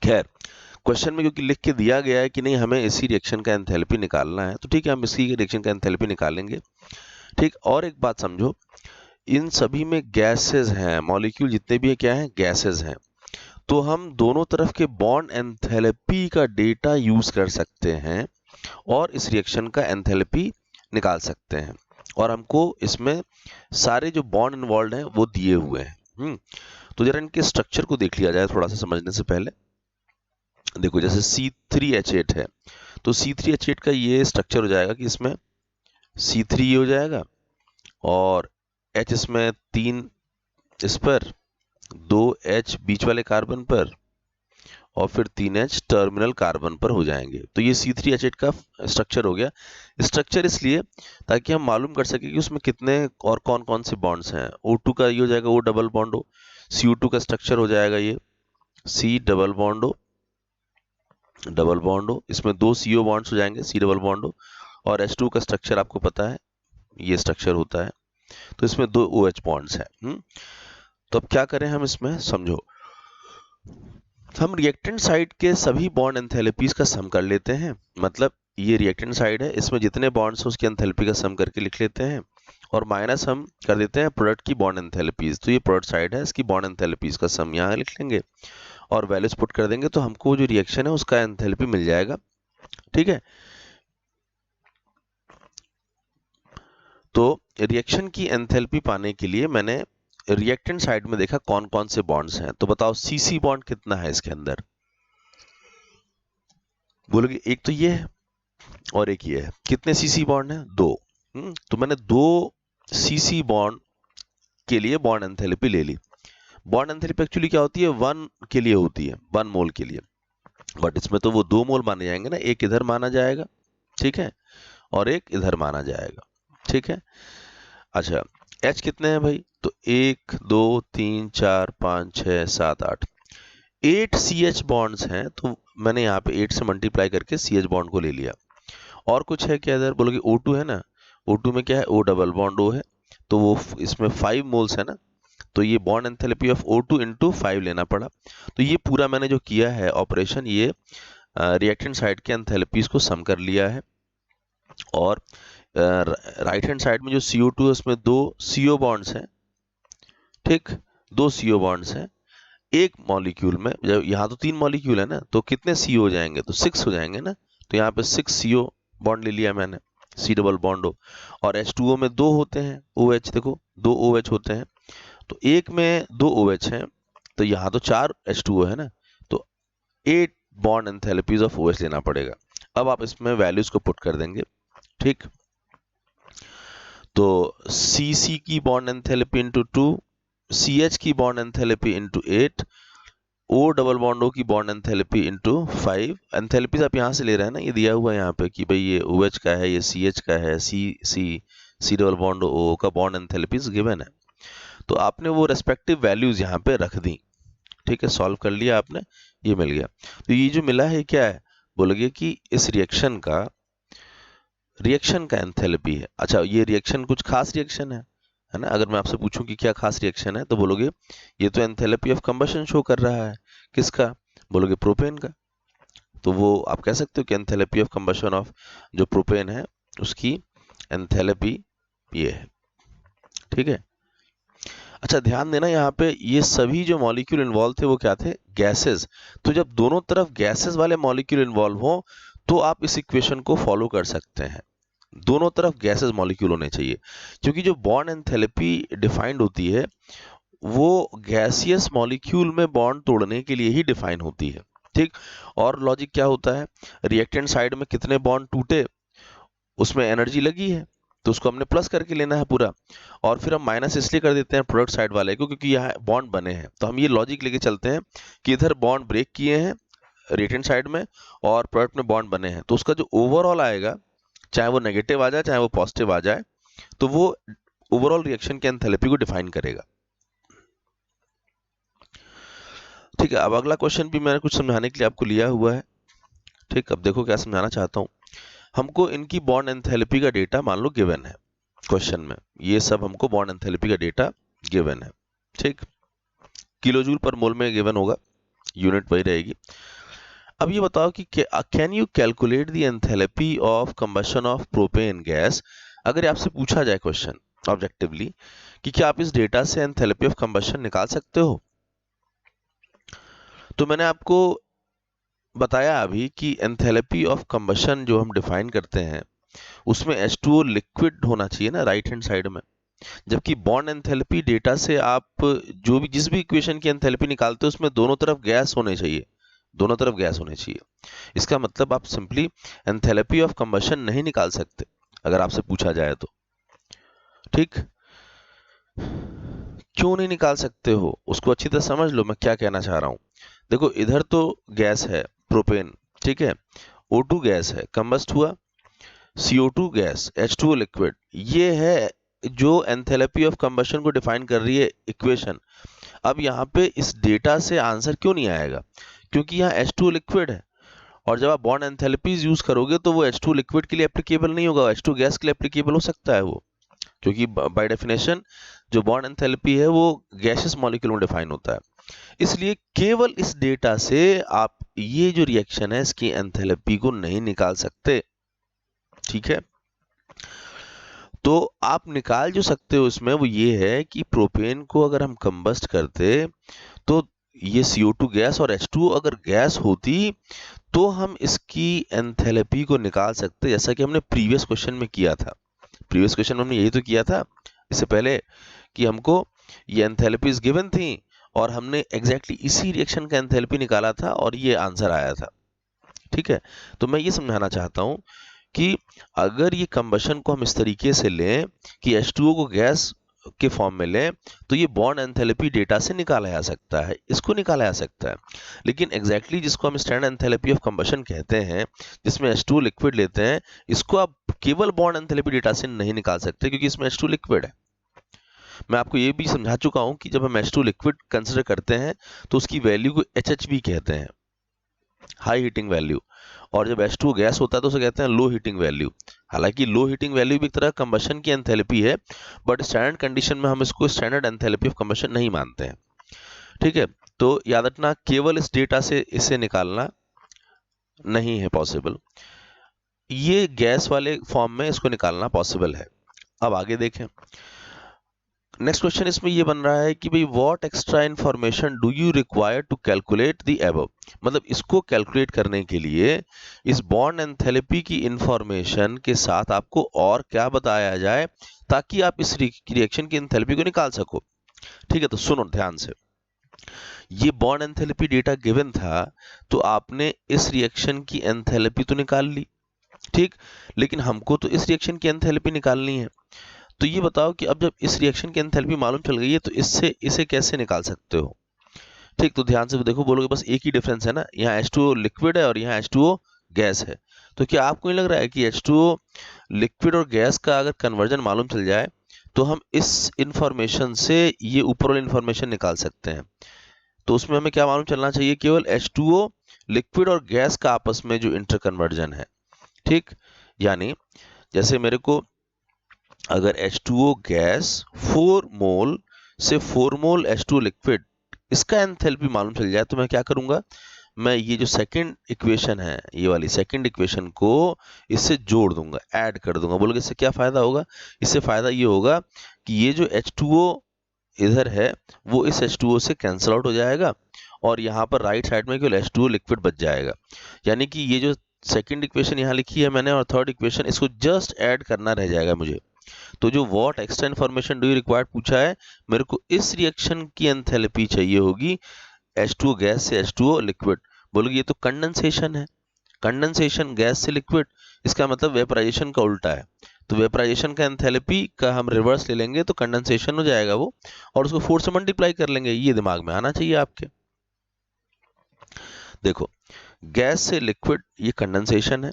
खैर क्वेश्चन में क्योंकि लिख के दिया गया है कि नहीं हमें इसी रिएक्शन का एंथैल्पी निकालना है तो ठीक है, हम इसी रिएक्शन का एंथैल्पी निकालेंगे, ठीक। और एक बात समझो, इन सभी में गैसेस हैं, मॉलिक्यूल जितने भी है क्या है, गैसेस हैं। तो हम दोनों तरफ के बॉन्ड एंथैल्पी का डेटा यूज कर सकते हैं और इस रिएक्शन का एंथैल्पी निकाल सकते हैं। और हमको इसमें सारे जो बॉन्ड इन्वॉल्व हैं वो दिए हुए हैं। तो जरा इनके स्ट्रक्चर को देख लिया जाए थोड़ा सा समझने से पहले। देखो जैसे C3H8 है तो C3H8 का ये स्ट्रक्चर हो जाएगा कि इसमें C3 हो जाएगा और H इसमें 3 इस पर, 2H बीच वाले कार्बन पर और फिर 3H टर्मिनल कार्बन पर हो जाएंगे। तो ये C3H8 का स्ट्रक्चर हो गया। स्ट्रक्चर इसलिए ताकि हम मालूम कर सके कि उसमें कितने और कौन कौन से बॉन्ड्स हैं। O2 का ये हो जाएगा O डबल बॉन्ड हो, CO2 का स्ट्रक्चर हो जाएगा ये C डबल बॉन्ड हो, इसमें 2 CO बॉन्ड्स हो जाएंगे C डबल बॉन्ड हो और H2 का स्ट्रक्चर आपको पता है, ये स्ट्रक्चर होता है। तो इसमें 2 OH बॉन्ड्स हैं। तो अब क्या करें हम इसमें, समझो। हम रिएक्टेंट साइड के सभी बॉन्ड एंथैल्पीज का सम कर लेते हैं। मतलब ये रिएक्टेंट साइड है, इसमें जितने बॉन्ड्स हैं उसकी एंथैल्पी का सम करके लिख लेते हैं, और माइनस हम कर देते हैं प्रोडक्ट की बॉन्ड एंथैल्पीज। तो ये प्रोडक्ट साइड है, इसकी बॉन्ड एंथैल्पीज का सम यहाँ लिख लेंगे और वैल्यूज पुट कर देंगे, तो हमको जो रिएक्शन है उसका एंथैल्पी मिल जाएगा। ठीक है, तो रिएक्शन की एंथैल्पी पाने के लिए मैंने रिएक्टेंट साइड में देखा कौन कौन से बॉन्ड्स हैं। तो बताओ सीसी बॉन्ड कितना है इसके अंदर, बोलोगे एक तो ये है और एक ये है। कितने सीसी बॉन्ड है? 2। तो मैंने 2 सीसी बॉन्ड के लिए बॉन्ड एंथैल्पी ले ली। बॉन्ड एंथैल्पी एक्चुअली क्या होती है, 1 के लिए होती है, 1 मोल के लिए, बट इसमें तो वो 2 मोल माने जाएंगे ना, एक इधर माना जाएगा, ठीक है, और एक इधर माना जाएगा, ठीक है। अच्छा, H कितने हैं भाई? तो 1 2 3 4 5 6 7 8 8 CH बॉन्ड्स हैं। तो मैंने यहाँ पे 8 से मल्टीप्लाई करके CH बॉन्ड को ले लिया। और कुछ है क्या इधर? बोलोगे O2 है ना, O2 में क्या है, O डबल बॉन्ड O है, तो वो इसमें 5 मोल्स है ना, तो ये bond enthalpy of O2 into 5 लेना पड़ा। तो ये पूरा मैंने जो किया है ऑपरेशन, ये रिएक्टेंट साइड के एंथैल्पीज को सम कर लिया है। और राइट हैंड साइड में जो CO2 है उसमें 2 CO बॉन्ड्स हैं, ठीक, 2 CO बॉन्ड्स हैं एक मॉलिक्यूल में। जब यहाँ तो 3 मॉलिक्यूल है ना, तो कितने CO हो जाएंगे? तो 6 हो जाएंगे ना। तो यहाँ पे 6 CO बॉन्ड ले लिया मैंने, C डबल बॉन्ड हो। और H2O में 2 होते हैं OH, देखो 2 OH होते हैं, तो एक में 2 OH हैं, तो यहाँ तो 4 H2O है ना, तो 8 बॉन्ड एंथैल्पीज ऑफ OH लेना पड़ेगा। अब आप इसमें वैल्यूज को पुट कर देंगे, ठीक। तो CC की बॉन्ड एंथैल्पी इंटू 2, CH की bond enthalpy into 8, O double bond O की बॉन्ड एंथैल्पी इंटू 5। एंथैल्पीज आप यहाँ से ले रहे हैं ना, ये दिया हुआ है यहाँ पे कि भाई ये OH का है, ये CH का है, C डबल बॉन्ड O का बॉन्ड एंथैल्पीज गिवन है। तो आपने वो रेस्पेक्टिव वैल्यूज यहाँ पे रख दी, ठीक है, सॉल्व कर लिया आपने, ये मिल गया। तो ये जो मिला है क्या है, बोलोगे कि इस रिएक्शन का एंथैल्पी है। अच्छा, ये रिएक्शन कुछ खास रिएक्शन है ना। अगर मैं आपसे पूछूं कि क्या खास रिएक्शन है, तो बोलोगे ये तो एंथैल्पी ऑफ कंबशन शो कर रहा है। किसका? बोलोगे प्रोपेन का। तो वो आप कह सकते हो कि एंथैल्पी ऑफ कंबशन ऑफ जो प्रोपेन है उसकी एंथैल्पी ये है, ठीक है। अच्छा, ध्यान देना यहाँ पे ये सभी जो मॉलिक्यूल इन्वॉल्व थे वो क्या थे? गैसेस। तो जब दोनों तरफ गैसेस वाले मॉलिक्यूल इन्वॉल्व हो तो आप इस इक्वेशन को फॉलो कर सकते हैं। दोनों तरफ गैसेस मॉलिक्यूल होने चाहिए, क्योंकि जो बॉन्ड एंथैल्पी डिफाइंड होती है वो गैसियस मॉलिक्यूल में बॉन्ड तोड़ने के लिए ही डिफाइन होती है, ठीक। और लॉजिक क्या होता है, रिएक्टेंट साइड में कितने बॉन्ड टूटे उसमें एनर्जी लगी है, तो उसको हमने प्लस करके लेना है पूरा, और फिर हम माइनस इसलिए कर देते हैं प्रोडक्ट साइड वाले को क्योंकि यहाँ बॉन्ड बने हैं। तो हम ये लॉजिक लेके चलते हैं कि इधर बॉन्ड ब्रेक किए हैं रिएक्टेंट साइड में और प्रोडक्ट में बॉन्ड बने हैं, तो उसका जो ओवरऑल आएगा, चाहे वो नेगेटिव आ जाए चाहे वो पॉजिटिव आ जाए, तो वो ओवरऑल रिएक्शन के एंथैल्पी को डिफाइन करेगा, ठीक है। अब अगला क्वेश्चन भी मैंने कुछ समझाने के लिए आपको लिया हुआ है, ठीक। अब देखो क्या समझाना चाहता हूँ। हमको इनकी बॉन्ड एंथैल्पी का डेटा मान लो गिवन है क्वेश्चन में, ये सब हमको बॉन्ड एंथैल्पी का डेटा गिवन है, ठीक। किलोजूल पर मोल में गिवन होगा, यूनिट वही रहेगी। अब ये बताओ कि can you calculate the enthalpy of combustion of propane gas. अगर आपसे पूछा जाए क्वेश्चन ऑब्जेक्टिवली कि क्या आप इस डेटा से एंथैल्पी ऑफ कंबशन निकाल सकते हो, तो मैंने आपको बताया अभी कि एंथैल्पी ऑफ कंबशन जो हम डिफाइन करते हैं उसमें H2O लिक्विड होना चाहिए ना राइट हैंड साइड में, जबकि बॉन्ड एंथैल्पी डेटा से आप जो भी जिस भी इक्वेशन की एंथैल्पी निकालते हो उसमें दोनों तरफ गैस होने चाहिए, दोनों तरफ गैस होने चाहिए। इसका मतलब आप सिंपली एंथैल्पी ऑफ कंबशन नहीं निकाल सकते अगर आपसे पूछा जाए तो, ठीक। क्यों नहीं निकाल सकते हो उसको अच्छी तरह समझ लो मैं क्या कहना चाह रहा हूं। देखो इधर तो गैस है प्रोपेन, ठीक है, O2 गैस है, कंबस्ट हुआ, CO2 गैस, H2O लिक्विड, ये है जो एंथैल्पी ऑफ कंबशन को डिफाइन कर रही है इक्वेशन। अब यहाँ पे इस डेटा से आंसर क्यों नहीं आएगा, क्योंकि यहाँ H2O लिक्विड है और जब आप बॉन्ड एंथैल्पीज यूज करोगे तो वो H2 लिक्विड के लिए एप्लीकेबल नहीं होगा, H2 गैस के लिए एप्लीकेबल हो सकता है वो, क्योंकि बाय डेफिनेशन जो बॉन्ड एंथैल्पी है वो गैसियस मॉलिक्यूल में डिफाइन होता है। इसलिए केवल इस डेटा से आप ये जो रिएक्शन है इसकी एंथैल्पी को नहीं निकाल सकते, ठीक है। तो आप निकाल जो सकते हो इसमें वो ये है कि प्रोपेन को अगर हम कंबस्ट करते तो ये CO2 गैस और H2O अगर गैस होती तो हम इसकी एंथैल्पी को निकाल सकते, जैसा कि हमने प्रीवियस क्वेश्चन में किया था। प्रीवियस क्वेश्चन में हमने यही तो किया था इससे पहले कि हमको ये एंथैल्पीज गिवन थी और हमने एग्जैक्टली इसी रिएक्शन का एंथैल्पी निकाला था और ये आंसर आया था, ठीक है। तो मैं ये समझाना चाहता हूँ कि अगर ये कंबशन को हम इस तरीके से लें कि H2O को गैस के फॉर्म में लें तो ये बॉन्ड एंथैल्पी डेटा से निकाला जा सकता है, इसको निकाला जा सकता है। लेकिन एग्जैक्टली जिसको हम स्टैंडर्ड एंथैल्पी ऑफ कंबशन कहते हैं, जिसमें H2O लिक्विड लेते हैं, इसको आप केवल बॉन्ड एंथैल्पी डेटा से नहीं निकाल सकते क्योंकि इसमें H2 लिक्विड है। मैं आपको ये भी समझा चुका हूं कि जब हम H2 लिक्विड कंसिडर करते हैं तो उसकी वैल्यू को HHV कहते हैं, हाई हीटिंग वैल्यू, और जब H2 गैस होता है तो उसे कहते हैं लो हीटिंग वैल्यू। हालांकि लो हीटिंग वैल्यू भी एक तरह कंबशन की एंथैल्पी है, बट स्टैंडर्ड कंडीशन में हम इसको स्टैंडर्ड एंथैल्पी ऑफ कंबशन नहीं मानते हैं, ठीक है। तो याद रखना केवल इस डेटा से इसे निकालना नहीं है पॉसिबल, ये गैस वाले फॉर्म में इसको निकालना पॉसिबल है। अब आगे देखें, नेक्स्ट क्वेश्चन इसमें ये बन रहा है कि भाई what extra information do you require to calculate the above, मतलब इसको कैलकुलेट करने के लिए इस बॉन्ड एंथैल्पी की इंफॉर्मेशन के साथ आपको और क्या बताया जाए ताकि आप इस रिएक्शन की एंथैल्पी को निकाल सको, ठीक है। तो सुनो ध्यान से, ये बॉन्ड एंथैल्पी डेटा गिवन था तो आपने इस रिएक्शन की एंथैल्पी तो निकाल ली, ठीक, लेकिन हमको तो इस रिएक्शन की एंथैल्पी निकालनी है। तो ये बताओ कि अब जब इस रिएक्शन की एंथैल्पी मालूम चल गई है तो इससे इसे कैसे निकाल सकते हो, ठीक। तो ध्यान से देखो, बोलोगे बस एक ही डिफरेंस है ना, यहाँ H2O लिक्विड है और यहाँ H2O गैस है। तो क्या आपको नहीं लग रहा है कि H2O लिक्विड और गैस का अगर कन्वर्जन मालूम चल जाए तो हम इस इंफॉर्मेशन से ये ऊपर वाली इंफॉर्मेशन निकाल सकते हैं। तो उसमें हमें क्या मालूम चलना चाहिए, केवल H2O लिक्विड और गैस का आपस में जो इंटर कन्वर्जन है, ठीक। यानी जैसे मेरे को अगर H2O गैस 4 मोल से 4 मोल H2O लिक्विड इसका एंथैल्पी मालूम चल जाए तो मैं क्या करूंगा, मैं ये जो सेकंड इक्वेशन है, ये वाली सेकंड इक्वेशन को इससे जोड़ दूंगा, ऐड कर दूंगा। बोलोगे इससे क्या फायदा होगा, इससे फायदा ये होगा कि ये जो H2O इधर है वो इस H2O से कैंसिल आउट हो जाएगा और यहाँ पर राइट साइड में केवल H2O लिक्विड बच जाएगा। यानी कि ये जो सेकंड इक्वेशन यहाँ लिखी है मैंने और थर्ड इक्वेशन, इसको जस्ट ऐड करना रह जाएगा मुझे। तो जो what extra information do you required पूछा है, मेरे को इस रिएक्शन की एंथैल्पी चाहिए होगी H2O गैस से H2O लिक्विड। बोलोगे ये तो कंडेंसेशन है, कंडेंसेशन गैस से लिक्विड, इसका मतलब वेपराइजेशन का उल्टा है। तो वेपराइजेशन का एंथैल्पी का हम रिवर्स ले लेंगे तो कंडेंसेशन हो जाएगा वो, और उसको 4 से मल्टीप्लाई कर लेंगे। ये दिमाग में आना चाहिए आपके। देखो, गैस से लिक्विड ये कंडेंसेशन है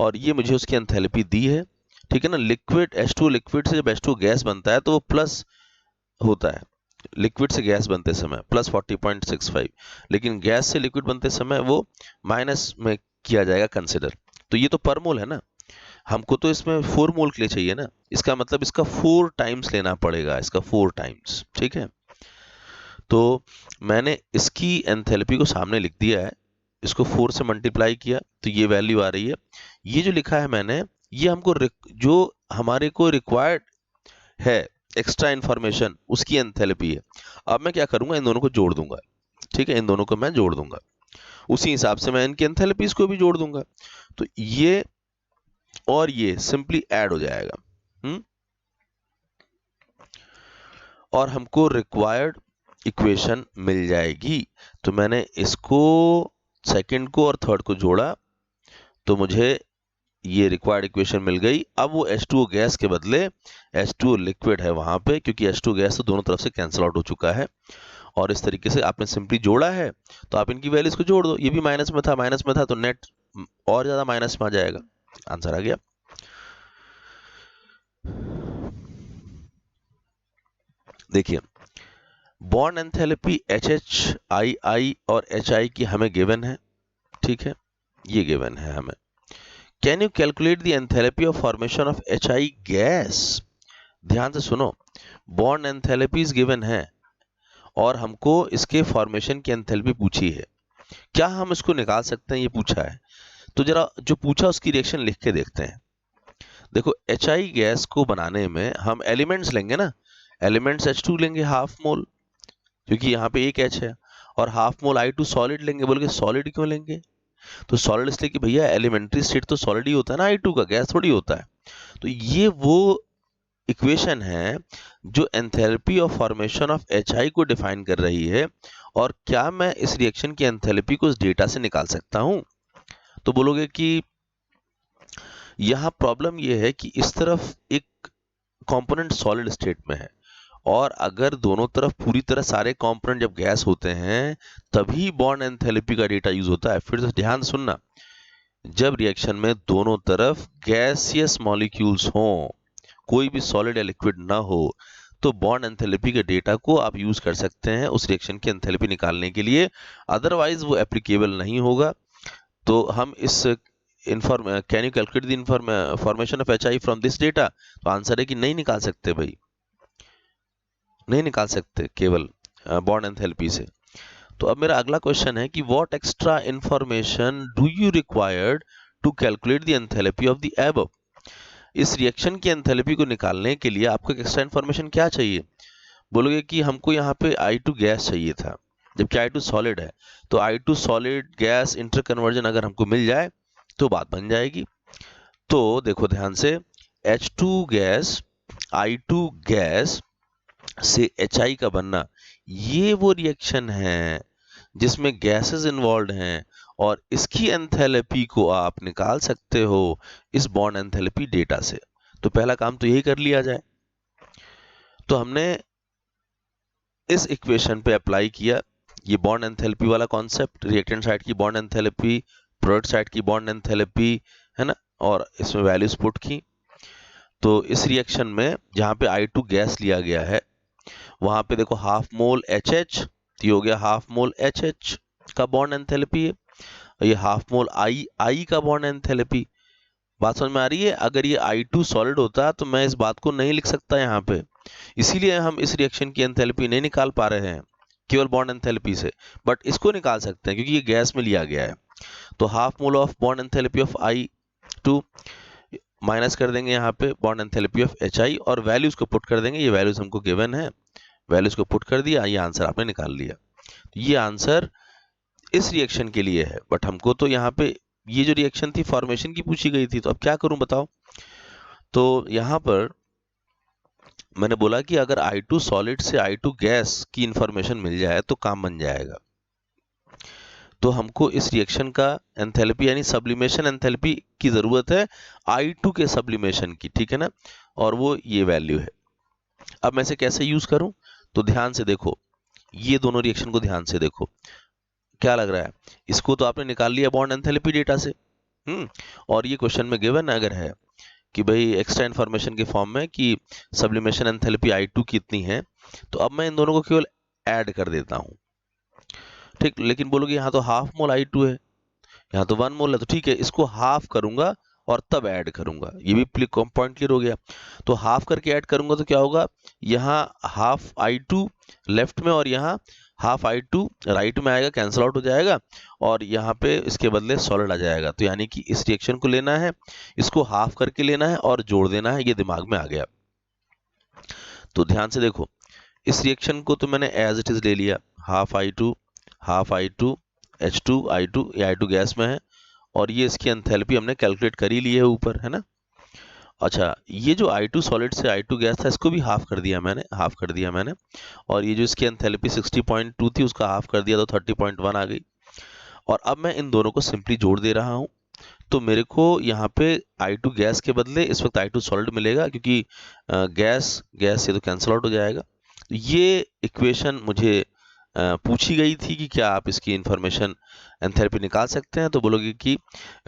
और ये मुझे उसकी एंथैल्पी दी है, ठीक है ना। लिक्विड H2O लिक्विड से जब H2O गैस बनता है तो वो प्लस होता है, लिक्विड से गैस बनते समय प्लस 40.65, लेकिन गैस से लिक्विड बनते समय वो माइनस में किया जाएगा कंसिडर। तो ये तो पर मोल है ना, हमको तो इसमें 4 मोल के लिए चाहिए ना, इसका मतलब इसका 4 टाइम्स लेना पड़ेगा, इसका 4 टाइम्स, ठीक है। तो मैंने इसकी एंथैल्पी को सामने लिख दिया है, इसको 4 से मल्टीप्लाई किया तो ये वैल्यू आ रही है। ये जो लिखा है मैंने, ये हमको जो हमारे को रिक्वायर्ड है एक्स्ट्रा इंफॉर्मेशन उसकी एंथैल्पी है। अब मैं क्या करूंगा, इन दोनों को जोड़ दूंगा, ठीक है, इन दोनों को मैं जोड़ दूंगा, उसी हिसाब से मैं इनकी एंथैल्पीज को भी जोड़ दूंगा। तो ये और ये सिंपली ऐड हो जाएगा, और हमको रिक्वायर्ड इक्वेशन मिल जाएगी। तो मैंने इसको सेकंड को और थर्ड को जोड़ा तो मुझे ये रिक्वायर्ड इक्वेशन मिल गई। अब वो H2O गैस के बदले H2O लिक्विड है वहां पे, क्योंकि H2O गैस तो दोनों तरफ से कैंसिल आउट हो चुका है। और इस तरीके से आपने सिंपली जोड़ा है तो आप इनकी वैल्यूज को जोड़ दो, ये भी माइनस में था तो नेट और ज्यादा माइनस में आ जाएगा, आंसर आ गया। देखिए, बॉन्ड एंथैल्पी HHII और HI की हमें गिवन है, ठीक है। ये गिवन है हमें। Can you calculate the enthalpy of formation of HI gas? ध्यान से सुनो, बॉन्ड एंथैल्पीज गिवन है और हमको इसके फॉर्मेशन की एंथैल्पी पूछी है। क्या हम इसको निकाल सकते हैं, ये पूछा है। तो जरा जो पूछा उसकी रिएक्शन लिख के देखते हैं। देखो HI गैस को बनाने में हम एलिमेंट्स लेंगे ना, एलिमेंट्स H2 लेंगे हाफ मोल, क्योंकि यहाँ पे एक H है, और हाफ मोल I2 सॉलिड लेंगे। बोल के सॉलिड क्यों लेंगे? तो सॉलिड इसलिए कि भैया एलिमेंट्री स्टेट तो सॉलिड ही होता है ना, I2 का, गैस थोड़ी होता है। तो ये वो इक्वेशन है जो enthalpy of formation of HI को डिफाइन कर रही है। और क्या मैं इस रिएक्शन की एंथैल्पी को इस डेटा से निकाल सकता हूं? तो बोलोगे कि यहाँ प्रॉब्लम ये है कि इस तरफ एक कंपोनेंट सॉलिड स्टेट में है, और अगर दोनों तरफ पूरी तरह सारे कंपोनेंट जब गैस होते हैं तभी बॉन्ड एंथैल्पी का डेटा यूज होता है। फिर से ध्यान सुनना, जब रिएक्शन में दोनों तरफ गैसियस मॉलिक्यूल्स हों, कोई भी सॉलिड या लिक्विड ना हो, तो बॉन्ड एंथैल्पी के डेटा को आप यूज कर सकते हैं उस रिएक्शन की एंथैल्पी निकालने के लिए, अदरवाइज वो एप्लीकेबल नहीं होगा। तो हम इस can you calculate the formation of HI from this data? तो आंसर है कि नहीं निकाल सकते भाई, नहीं निकाल सकते केवल बॉन्ड एंथैल्पी से। तो अब मेरा अगला क्वेश्चन है कि what extra information do you required to calculate the enthalpy of the above? इस रिएक्शन की एंथैल्पी को निकालने के लिए आपको एक्स्ट्रा इंफॉर्मेशन क्या चाहिए? बोलोगे कि हमको यहाँ पे I2 गैस चाहिए था, जबकि I2 सॉलिड है। तो I2 solid gas inter conversion अगर हमको मिल जाए तो बात बन जाएगी। तो देखो ध्यान से, H2 गैस I2 गैस से HI का बनना, ये वो रिएक्शन है जिसमें गैसेस इन्वॉल्व हैं, और इसकी एंथैल्पी को आप निकाल सकते हो इस बॉन्ड एंथैल्पी डेटा से। तो पहला काम तो यही कर लिया जाए। तो हमने इस इक्वेशन पे अप्लाई किया ये बॉन्ड एंथैल्पी वाला कॉन्सेप्ट, रिएक्टेंट साइड की बॉन्ड एंथैल्पी, प्रोडक्ट साइड की बॉन्ड एंथैल्पी, है ना, और इसमें वैल्यूज पुट की। तो इस रिएक्शन में जहाँ पे I2 गैस लिया गया है वहां पे देखो हाफ मोल HH, तो ये हो गया हाफ मोल HH का बॉन्ड एंथैल्पी है, ये हाफ मोल I का बॉन्ड एंथैल्पी। बात समझ में आ रही है? अगर ये I2 सॉलिड होता तो मैं इस बात को नहीं लिख सकता यहाँ पे, इसीलिए हम इस रिएक्शन की एंथैल्पी नहीं निकाल पा रहे हैं केवल बॉन्ड एंथैल्पी से, बट इसको निकाल सकते हैं क्योंकि ये गैस में लिया गया है। तो half mole of bond enthalpy of I2 minus कर देंगे यहाँ पे बॉन्ड एंथैल्पी ऑफ HI, और वैल्यूज को पुट कर देंगे। ये वैल्यूज हमको गिवन है, वैल्यूज को पुट कर दिया, ये आंसर आपने निकाल लिया। ये आंसर इस रिएक्शन के लिए है, बट हमको तो यहाँ पे ये जो रिएक्शन थी फॉर्मेशन की पूछी गई थी, तो अब क्या करूं बताओ? तो यहाँ पर मैंने बोला कि अगर I2 सॉलिड से I2 गैस की इंफॉर्मेशन मिल जाए तो काम बन जाएगा। तो हमको इस रिएक्शन का एंथैल्पी यानी सब्लिमेशन एंथैल्पी की जरूरत है I2 के सब्लिमेशन की, ठीक है ना, और वो ये वैल्यू है। अब मैं इसे कैसे यूज करूं? तो ध्यान से देखो, ये दोनों रिएक्शन को ध्यान से देखो, क्या लग रहा है? इसको तो आपने निकाल लिया बॉन्ड एंथैल्पी डेटा से, और ये क्वेश्चन में गिवन अगर है कि भाई एक्स्ट्रा इन्फॉर्मेशन के फॉर्म में कि सब्लिमेशन एंथैल्पी I2 कितनी है, तो अब मैं इन दोनों को केवल ऐड कर देता हूं, ठीक। लेकिन बोलोगे यहाँ तो हाफ मोल I2 है, यहाँ तो 1 मोल है, तो ठीक है, इसको हाफ करूंगा और तब ऐड करूंगा। ये भी पॉइंट क्लियर हो गया। तो हाफ करके ऐड करूंगा तो क्या होगा, यहाँ हाफ I2 लेफ्ट में और यहाँ हाफ I2 राइट में आएगा, कैंसिल आउट हो जाएगा, और यहाँ पे इसके बदले सॉलिड आ जाएगा। तो यानी कि इस रिएक्शन को लेना है, इसको हाफ करके लेना है और जोड़ देना है, ये दिमाग में आ गया। तो ध्यान से देखो, इस रिएक्शन को तो मैंने एज इट इज ले लिया, हाफ I2 H2 I2, ये I2 गैस में है, और ये इसकी एंथैल्पी हमने कैलकुलेट कर ही ली है ऊपर, है ना। अच्छा, ये जो I2 सॉलिड से I2 गैस था इसको भी हाफ कर दिया मैंने, और ये जो इसकी एंथैल्पी 60.2 थी उसका हाफ कर दिया तो 30.1 आ गई। और अब मैं इन दोनों को सिंपली जोड़ दे रहा हूँ, तो मेरे को यहाँ पे I2 गैस के बदले इस वक्त I2 सॉलिड मिलेगा, क्योंकि गैस गैस से तो कैंसिल आउट हो जाएगा। तो ये इक्वेशन मुझे पूछी गई थी कि क्या आप इसकी इंफॉर्मेशन एंथैल्पी निकाल सकते हैं? तो बोलोगे कि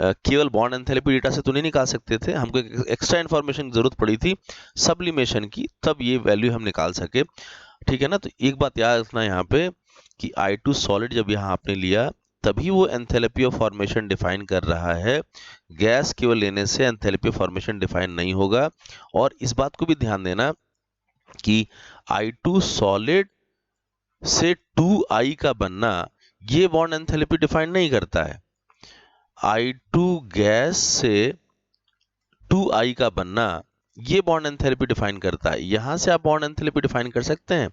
केवल बॉन्ड एंथैल्पी डेटा से तो नहीं निकाल सकते थे, हमको एक्स्ट्रा इंफॉर्मेशन की जरूरत पड़ी थी सब्लिमेशन की, तब ये वैल्यू हम निकाल सके, ठीक है ना। तो एक बात याद रखना यहाँ पे कि I2 सॉलिड जब यहाँ आपने लिया तभी वो एंथैल्पी ऑफ फॉर्मेशन डिफाइन कर रहा है। गैस केवल लेने से एंथैल्पी ऑफ फॉर्मेशन डिफाइन नहीं होगा। और इस बात को भी ध्यान देना कि I2 सॉलिड से 2I का बनना ये बॉन्ड एंथैल्पी डिफाइन नहीं करता है। I2 गैस से 2I का बनना ये बॉन्ड एंथैल्पी डिफाइन करता है। यहां से आप बॉन्ड एंथैल्पी डिफाइन कर सकते हैं,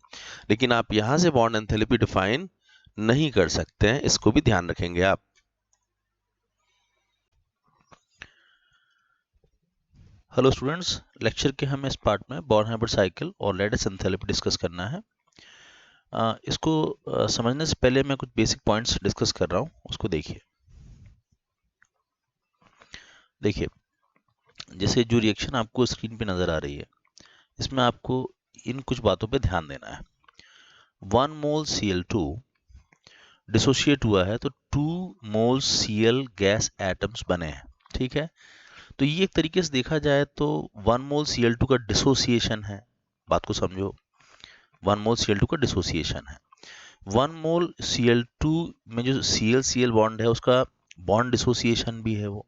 लेकिन आप यहां से बॉन्ड एंथैल्पी डिफाइन नहीं कर सकते हैं, इसको भी ध्यान रखेंगे आप। हेलो स्टूडेंट्स, लेक्चर के हमें इस पार्ट में बॉर्न-हाइब्रिड साइकिल और लैटिस एंथैल्पी डिस्कस करना है। इसको समझने से पहले मैं कुछ बेसिक पॉइंट्स डिस्कस कर रहा हूँ, उसको देखिए। जैसे जो रिएक्शन आपको स्क्रीन पे नज़र आ रही है, इसमें आपको इन कुछ बातों पे ध्यान देना है। 1 मोल Cl2 डिसोशिएट हुआ है तो 2 मोल Cl गैस एटम्स बने हैं, ठीक है। तो ये एक तरीके से देखा जाए तो 1 मोल Cl2 का डिसोसिएशन है। बात को समझो, 1 मोल Cl2 का डिसोसिएशन है। 1 मोल Cl2 में जो Cl बॉन्ड है उसका बॉन्ड डिसोसिएशन भी है वो।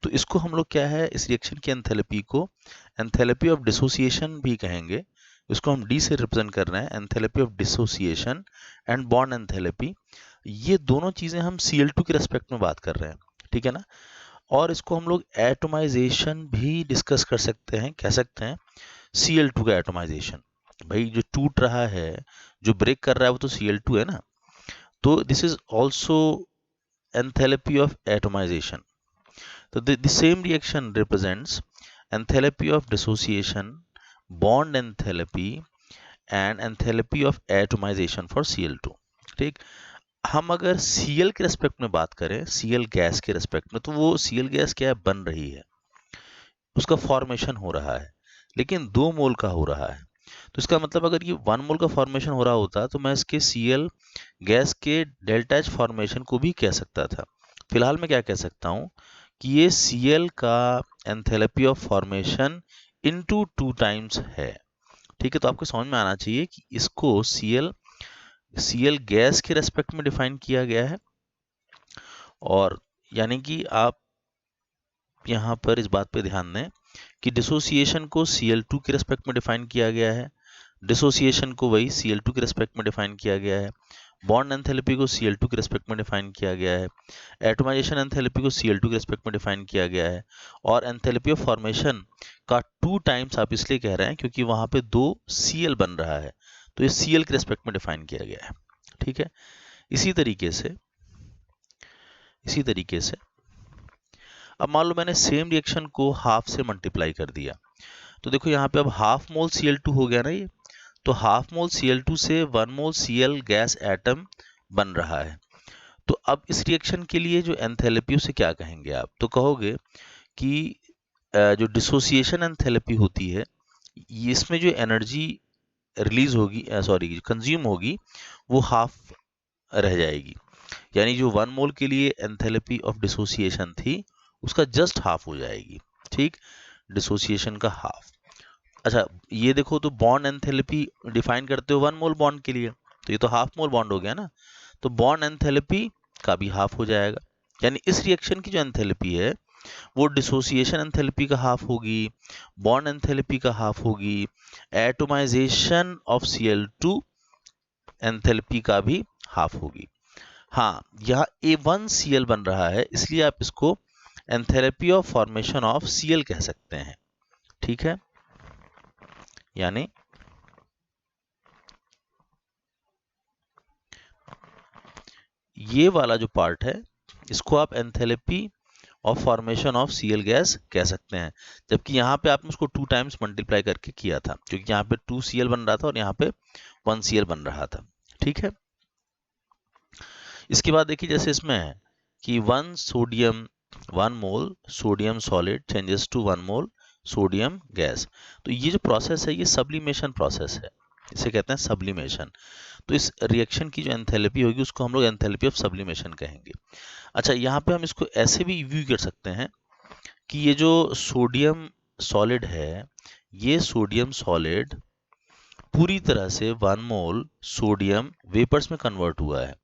तो इसको हम लोग क्या है, इस रिएक्शन की एंथैल्पी को एंथैल्पी ऑफ डिसोसिएशन भी कहेंगे। इसको हम डी से रिप्रेजेंट कर रहे हैं, enthalpy of dissociation and bond enthalpy. ये दोनों चीजें हम Cl2 के रेस्पेक्ट में बात कर रहे हैं, ठीक है ना। और इसको हम लोग एटोमाइजेशन भी डिस्कस कर सकते हैं, कह सकते हैं Cl2 का एटोमाइजेशन। भाई जो टूट रहा है, जो ब्रेक कर रहा है वो तो Cl2 है ना। तो this is also enthalpy of atomization. So the same reaction represents enthalpy of dissociation, bond enthalpy and enthalpy of atomization for Cl2। ठीक, हम अगर Cl के रेस्पेक्ट में बात करें, Cl गैस के रेस्पेक्ट में, तो वो Cl गैस क्या है, बन रही है, उसका फॉर्मेशन हो रहा है, लेकिन 2 मोल का हो रहा है। तो इसका मतलब अगर ये 1 मोल का फॉर्मेशन हो रहा होता तो मैं इसके Cl गैस के डेल्टा H फॉर्मेशन को भी कह सकता था। फिलहाल मैं क्या कह सकता हूँ कि ये Cl का enthalpy of formation into 2 times है, ठीक है। तो आपको समझ में आना चाहिए कि इसको Cl गैस के रेस्पेक्ट में डिफाइन किया गया है, और यानी कि आप यहाँ पर इस बात पे ध्यान दें कि डिसोसिएशन को Cl2 के रेस्पेक्ट में डिफाइन किया गया है, डिसोसिएशन को वही Cl2 के रेस्पेक्ट में डिफाइन किया गया है, बॉन्ड एंथैल्पी को Cl2 के रेस्पेक्ट में डिफाइन किया गया है, एटोमाइजेशन एंथैल्पी को Cl2 के रेस्पेक्ट में डिफाइन किया गया है, और एंथैल्पी ऑफ फॉर्मेशन का 2 टाइम्स आप इसलिए कह रहे हैं क्योंकि वहां पे 2 Cl बन रहा है, तो ये Cl के रेस्पेक्ट में डिफाइन किया गया है, ठीक है। इसी तरीके से अब मान लो मैंने सेम रिएक्शन को हाफ से मल्टीप्लाई कर दिया, तो देखो यहाँ पे अब हाफ मोल Cl2 हो गया ना ये। तो हाफ मोल Cl2 से 1 मोल Cl गैस एटम बन रहा है। तो अब इस रिएक्शन के लिए जो एंथैल्पी उसे क्या कहेंगे आप, तो कहोगे कि जो डिसोसिएशन एंथैल्पी होती है, इसमें जो एनर्जी रिलीज होगी, सॉरी कंज्यूम होगी, वो हाफ रह जाएगी। यानी जो 1 मोल के लिए एंथैल्पी ऑफ डिसोसिएशन थी उसका जस्ट हाफ हो जाएगी, ठीक, डिसोसिएशन का हाफ। अच्छा ये देखो, तो बॉन्ड एंथैल्पी डिफाइन करते हो 1 मोल बॉन्ड के लिए, तो ये तो हाफ मोल बॉन्ड हो गया ना, तो बॉन्ड एंथैल्पी का भी हाफ हो जाएगा। यानी इस रिएक्शन की जो एंथैल्पी है वो डिसोसिएशन एंथैल्पी का हाफ होगी, बॉन्ड एंथैल्पी का हाफ होगी, एटोमाइजेशन ऑफ Cl2 एंथैल्पी का भी हाफ होगी। हाँ, यहाँ A1Cl बन रहा है, इसलिए आप इसको enthalpy of formation of Cl कह सकते हैं, ठीक है। यानी ये वाला जो पार्ट है इसको आप enthalpy of formation of Cl gas कह सकते हैं, जबकि यहाँ पे आपने उसको 2 टाइम्स मल्टीप्लाई करके किया था, क्योंकि यहाँ पे 2Cl बन रहा था और यहाँ पे 1Cl बन रहा था, ठीक है। इसके बाद देखिए, जैसे इसमें है कि 1 mole sodium solid changes to 1 mole sodium gas. तो ये जो प्रोसेस है ये सब्लिमेशन प्रोसेस है, इसे कहते हैं सब्लिमेशन। तो इस रिएक्शन की जो एंथैल्पी होगी उसको हम लोग एंथैल्पी ऑफ सब्लिमेशन कहेंगे। अच्छा, यहाँ पे हम इसको ऐसे भी व्यू कर सकते हैं कि ये जो सोडियम सॉलिड है, ये सोडियम सॉलिड पूरी तरह से 1 मोल सोडियम वेपर्स में कन्वर्ट हुआ है।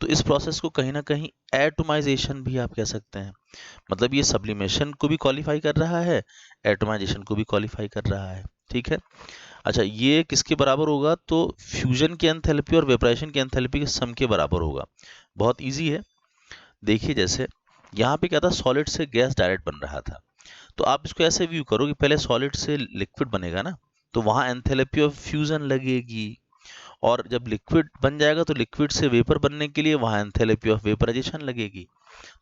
तो इस प्रोसेस को कहीं ना कहीं एटोमाइजेशन भी आप कह सकते हैं। मतलब ये सब्लिमेशन को भी क्वालिफाई कर रहा है, एटोमाइजेशन को भी क्वालिफाई कर रहा है। ठीक है। अच्छा, ये किसके बराबर होगा? तो फ्यूजन की एंथैल्पी और वेपराइजेशन की एंथैल्पी के सम के बराबर होगा। बहुत इजी है। देखिए, जैसे यहाँ पे क्या था, सॉलिड से गैस डायरेक्ट बन रहा था। तो आप इसको ऐसे व्यू करो कि पहले सॉलिड से लिक्विड बनेगा ना, तो वहां एंथैल्पी ऑफ फ्यूजन लगेगी, और जब लिक्विड बन जाएगा तो लिक्विड से वेपर बनने के लिए वहां एंथैल्पी ऑफ वेपराइजेशन लगेगी।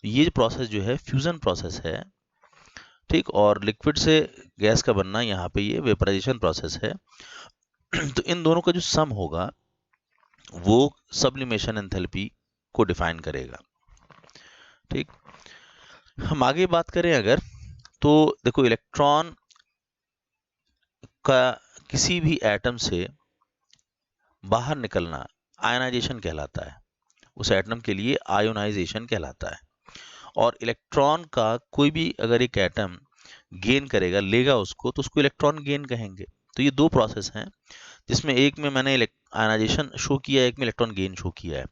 ये प्रोसेस जो है फ्यूजन प्रोसेस है। ठीक, और लिक्विड से गैस का बनना, यहाँ पे ये वेपराइजेशन प्रोसेस है। तो इन दोनों का जो सम होगा वो सब्लिमेशन एंथैल्पी को डिफाइन करेगा। ठीक, हम आगे बात करें अगर, तो देखो इलेक्ट्रॉन का किसी भी एटम से बाहर निकलना आयनाइजेशन कहलाता है। उस एटम के लिए आयोनाइजेशन कहलाता है। और इलेक्ट्रॉन का कोई भी अगर एक एटम गेन करेगा, लेगा उसको, तो उसको इलेक्ट्रॉन गेन कहेंगे। तो ये दो प्रोसेस हैं, जिसमें एक में मैंने आयनाइजेशन शो किया है, एक में इलेक्ट्रॉन गेन शो किया है।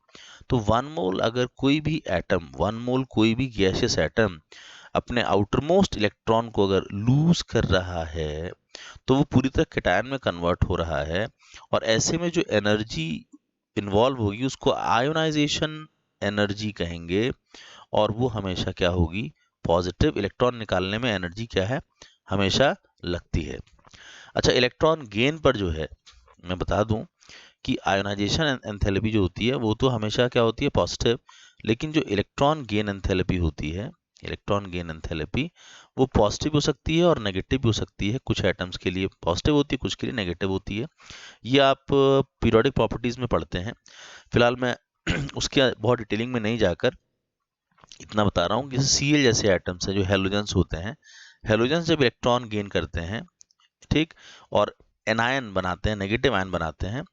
तो वन मोल अगर कोई भी एटम, वन मोल कोई भी गैसियस एटम अपने आउटर मोस्ट इलेक्ट्रॉन को अगर लूज कर रहा है, तो वो पूरी तरह केटायन में कन्वर्ट हो रहा है, और ऐसे में जो एनर्जी इन्वॉल्व होगी उसको आयोनाइजेशन एनर्जी कहेंगे, और वो हमेशा क्या होगी? पॉजिटिव। इलेक्ट्रॉन निकालने में एनर्जी क्या है? हमेशा लगती है। अच्छा, इलेक्ट्रॉन गेन पर जो है, मैं बता दूं कि आयोनाइजेशन एंथैल्पी जो होती है वो तो हमेशा क्या होती है? पॉजिटिव। लेकिन जो इलेक्ट्रॉन गेन एंथैल्पी होती है, इलेक्ट्रॉन गेन एंथैल्पी, वो पॉजिटिव हो सकती है और नेगेटिव भी हो सकती है। कुछ एटम्स के लिए पॉजिटिव होती है, कुछ के लिए नेगेटिव होती है। ये आप पीरियोडिक प्रॉपर्टीज में पढ़ते हैं। फिलहाल मैं उसके बहुत डिटेलिंग में नहीं जाकर इतना बता रहा हूँ कि Cl जैसे एटम्स हैं जो हेलोजेंस होते हैं, हेलोजेंस जब इलेक्ट्रॉन गेन करते हैं, ठीक, और एनायन बनाते हैं, नेगेटिव आयन बनाते हैं,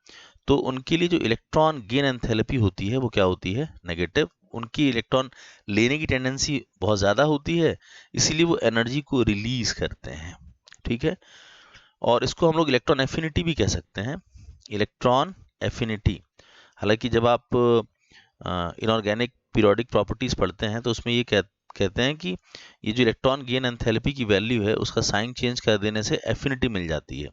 तो उनके लिए जो इलेक्ट्रॉन गेन एंथैल्पी होती है वो क्या होती है? नेगेटिव। उनकी इलेक्ट्रॉन लेने की टेंडेंसी बहुत ज़्यादा होती है, इसीलिए वो एनर्जी को रिलीज करते हैं। ठीक है। और इसको हम लोग इलेक्ट्रॉन एफिनिटी भी कह सकते हैं, इलेक्ट्रॉन एफिनिटी। हालांकि जब आप इनऑर्गेनिक पीरियोडिक प्रॉपर्टीज पढ़ते हैं तो उसमें ये कहते हैं कि ये जो इलेक्ट्रॉन गेन एंथैल्पी की वैल्यू है उसका साइन चेंज कर देने से एफिनिटी मिल जाती है।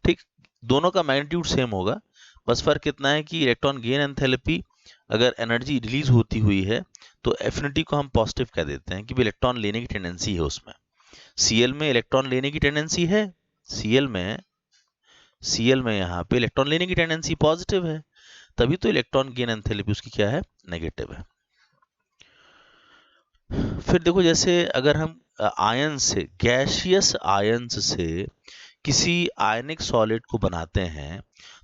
ठीक, दोनों का मैग्नीट्यूड सेम होगा, बस फर्क इतना है कि इलेक्ट्रॉन गेन एंथैल्पी अगर एनर्जी रिलीज होती हुई है तो एफिनिटी को हम पॉजिटिव कह देते हैं कि भी इलेक्ट्रॉन लेने की टेंडेंसी है उसमें। Cl में इलेक्ट्रॉन लेने की टेंडेंसी है, Cl में यहाँ पे इलेक्ट्रॉन लेने की टेंडेंसी पॉजिटिव है, तभी तो इलेक्ट्रॉन गेन एंथैल्पी उसकी क्या है? नेगेटिव है। फिर देखो, जैसे अगर हम आयन से, गैसियस आयंस से किसी आयनिक सॉलिड को बनाते हैं,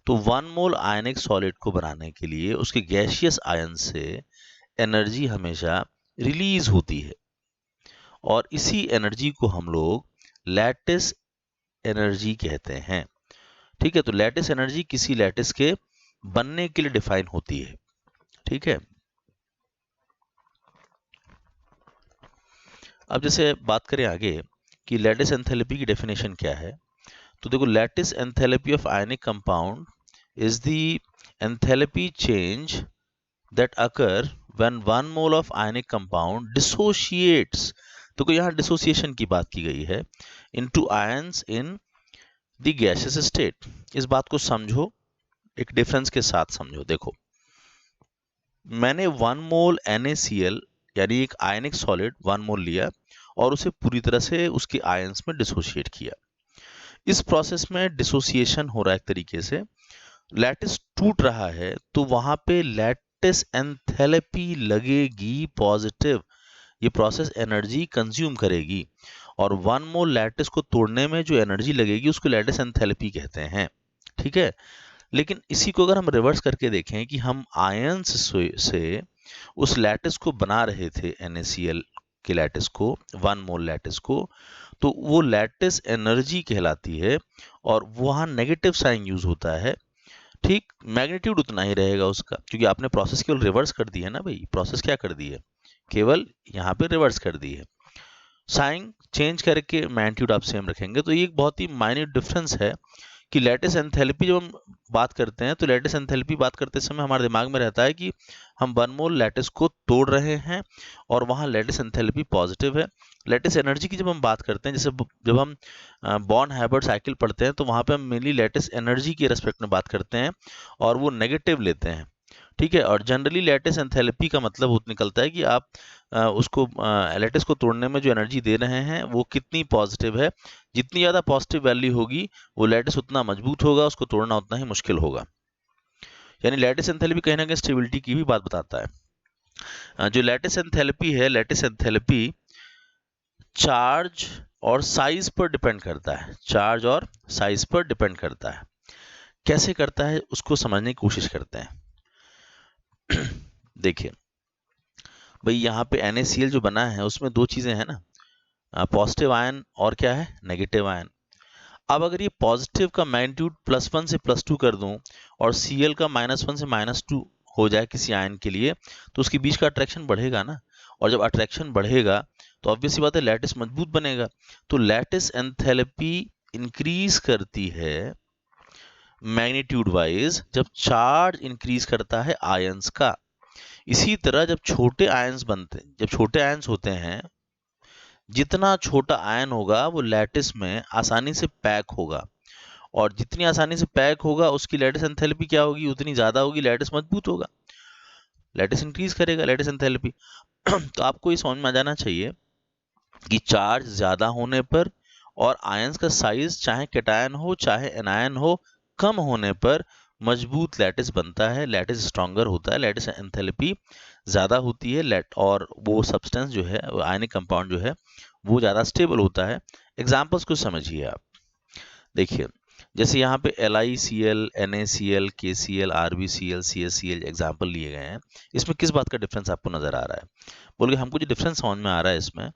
तो वन मोल आयनिक सॉलिड को बनाने के लिए उसके गैसियस आयन से एनर्जी हमेशा रिलीज होती है, और इसी एनर्जी को हम लोग लैटिस एनर्जी कहते हैं। ठीक है। तो लैटिस एनर्जी किसी लैटिस के बनने के लिए डिफाइन होती है। ठीक है। अब जैसे बात करें आगे कि लैटिस एंथैल्पी की डेफिनेशन क्या है, तो देखो, lattice enthalpy of ionic compound is the enthalpy change that occur when one mole of ionic compound dissociates. तो यहाँ डिसोसिएशन की बात की गई है, into ions in the gaseous state. इस बात को समझो, एक डिफरेंस के साथ समझो। देखो, मैंने वन मोल NaCl यानी एक आयनिक सॉलिड वन मोल लिया और उसे पूरी तरह से उसके आयंस में डिसोशिएट किया। इस प्रोसेस में डिसोसिएशन हो रहा है, एक तरीके से लैटिस टूट रहा है, तो वहां पे लैटिस एंथैल्पी लगेगी पॉजिटिव। ये प्रोसेस एनर्जी कंज्यूम करेगी, और वन मोल लैटिस को तोड़ने में जो एनर्जी लगेगी उसको लैटिस एंथैल्पी कहते हैं। ठीक है। लेकिन इसी को अगर हम रिवर्स करके देखें कि हम आयंस से उस लैटिस को बना रहे थे, NaCl के लैटिस को, वन मोल लैटिस को, तो वो लैटिस एनर्जी कहलाती है, और वहाँ नेगेटिव साइन यूज होता है। ठीक, मैग्नीट्यूड उतना ही रहेगा उसका, क्योंकि आपने प्रोसेस केवल रिवर्स कर दी है ना भाई। प्रोसेस क्या कर दी है? केवल यहाँ पे रिवर्स कर दी है। साइन चेंज करके मैग्नीट्यूड आप सेम रखेंगे, तो ये एक बहुत ही माइन्यूट डिफरेंस है कि लैटिस एंथैल्पी जब हम बात करते हैं तो लैटिस एंथैल्पी बात करते समय हमारे दिमाग में रहता है कि हम 1 मोल लैटिस को तोड़ रहे हैं और वहाँ लैटिस एंथैल्पी पॉजिटिव है। लैटिस एनर्जी की जब हम बात करते हैं, जैसे जब हम बॉर्न हाइबर्ट साइकिल पढ़ते हैं तो वहाँ पे हम मेनली लैटिस एनर्जी के रेस्पेक्ट में बात करते हैं और वो नेगेटिव लेते हैं, ठीक है। और जनरली लैटिस एंथैल्पी का मतलब निकलता है कि आप उसको लैटिस को तोड़ने में जो एनर्जी दे रहे हैं वो कितनी पॉजिटिव है। जितनी ज़्यादा पॉजिटिव वैल्यू होगी वो लैटिस उतना मजबूत होगा, उसको तोड़ना उतना ही मुश्किल होगा। यानी लैटिस एंथैल्पी कहीं ना कहीं स्टेबिलिटी की भी बात बताता है। जो लैटिस एंथैल्पी है, लैटिस एंथैल्पी चार्ज और साइज पर डिपेंड करता है। चार्ज और साइज पर डिपेंड करता है। कैसे करता है उसको समझने की कोशिश करते हैं। देखिए भाई, यहाँ पे NaCl जो बना है उसमें दो चीजें हैं ना, पॉजिटिव आयन और क्या है, नेगेटिव आयन। अब अगर ये पॉजिटिव का मैग्नीट्यूड +1 से +2 कर दूं और Cl का -1 से -2 हो जाए किसी आयन के लिए, तो उसके बीच का अट्रैक्शन बढ़ेगा ना। और जब अट्रैक्शन बढ़ेगा तो ऑब्वियस सी बात है लैटिस मजबूत बनेगा। तो लैटिस एंथैल्पी इंक्रीज करती है मैग्नीट्यूड वाइज जब चार्ज इंक्रीज करता है आयंस का। इसी तरह जब छोटे आयंस बनते हैं, जब छोटे आयंस होते हैं, जितना छोटा आयन होगा वो लैटिस में आसानी से पैक होगा और जितनी आसानी से पैक होगा उसकी लैटिस एंथैल्पी क्या होगी, उतनी ज्यादा होगी, लैटिस मजबूत होगा, लैटिस इंक्रीज करेगा लैटिस एंथैल्पी। तो आपको ये समझ में आ जाना चाहिए कि चार्ज ज्यादा होने पर और आयंस का साइज चाहे कैटायन हो चाहे एनायन हो, कम होने पर मजबूत लैटिस बनता है, लैटिस स्ट्रॉन्गर होता है, लैटिस एंथैल्पी ज्यादा होती है, और वो सब्सटेंस जो है, वो आयनिक कंपाउंड जो है वो ज्यादा स्टेबल होता है। एग्जांपल्स को समझिए आप। देखिए जैसे यहाँ पे LiCl, NaCl, KCl, RbCl, CaCl example लिए गए हैं। इसमें किस बात का डिफरेंस आपको नजर आ रहा है? बोल के हमको जो डिफरेंस समझ में आ रहा है इसमें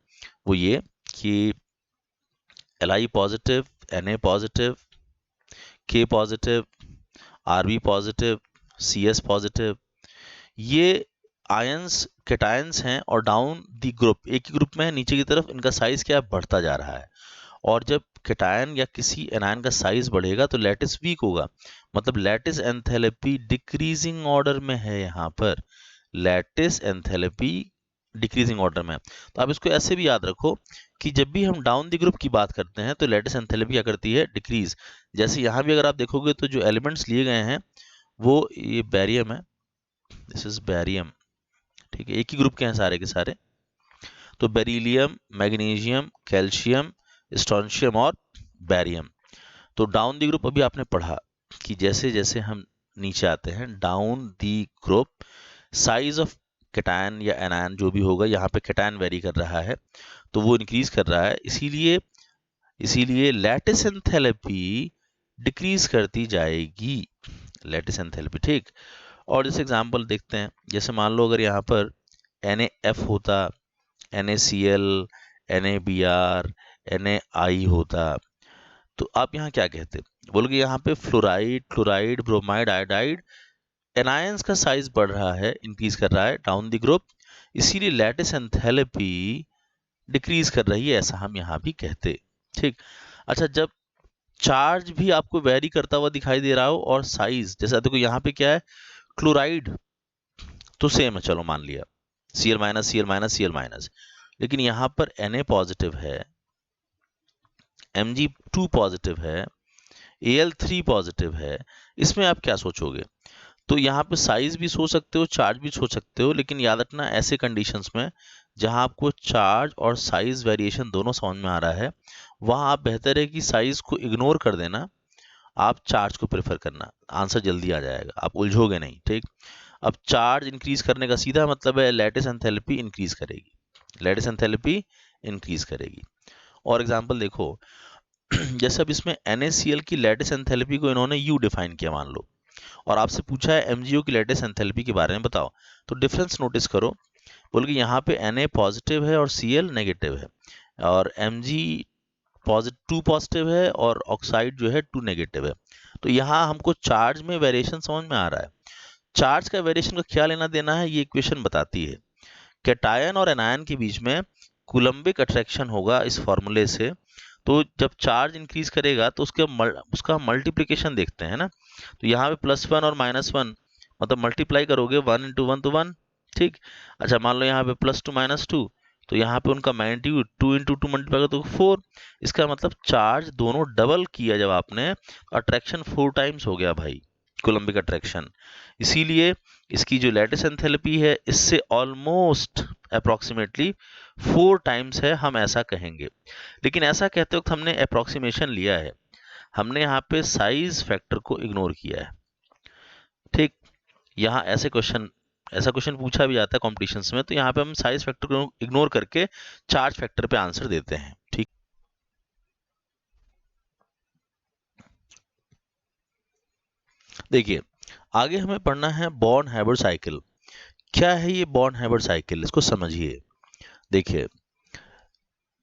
वो ये कि Li positive, Na positive, K positive, Rb positive, Cs positive, ये आयंस कैटायंस हैं और डाउन दी ग्रुप, एक ही ग्रुप में है, नीचे की तरफ इनका साइज क्या है, बढ़ता जा रहा है। और जब कैटायन या किसी एनायन का साइज बढ़ेगा तो लैटिस वीक होगा, मतलब लैटिस एंथैल्पी डिक्रीजिंग ऑर्डर में है। यहाँ पर लैटिस एंथैल्पी डिक्रीजिंग ऑर्डर में है। तो आप इसको ऐसे भी याद रखो कि जब भी हम डाउन द ग्रुप की बात करते हैं तो लैटिस एंथैल्पी क्या करती है, डिक्रीज। जैसे यहाँ भी अगर आप देखोगे तो जो एलिमेंट्स लिए गए हैं वो ये बैरियम है, दिस इज बैरियम, ठीक है, एक ही ग्रुप के हैं सारे के सारे। तो बेरिलियम, मैग्नीशियम, कैल्शियम, स्ट्रोंशियम और बैरियम। तो डाउन दी ग्रुप अभी आपने पढ़ा कि जैसे जैसे हम नीचे आते हैं down the group, size of cation या एनायन जो भी होगा, यहाँ पे कैटायन वेरी कर रहा है तो वो इंक्रीज कर रहा है, इसीलिए इसीलिए लैटिस एंथैल्पी डिक्रीज करती जाएगी, लैटिस एंथैल्पी, ठीक। और जैसे एग्जांपल देखते हैं, जैसे मान लो अगर यहाँ पर NaF होता, NaCl, NaBr, NaI होता, तो आप यहाँ क्या कहते, बोलोगे यहाँ पे fluoride, chloride, bromide, iodide, anions का साइज बढ़ रहा है, इंक्रीज कर रहा है डाउन द ग्रुप, इसीलिए लैटिस एंथैल्पी डिक्रीज कर रही है, ऐसा हम यहाँ भी कहते, ठीक। अच्छा, जब चार्ज भी आपको वेरी करता हुआ दिखाई दे रहा हो और साइज, जैसा देखो यहाँ पे क्या है, क्लोराइड तो सेम है, चलो मान लिया Cl-, Cl-, लेकिन यहाँ पर Na पॉजिटिव है, Mg2 पॉजिटिव है, Al3 पॉजिटिव है, इसमें आप क्या सोचोगे? तो यहाँ पे साइज भी सोच सकते हो, चार्ज भी सोच सकते हो, लेकिन याद रखना ऐसे कंडीशंस में जहाँ आपको चार्ज और साइज वेरिएशन दोनों समझ में आ रहा है, वहाँ आप बेहतर है कि साइज को इग्नोर कर देना, आप चार्ज को प्रेफर करना, आंसर जल्दी आ जाएगा, आप उलझोगे नहीं, ठीक। अब चार्ज इंक्रीज करने का सीधा मतलब है लैटिस एंथैल्पी इंक्रीज करेगी, लैटिस एंथैल्पी इंक्रीज करेगी। और एग्जांपल देखो, जैसे अब इसमें NaCl की लैटिस एंथैल्पी को इन्होंने U डिफाइन किया मान लो, और आपसे पूछा है MgO की लैटिस एंथैल्पी के बारे में बताओ, तो डिफरेंस नोटिस करो। बोल के यहाँ पे Na पॉजिटिव है और Cl नेगेटिव है, और Mg2 पॉजिटिव है और ऑक्साइड जो है 2 नेगेटिव है। तो यहाँ हमको चार्ज में वेरिएशन समझ में आ रहा है। चार्ज का वेरिएशन का क्या लेना देना है, ये इक्वेशन बताती है। कैटायन और एनायन के बीच में कूलम्बिक अट्रैक्शन होगा इस फॉर्मूले से, तो जब चार्ज इंक्रीज करेगा तो उसका मल्टीप्लिकेशन देखते हैं ना। तो यहाँ पे +1 और -1 मतलब मल्टीप्लाई करोगे 1 × 1 तो 1, ठीक। अच्छा मान लो यहाँ पे +2 -2, तो यहाँ पे उनका मैग्नीट्यूड 2 × 2 मल्टीप्लाई करो तो 4। इसका मतलब चार्ज दोनों डबल किया जब आपने, अट्रैक्शन 4 टाइम्स हो गया भाई, कोलम्बिक अट्रैक्शन। इसीलिए इसकी जो लैटिस एंथैल्पी है इससे ऑलमोस्ट अप्रोक्सीमेटली 4 टाइम्स है, हम ऐसा कहेंगे। लेकिन ऐसा कहते वक्त हमने अप्रोक्सीमेशन लिया है, हमने यहाँ पे साइज फैक्टर को इग्नोर किया है, ठीक। यहाँ ऐसा क्वेश्चन पूछा भी जाता है कॉम्पिटिशन्स में, तो यहाँ पे हम साइज फैक्टर को इग्नोर करके चार्ज फैक्टर पे आंसर देते हैं, ठीक। देखिए आगे हमें पढ़ना है बॉर्न हाइब्रिड साइकिल। क्या है ये बॉर्न हाइब्रिड साइकिल, इसको समझिए। देखिए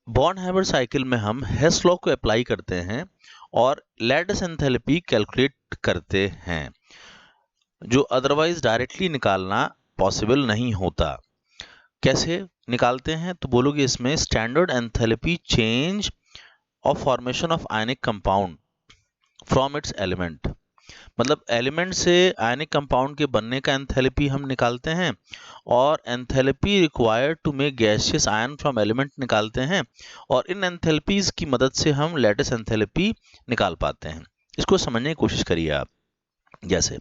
बॉर्न हाइब्रिड साइकिल में हम हेस लॉ को अप्लाई करते हैं और लैटिस एंथैल्पी कैलकुलेट करते हैं, जो अदरवाइज डायरेक्टली निकालना पॉसिबल नहीं होता। कैसे निकालते हैं तो बोलोगे इसमें standard enthalpy change of formation of ionic compound from its element, मतलब एलिमेंट से आयनिक कंपाउंड के बनने का एंथैल्पी हम निकालते हैं, और enthalpy required to make gaseous ion from element निकालते हैं, और इन एंथैल्पीज की मदद से हम लैटिस एंथैल्पी निकाल पाते हैं। इसको समझने की कोशिश करिए आप। जैसे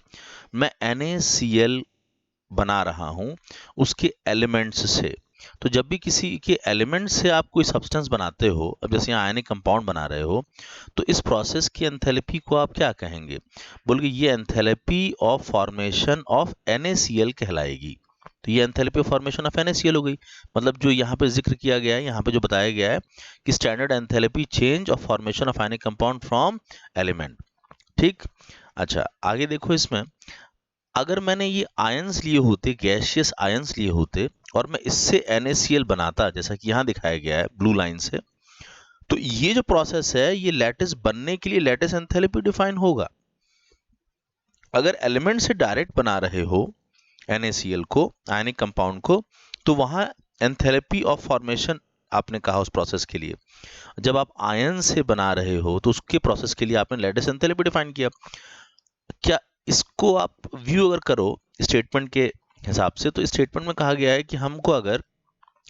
मैं NaCl बना रहा हूं उसके एलिमेंट्स से, तो जब भी किसी के एलिमेंट से आप कोई सब्सटेंस बनाते हो, अब जैसे यहाँ आयनिक कंपाउंड बना रहे हो, तो इस प्रोसेस की एंथैल्पी को आप क्या कहेंगे, बोलोगे ये enthalpy of formation of NaCl कहलाएगी। तो ये enthalpy of formation of NaCl हो गई। मतलब जो यहाँ पे जिक्र किया गया है, यहाँ पे जो बताया गया है कि standard enthalpy change of formation of ionic compound from element, ठीक। अच्छा आगे देखो, इसमें अगर मैंने ये आयंस लिए होते, गैसियस आयंस लिए होते, और मैं इससे NaCl बनाता जैसा कि यहाँ दिखाया गया है ब्लू लाइन से, तो ये जो प्रोसेस है ये लैटिस बनने के लिए लैटिस एंथैल्पी डिफाइन होगा। अगर एलिमेंट से डायरेक्ट बना रहे हो NaCl को, आयनिक कंपाउंड को, तो वहां एंथैल्पी ऑफ फॉर्मेशन आपने कहा उस प्रोसेस के लिए। जब आप आयन से बना रहे हो तो उसके प्रोसेस के लिए आपने लैटिस एंथैल्पी डिफाइन किया। क्या इसको आप व्यू अगर करो स्टेटमेंट के हिसाब से, तो स्टेटमेंट में कहा गया है कि हमको अगर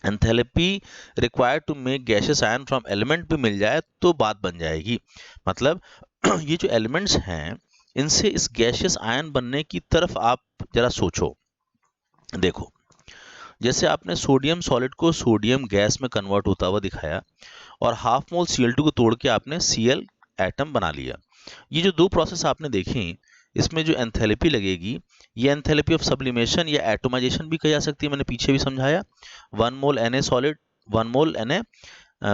enthalpy required to make gaseous ion from element भी मिल जाए तो बात बन जाएगी। मतलब ये जो एलिमेंट्स हैं इनसे इस गैसियस आयन बनने की तरफ आप जरा सोचो। देखो जैसे आपने सोडियम सॉलिड को सोडियम गैस में कन्वर्ट होता हुआ दिखाया, और हाफ मोल Cl2 को तोड़ के आपने Cl एटम बना लिया। ये जो दो प्रोसेस आपने देखी, इसमें जो एंथैल्पी लगेगी, ये एंथैल्पी ऑफ सब्लिमेशन या एटोमाइजेशन भी कही जा सकती है, मैंने पीछे भी समझाया। 1 मोल Na सॉलिड 1 मोल Na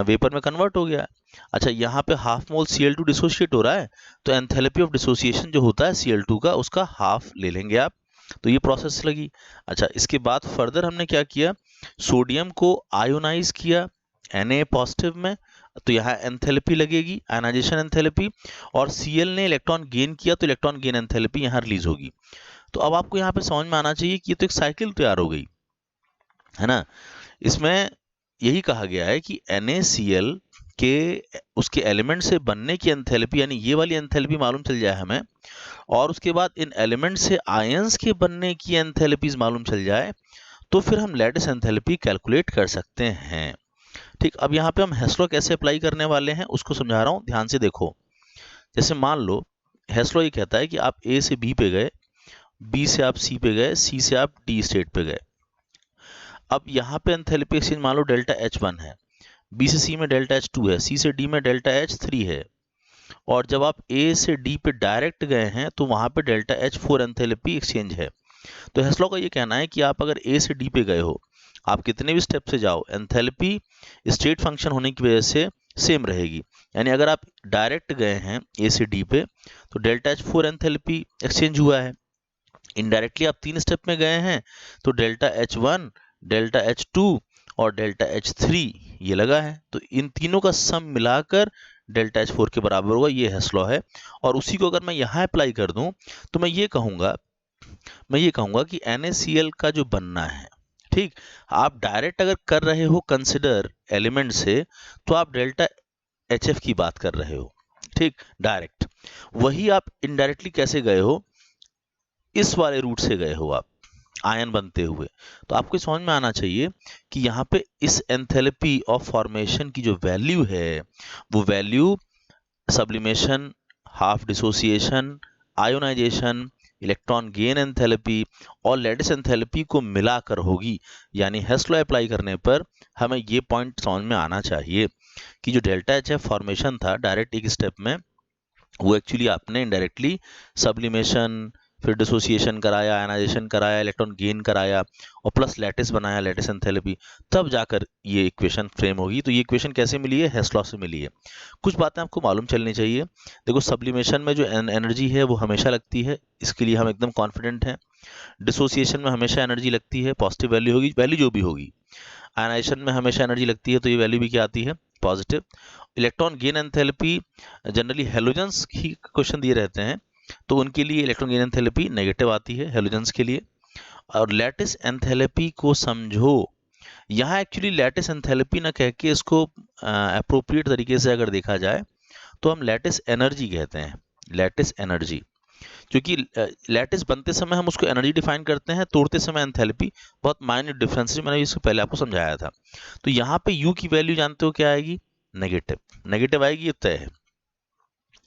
वेपर में कन्वर्ट हो गया। अच्छा यहाँ पे हाफ मोल Cl2 डिसोशिएट हो रहा है, तो एंथैल्पी ऑफ डिसोसिएशन जो होता है Cl2 का, उसका हाफ ले लेंगे आप, तो ये प्रोसेस लगी। अच्छा इसके बाद फर्दर हमने क्या किया, सोडियम को आयोनाइज किया Na पॉजिटिव में, तो यहाँ एंथैल्पी लगेगी आयनाइजेशन एंथैल्पी, और Cl ने इलेक्ट्रॉन गेन किया तो इलेक्ट्रॉन गेन एंथैल्पी यहाँ रिलीज होगी। तो अब आपको यहाँ पे समझ में आना चाहिए कि ये तो एक साइकिल तैयार हो गई है ना। इसमें यही कहा गया है कि NaCl के उसके एलिमेंट से बनने की एंथैल्पी, यानी ये वाली एंथैल्पी मालूम चल जाए हमें, और उसके बाद इन एलिमेंट से आयंस के बनने की एंथैल्पीज मालूम चल जाए, तो फिर हम लैटिस एंथैल्पी कैलकुलेट कर सकते हैं, ठीक। अब यहाँ पे हम हेस लॉ कैसे अप्लाई करने वाले हैं उसको समझा रहा हूँ, ध्यान से देखो। जैसे मान लो हेस लॉ ये कहता है कि आप A से B पे गए, B से आप C पे गए, C से आप D स्टेट पे गए। अब यहाँ पे एंथैल्पी एक्सचेंज मान लो डेल्टा H1 है, B से C में डेल्टा H2 है, C से D में डेल्टा H3 है, और जब आप A से D पे डायरेक्ट गए हैं तो वहां पे डेल्टा H4 एंथैल्पी एक्सचेंज है। तो हेस लॉ का ये कहना है कि आप अगर A से D पे गए हो, आप कितने भी स्टेप से जाओ, एंथैल्पी स्टेट फंक्शन होने की वजह से सेम रहेगी। यानी अगर आप डायरेक्ट गए हैं A से D पे, तो डेल्टा H4 एंथैल्पी एक्सचेंज हुआ है। इनडायरेक्टली आप 3 स्टेप में गए हैं, तो डेल्टा H1, डेल्टा H2 और डेल्टा H3 ये लगा है, तो इन तीनों का सम मिलाकर डेल्टा H4 के बराबर होगा। ये हेस लॉ है, और उसी को अगर मैं यहाँ अप्लाई कर दूं तो मैं ये कहूँगा कि NaCl का जो बनना है, ठीक, आप डायरेक्ट अगर कर रहे हो कंसिडर एलिमेंट से, तो आप डेल्टा HF की बात कर रहे हो, ठीक, डायरेक्ट, वही आप इनडायरेक्टली कैसे गए हो, इस वाले रूट से गए हो आप आयन बनते हुए। तो आपको समझ में आना चाहिए कि यहाँ पे इस एंथैल्पी ऑफ फॉर्मेशन की जो वैल्यू है वो value sublimation, half dissociation, ionisation, electron gain enthalpy और लैटिस एंथैल्पी को मिलाकर होगी। यानी हेस लॉ अप्लाई करने पर हमें ये पॉइंट समझ में आना चाहिए कि जो डेल्टा एच एफ फॉर्मेशन था डायरेक्ट एक स्टेप में, वो एक्चुअली आपने इनडायरेक्टली सब्लिमेशन, फिर डिसोसिएशन कराया, आयनाइजेशन कराया, इलेक्ट्रॉन गेन कराया और प्लस लैटिस बनाया, लैटिस एंथैल्पी, तब जाकर ये इक्वेशन फ्रेम होगी। तो ये इक्वेशन कैसे मिली है, हेस लॉ से मिली है। कुछ बातें आपको मालूम चलनी चाहिए। देखो, सब्लिमेशन में जो एनर्जी है वो हमेशा लगती है, इसके लिए हम एकदम कॉन्फिडेंट हैं। डिसोसिएशन में हमेशा एनर्जी लगती है, पॉजिटिव वैल्यू होगी, वैल्यू जो भी होगी। आयनाइजेशन में हमेशा एनर्जी लगती है, तो ये वैल्यू भी क्या आती है, positive. Electron gain enthalpy generally halogens ही क्वेश्चन दिए रहते हैं, तो उनके लिए इलेक्ट्रॉन गेन एंथैल्पी नेगेटिव आती है हेलोजेंस के लिए। और लैटिस एंथैल्पी को समझो, यहाँ एक्चुअली लैटिस एंथैल्पी ना कह के इसको अप्रोप्रिएट तरीके से अगर देखा जाए तो हम लैटिस एनर्जी कहते हैं, लैटिस एनर्जी। क्योंकि लैटिस बनते समय हम उसको एनर्जी डिफाइन करते हैं, तोड़ते समय एंथैल्पी। बहुत माइन्यूट डिफरेंस, मैंने इससे पहले आपको समझाया था। तो यहाँ पे यू की वैल्यू जानते हो क्या आएगी, नेगेटिव, नेगेटिव आएगी, ये तय है,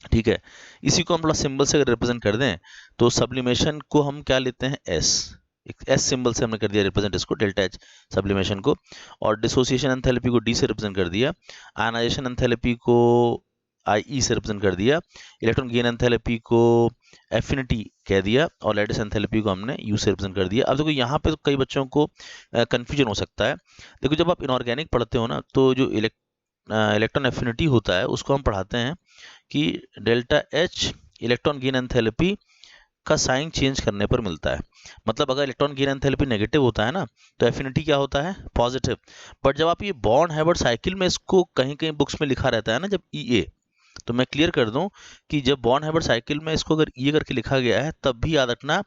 ठीक है। इसी को हम थोड़ा सिंबल से रिप्रेजेंट कर दें तो सब्लिमेशन को हम क्या लेते हैं, एस, एस सिंबल से हमने कर दिया रिप्रेजेंट इसको, डेल्टा एच सब्लिमेशन को। और डिसोसिएशन एंथैल्पी को डी से रिप्रेजेंट कर दिया, आयनाइजेशन एंथैल्पी को आई ई से रिप्रेजेंट कर दिया, इलेक्ट्रॉन गेन एंथैल्पी को एफिनिटी कह दिया और लैटिस एंथैल्पी को हमने यू से रिप्रेजेंट कर दिया। अब देखो यहाँ पे तो कई बच्चों को कंफ्यूजन हो सकता है। देखो, जब आप इनऑर्गेनिक पढ़ते हो ना, तो जो इलेक्ट्रॉन एफिनिटी होता है उसको हम पढ़ाते हैं कि delta H electron gain enthalpy का साइन चेंज करने पर मिलता है। मतलब अगर इलेक्ट्रॉन गेन एंथैल्पी नेगेटिव होता है ना, तो एफिनिटी क्या होता है, पॉजिटिव। बट जब आप ये बॉर्न हाइब्रिड साइकिल में इसको कहीं कहीं बुक्स में लिखा रहता है ना, जब ई ए, तो मैं क्लियर कर दूं कि जब बॉर्न हाइब्रिड साइकिल में इसको अगर ये करके लिखा गया है, तब भी याद रखना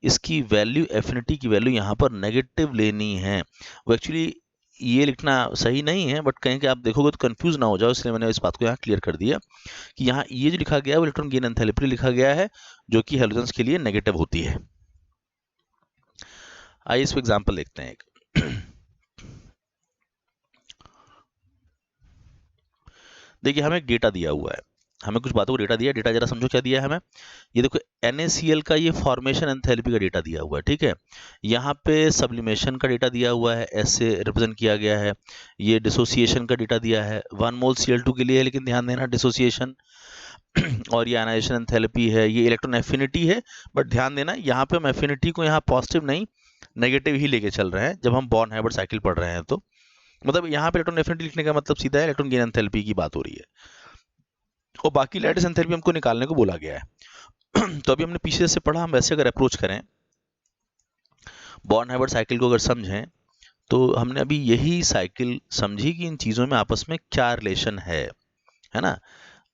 इसकी वैल्यू, एफिनिटी की वैल्यू यहाँ पर नेगेटिव लेनी है। वो एक्चुअली ये लिखना सही नहीं है, बट कहीं कि आप देखोगे तो कंफ्यूज ना हो जाओ, इसलिए मैंने इस बात को यहाँ क्लियर कर दिया कि यहाँ ये जो लिखा गया है वो इलेक्ट्रॉन गेन एंथैल्पी लिखा गया है, जो कि हेलोजेंस के लिए नेगेटिव होती है। आइए इस पर एग्जाम्पल देखते हैं एक। देखिए, हमें एक डेटा दिया हुआ है, हमें कुछ बातों को डेटा दिया, डेटा जरा समझो क्या दिया है हमें। ये देखो, NaCl का ये फॉर्मेशन एंथैल्पी का डेटा दिया हुआ है, ठीक है। यहाँ पे सब्लिमेशन का डेटा दिया हुआ है, एस से रिप्रेजेंट किया गया है। ये डिसोसिएशन का डेटा दिया है, 1 मोल Cl2 के लिए है, लेकिन ध्यान देना डिसोसिएशन। और ये आयनाइजेशन एंथैल्पी है, ये इलेक्ट्रॉन एफिनिटी है, बट ध्यान देना यहाँ पे हम एफिनिटी को यहाँ पॉजिटिव नहीं नेगेटिव ही लेके चल रहे हैं जब हम बॉर्न हाइब्रिड साइकिल पढ़ रहे हैं। तो मतलब यहाँ पे इलेक्ट्रॉन एफिनिटी लिखने का मतलब सीधा है इलेक्ट्रॉन गेन एंथैल्पी की बात हो रही है, और बाकी लैटिस एंथैल्पी हमको निकालने को बोला गया है। तो अभी हमने पीछे से पढ़ा, हम वैसे अगर अप्रोच करें, बॉर्न हाइब्रिड साइकिल को अगर समझें, तो हमने अभी यही साइकिल समझी कि इन चीज़ों में आपस में क्या रिलेशन है ना।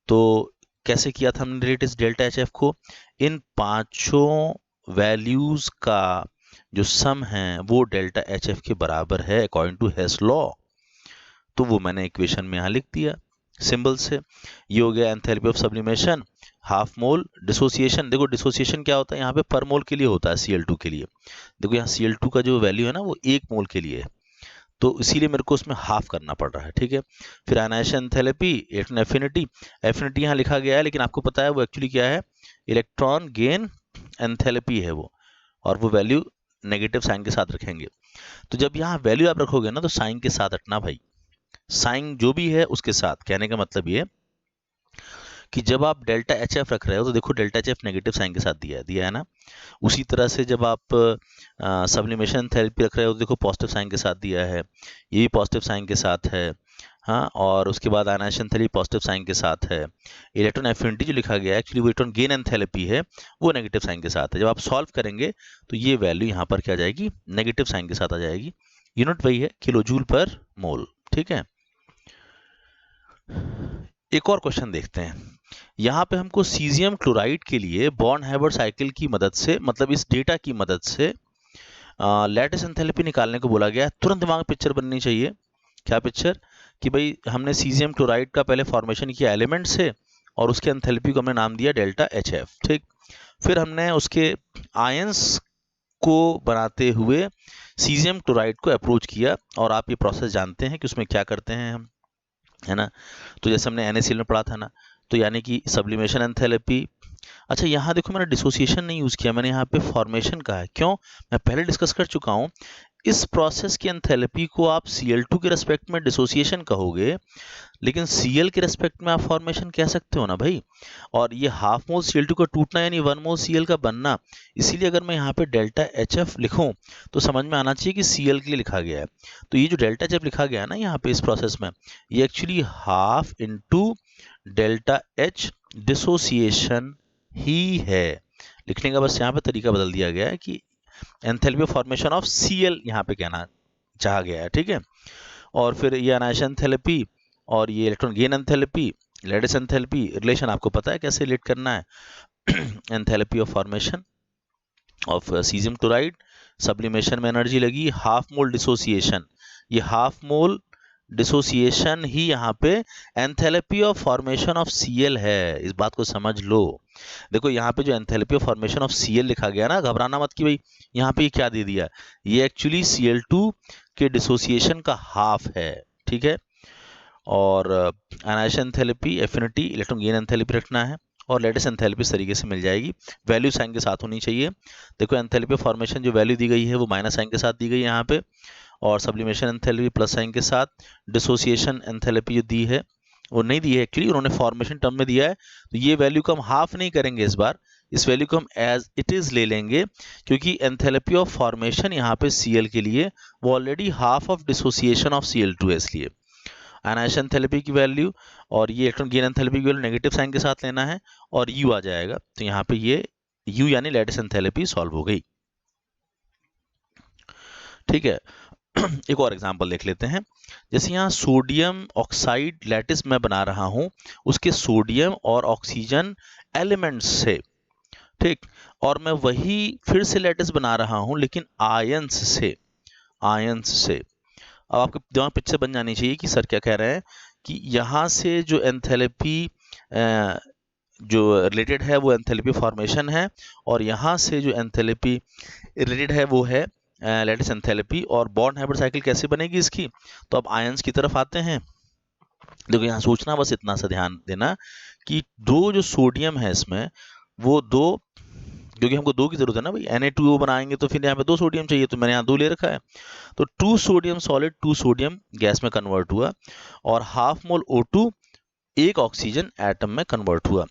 तो कैसे किया था हमने रिलेटिव डेल्टा एच एफ को, इन पांचों वैल्यूज का जो सम है वो डेल्टा एच एफ के बराबर है अकॉर्डिंग टू हेस लॉ। तो वो मैंने इक्वेशन में यहाँ लिख दिया सिंबल से। ये हो गया enthalpy of sublimation, half mole dissociation. देखो, डिसोसिएशन क्या होता है, यहाँ पे पर मोल के लिए होता है, Cl2 के लिए। देखो यहाँ Cl2 का जो वैल्यू है ना वो 1 मोल के लिए है, तो इसीलिए मेरे को उसमें हाफ करना पड़ रहा है, ठीक है। फिर ionisation enthalpy, electron affinity, affinity यहाँ लिखा गया है, लेकिन आपको पता है वो एक्चुअली क्या है, इलेक्ट्रॉन गेन एंथैल्पी है वो, और वो वैल्यू नेगेटिव साइन के साथ रखेंगे। तो जब यहाँ वैल्यू आप रखोगे ना, तो साइन के साथ रखना भाई, साइन जो भी है उसके साथ। कहने का मतलब ये कि जब आप डेल्टा एच एफ रख रहे हो, तो देखो delta H F negative sign के साथ दिया है ना। उसी तरह से जब आप सब्लिमेशन थेरेपी रख रहे हो, तो देखो पॉजिटिव साइन के साथ दिया है, ये भी पॉजिटिव साइन के साथ है, हाँ। और उसके बाद आयनाइजेशन थेरेपी पॉजिटिव साइन के साथ है। इलेक्ट्रॉन एफिनिटी जो लिखा गया है एक्चुअली वो इलेक्ट्रॉन गेन एंथैल्पी है, वो नेगेटिव साइन के साथ है। जब आप सॉल्व करेंगे तो ये वैल्यू यहाँ पर क्या आ जाएगी, नेगेटिव साइन के साथ आ जाएगी। यूनिट वही है, किलोजूल पर मोल, ठीक है। एक और क्वेश्चन देखते हैं। यहाँ पे हमको सीजियम क्लोराइड के लिए बॉर्न हाइब्रिड साइकिल की मदद से, मतलब इस डेटा की मदद से लैटिस एंथैल्पी निकालने को बोला गया है। तुरंत दिमाग में पिक्चर बननी चाहिए, क्या पिक्चर, कि भाई हमने सीजियम क्लोराइड का पहले फॉर्मेशन किया एलिमेंट से और उसके एंथैल्पी को हमने नाम दिया डेल्टा एच एफ। ठीक, फिर हमने उसके आयंस को बनाते हुए सीजियम क्लोराइड को अप्रोच किया, और आप ये प्रोसेस जानते हैं कि उसमें क्या करते हैं हम, है ना। तो जैसे हमने NaCl में पढ़ा था ना, तो यानी कि सब्लिमेशन एंथैल्पी। अच्छा यहाँ देखो मैंने डिसोसिएशन नहीं यूज़ किया, मैंने यहाँ पे फॉर्मेशन कहा है। क्यों? मैं पहले डिस्कस कर चुका हूँ, इस प्रोसेस की एंथैल्पी को आप Cl2 के रेस्पेक्ट में डिसोसिएशन कहोगे, लेकिन Cl के रेस्पेक्ट में आप फॉर्मेशन कह सकते हो ना भाई। और ये हाफ मोल Cl2 का टूटना यानी 1 मोल Cl का बनना, इसीलिए अगर मैं यहाँ पे डेल्टा HF लिखूं तो समझ में आना चाहिए कि Cl के लिए लिखा गया है। तो ये जो डेल्टा HF लिखा गया है ना यहाँ पे इस प्रोसेस में, ये actually half into delta H dissociation ही है। लिखने का बस यहाँ पे तरीका बदल दिया गया है कि एंथैल्पी फॉर्मेशन ऑफ Cl यहाँ पे कहना चाहा गया है। ठीक है, और फिर ये अनायशन एंथैल्पी और ये electron gain enthalpy, lattice enthalpy relation आपको पता है कैसे रिलेट करना है। Enthalpy of formation of caesium chloride, sublimation में एनर्जी लगी, हाफ मोल डिसोसिएशन, ये हाफ मोल डिसोसिएशन ही यहाँ पे enthalpy of formation of Cl है। इस बात को समझ लो। देखो यहाँ पे जो enthalpy of formation of Cl लिखा गया ना, घबराना मत कि भाई यहाँ पे ये क्या दे दिया, ये एक्चुअली Cl2 के डिसोसिएशन का हाफ है। ठीक है, और अनायशन enthalpy, affinity, electron gain enthalpy रखना है, और लेटिस एंथैल्पी इस तरीके से मिल जाएगी, वैल्यू साइन के साथ होनी चाहिए। देखो एंथैल्पी फॉर्मेशन जो वैल्यू दी गई है वो माइनस साइन के साथ दी गई है यहाँ पे, और सब्लिमेशन एंथैल्पी प्लस साइन के साथ, डिसोसिएशन एंथैल्पी जो दी है वो नहीं दी है एक्चुअली, उन्होंने फॉर्मेशन टर्म में दिया है। तो ये वैल्यू को हम हाफ नहीं करेंगे इस बार, इस वैल्यू को हम एज इट इज ले लेंगे, क्योंकि एंथैल्पी ऑफ फॉर्मेशन यहाँ पे Cl के लिए वो already half of dissociation of Cl2 है, इसलिए अनायशन एंथैल्पी की वैल्यू और ये इलेक्ट्रॉन गेन एंथैल्पी की वैल्यू नेगेटिव साइन के साथ लेना है, और U आ जाएगा। तो यहाँ पे ये U यानी लैटिस एंथैल्पी सॉल्व हो गई। ठीक है, एक और एग्जांपल देख लेते हैं। जैसे यहाँ सोडियम ऑक्साइड लैटिस मैं बना रहा हूँ उसके सोडियम और ऑक्सीजन एलिमेंट्स से, ठीक, और मैं वही फिर से लैटिस बना रहा हूँ लेकिन आयंस से, आयंस से। अब आपके दिमाग पिक्चर बन जानी चाहिए कि सर क्या कह रहे हैं, कि यहाँ से जो एंथैल्पी जो रिलेटेड है वो एंथैल्पी फॉर्मेशन है, और यहाँ से जो एंथैल्पी रिलेटेड है वो है लैटिस एंथैल्पी। और बॉन्ड हाइब्रिड साइकिल कैसे बनेगी इसकी, तो अब आयंस की तरफ आते हैं। देखो यहाँ सोचना बस इतना सा ध्यान देना कि दो जो सोडियम है इसमें, वो दो, क्योंकि हमको दो की जरूरत है ना भाई, Na2O बनाएंगे तो फिर यहाँ पे दो सोडियम चाहिए, तो मैंने यहाँ दो ले रखा है। तो 2 सोडियम सॉलिड 2 सोडियम गैस में कन्वर्ट हुआ, और हाफ मोल O2 एक ऑक्सीजन एटम में कन्वर्ट हुआ।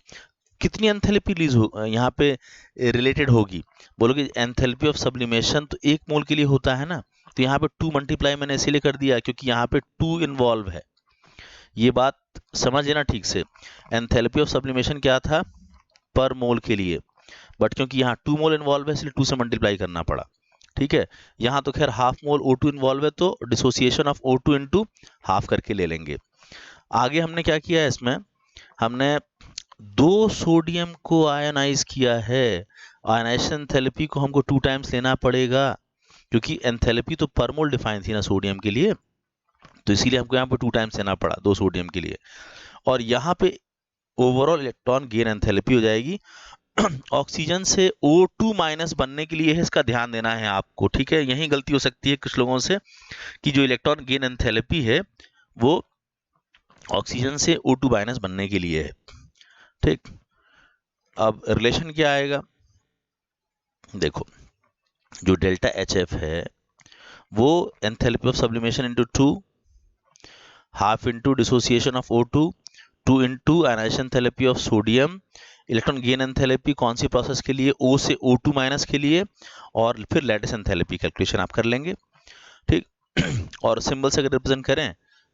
कितनी एंथैल्पी रिलीज हो यहाँ पे रिलेटेड होगी, बोलोगे एंथैल्पी ऑफ सब्लिमेशन तो 1 मोल के लिए होता है ना, तो यहाँ पे 2 मल्टीप्लाई मैंने इसीलिए कर दिया क्योंकि यहाँ पे 2 इन्वॉल्व है। ये बात समझ लेना ठीक से, एंथैल्पी ऑफ सब्लिमेशन क्या था, पर मोल के लिए, बट क्योंकि यहाँ 2 मोल इन्वॉल्व है इसलिए 2 से मल्टीप्लाई करना पड़ा। ठीक है, यहाँ तो खैर हाफ मोल O2 इन्वॉल्व है तो dissociation of O2 into half करके ले लेंगे। आगे हमने क्या किया है इसमें, हमने 2 सोडियम को आयनाइज किया है। आयनाइजेशन एंथैल्पी को हमको 2 टाइम्स लेना पड़ेगा, क्योंकि एंथैल्पी तो पर मोल डिफाइन थी ना सोडियम के लिए, तो इसीलिए हमको यहाँ पे 2 टाइम्स लेना पड़ा 2 सोडियम के लिए। और यहाँ पे ओवरऑल इलेक्ट्रॉन गेन एंथैल्पी हो जाएगी। ऑक्सीजन से O2 माइनस बनने के लिए है, इसका ध्यान देना है आपको। ठीक है, यही गलती हो सकती है कुछ लोगों से कि जो इलेक्ट्रॉन गेन एंथैल्पी है वो ऑक्सीजन से O2 माइनस बनने के लिए है। ठीक, अब रिलेशन क्या आएगा, देखो जो डेल्टा HF है वो enthalpy of sublimation into 2, half into dissociation of O2, 2 into ionisation enthalpy of sodium, electron gain enthalpy कौन सी प्रोसेस के लिए, O से O2 माइनस के लिए, और फिर लैटिस एंथैल्पी कैलकुलेशन आप कर लेंगे। ठीक, और सिंबल से अगर रिप्रेजेंट करें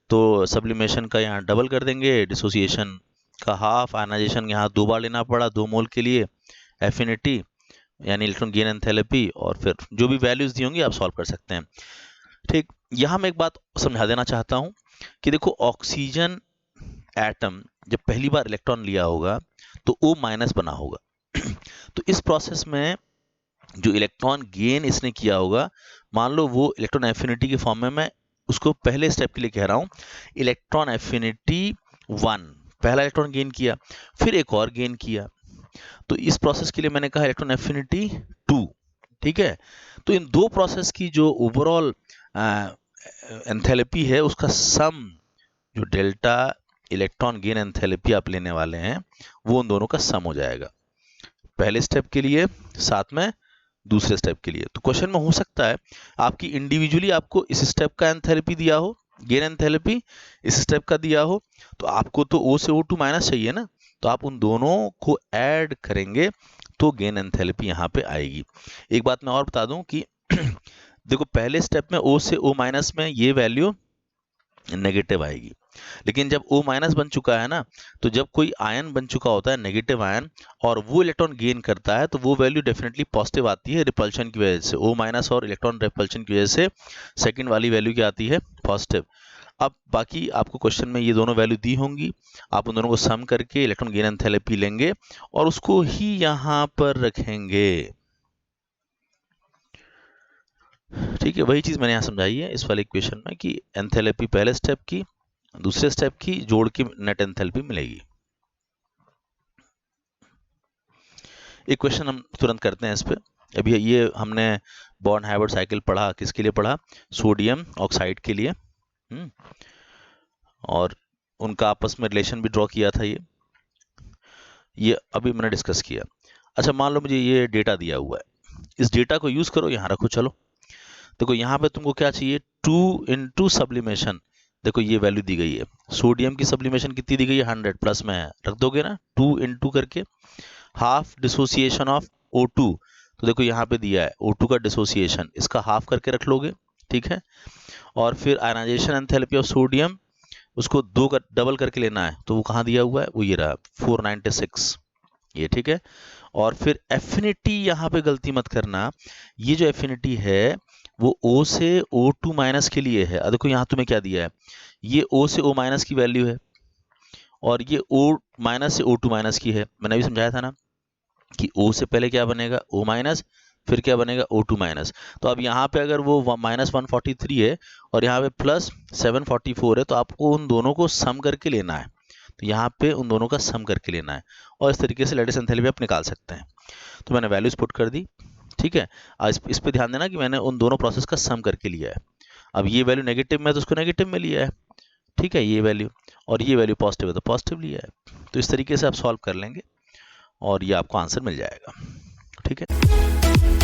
तो सब्लिमेशन का यहाँ डबल कर देंगे, डिसोसिएशन का हाफ, आयनाइजेशन यहाँ 2 बार लेना पड़ा 2 मोल के लिए, एफिनिटी यानी इलेक्ट्रॉन गेन एंथैल्पी, और फिर जो भी वैल्यूज दी होंगी आप सॉल्व कर सकते हैं। ठीक, यहाँ मैं एक बात समझा देना चाहता हूँ कि देखो ऑक्सीजन एटम जब पहली बार इलेक्ट्रॉन लिया होगा तो O माइनस बना होगा। तो इस प्रोसेस में जो इलेक्ट्रॉन गेन इसने किया होगा, मान लो वो इलेक्ट्रॉन एफिनिटी के फॉर्म में मैं उसको पहले स्टेप के लिए कह रहा हूँ। इलेक्ट्रॉन एफिनिटी 1, पहला इलेक्ट्रॉन गेन किया, फिर एक और गेन किया, तो इस प्रोसेस के लिए मैंने कहा इलेक्ट्रॉन एफिनिटी 2। ठीक है, तो इन दो प्रोसेस की जो ओवरऑल एंथैल्पी है उसका सम, जो डेल्टा इलेक्ट्रॉन गेन एंथैल्पी आप लेने वाले हैं, वो उन दोनों का सम हो जाएगा, पहले स्टेप के लिए साथ में दूसरे स्टेप के लिए। तो क्वेश्चन में हो सकता है आपकी इंडिविजुअली आपको इस स्टेप का एंथैल्पी दिया हो, गेन एंथैल्पी इस स्टेप का दिया हो, तो आपको तो O से O2 माइनस चाहिए ना, तो आप उन दोनों को ऐड करेंगे तो गेन एंथैल्पी यहाँ पे आएगी। एक बात मैं और बता दूं कि देखो पहले स्टेप में O से O माइनस में ये वैल्यू नेगेटिव आएगी, लेकिन जब O माइनस बन चुका है ना, तो जब कोई आयन बन चुका होता है नेगेटिव आयन और वो इलेक्ट्रॉन गेन करता है, तो वो वैल्यू डेफिनेटली पॉजिटिव आती है रिपल्शन की वजह से। O माइनस और इलेक्ट्रॉन रिपल्शन की वजह से सेकंड वाली वैल्यू क्या आती है, पॉजिटिव। अब बाकी आपको क्वेश्चन में ये दोनों वैल्यू दी होंगी, आप उन दोनों को सम करके इलेक्ट्रॉन गेन एंथैल्पी लेंगे और उसको ही यहाँ पर रखेंगे। ठीक है, वही चीज मैंने यहाँ समझाई है इस वाले इक्वेशन में कि एंथैल्पी पहले स्टेप की दूसरे स्टेप की जोड़ के नेट एंथैल्पी मिलेगी। एक क्वेश्चन हम तुरंत करते हैं इस पे। अभी ये हमने बॉर्न हाइब्रिड साइकिल पढ़ा, किसके लिए पढ़ा, सोडियम ऑक्साइड के लिए। और उनका आपस में रिलेशन भी ड्रॉ किया था, ये अभी मैंने डिस्कस किया। अच्छा, मान लो मुझे ये डेटा दिया हुआ है, इस डेटा को यूज करो, यहाँ रखो। चलो देखो यहाँ पे तुमको क्या चाहिए, 2 इंटू सब्लिमेशन। देखो ये वैल्यू दी गई है, सोडियम की सब्लिमेशन कितनी दी गई है, 100 प्लस में है, रख दोगे ना 2 इंटू करके। हाफ डिसोसिएशन ऑफ O2, तो देखो यहाँ पे दिया है O2 का डिसोसिएशन, इसका हाफ करके रख लोगे। ठीक है, और फिर आयनाइजेशन एंथैल्पी ऑफ सोडियम, उसको 2 का डबल करके लेना है, तो वो कहाँ दिया हुआ है, वो ये रहा 496, ये ठीक है। और फिर एफिनिटी यहाँ पे गलती मत करना, ये जो एफिनिटी है वो O से O2 माइनस के लिए है। देखो यहाँ तुम्हें क्या दिया है, ये O से O माइनस की वैल्यू है और ये O माइनस से O2 माइनस की है। मैंने अभी समझाया था ना कि O से पहले क्या बनेगा, O माइनस, फिर क्या बनेगा, O2 माइनस। तो अब यहाँ पे अगर वो माइनस 143 है और यहाँ पे प्लस 744 है, तो आपको उन दोनों को सम करके लेना है। तो यहाँ पे उन दोनों का सम करके लेना है और इस तरीके से लैटिस एंथैल्पी आप निकाल सकते हैं। तो मैंने वैल्यूज पुट कर दी। ठीक है, इस पे ध्यान देना कि मैंने उन दोनों प्रोसेस का सम करके लिया है। अब ये वैल्यू नेगेटिव में तो उसको नेगेटिव में लिया है। ठीक है, ये वैल्यू, और ये वैल्यू पॉजिटिव है तो पॉजिटिव लिया है। तो इस तरीके से आप सॉल्व कर लेंगे और ये आपको आंसर मिल जाएगा। ठीक है।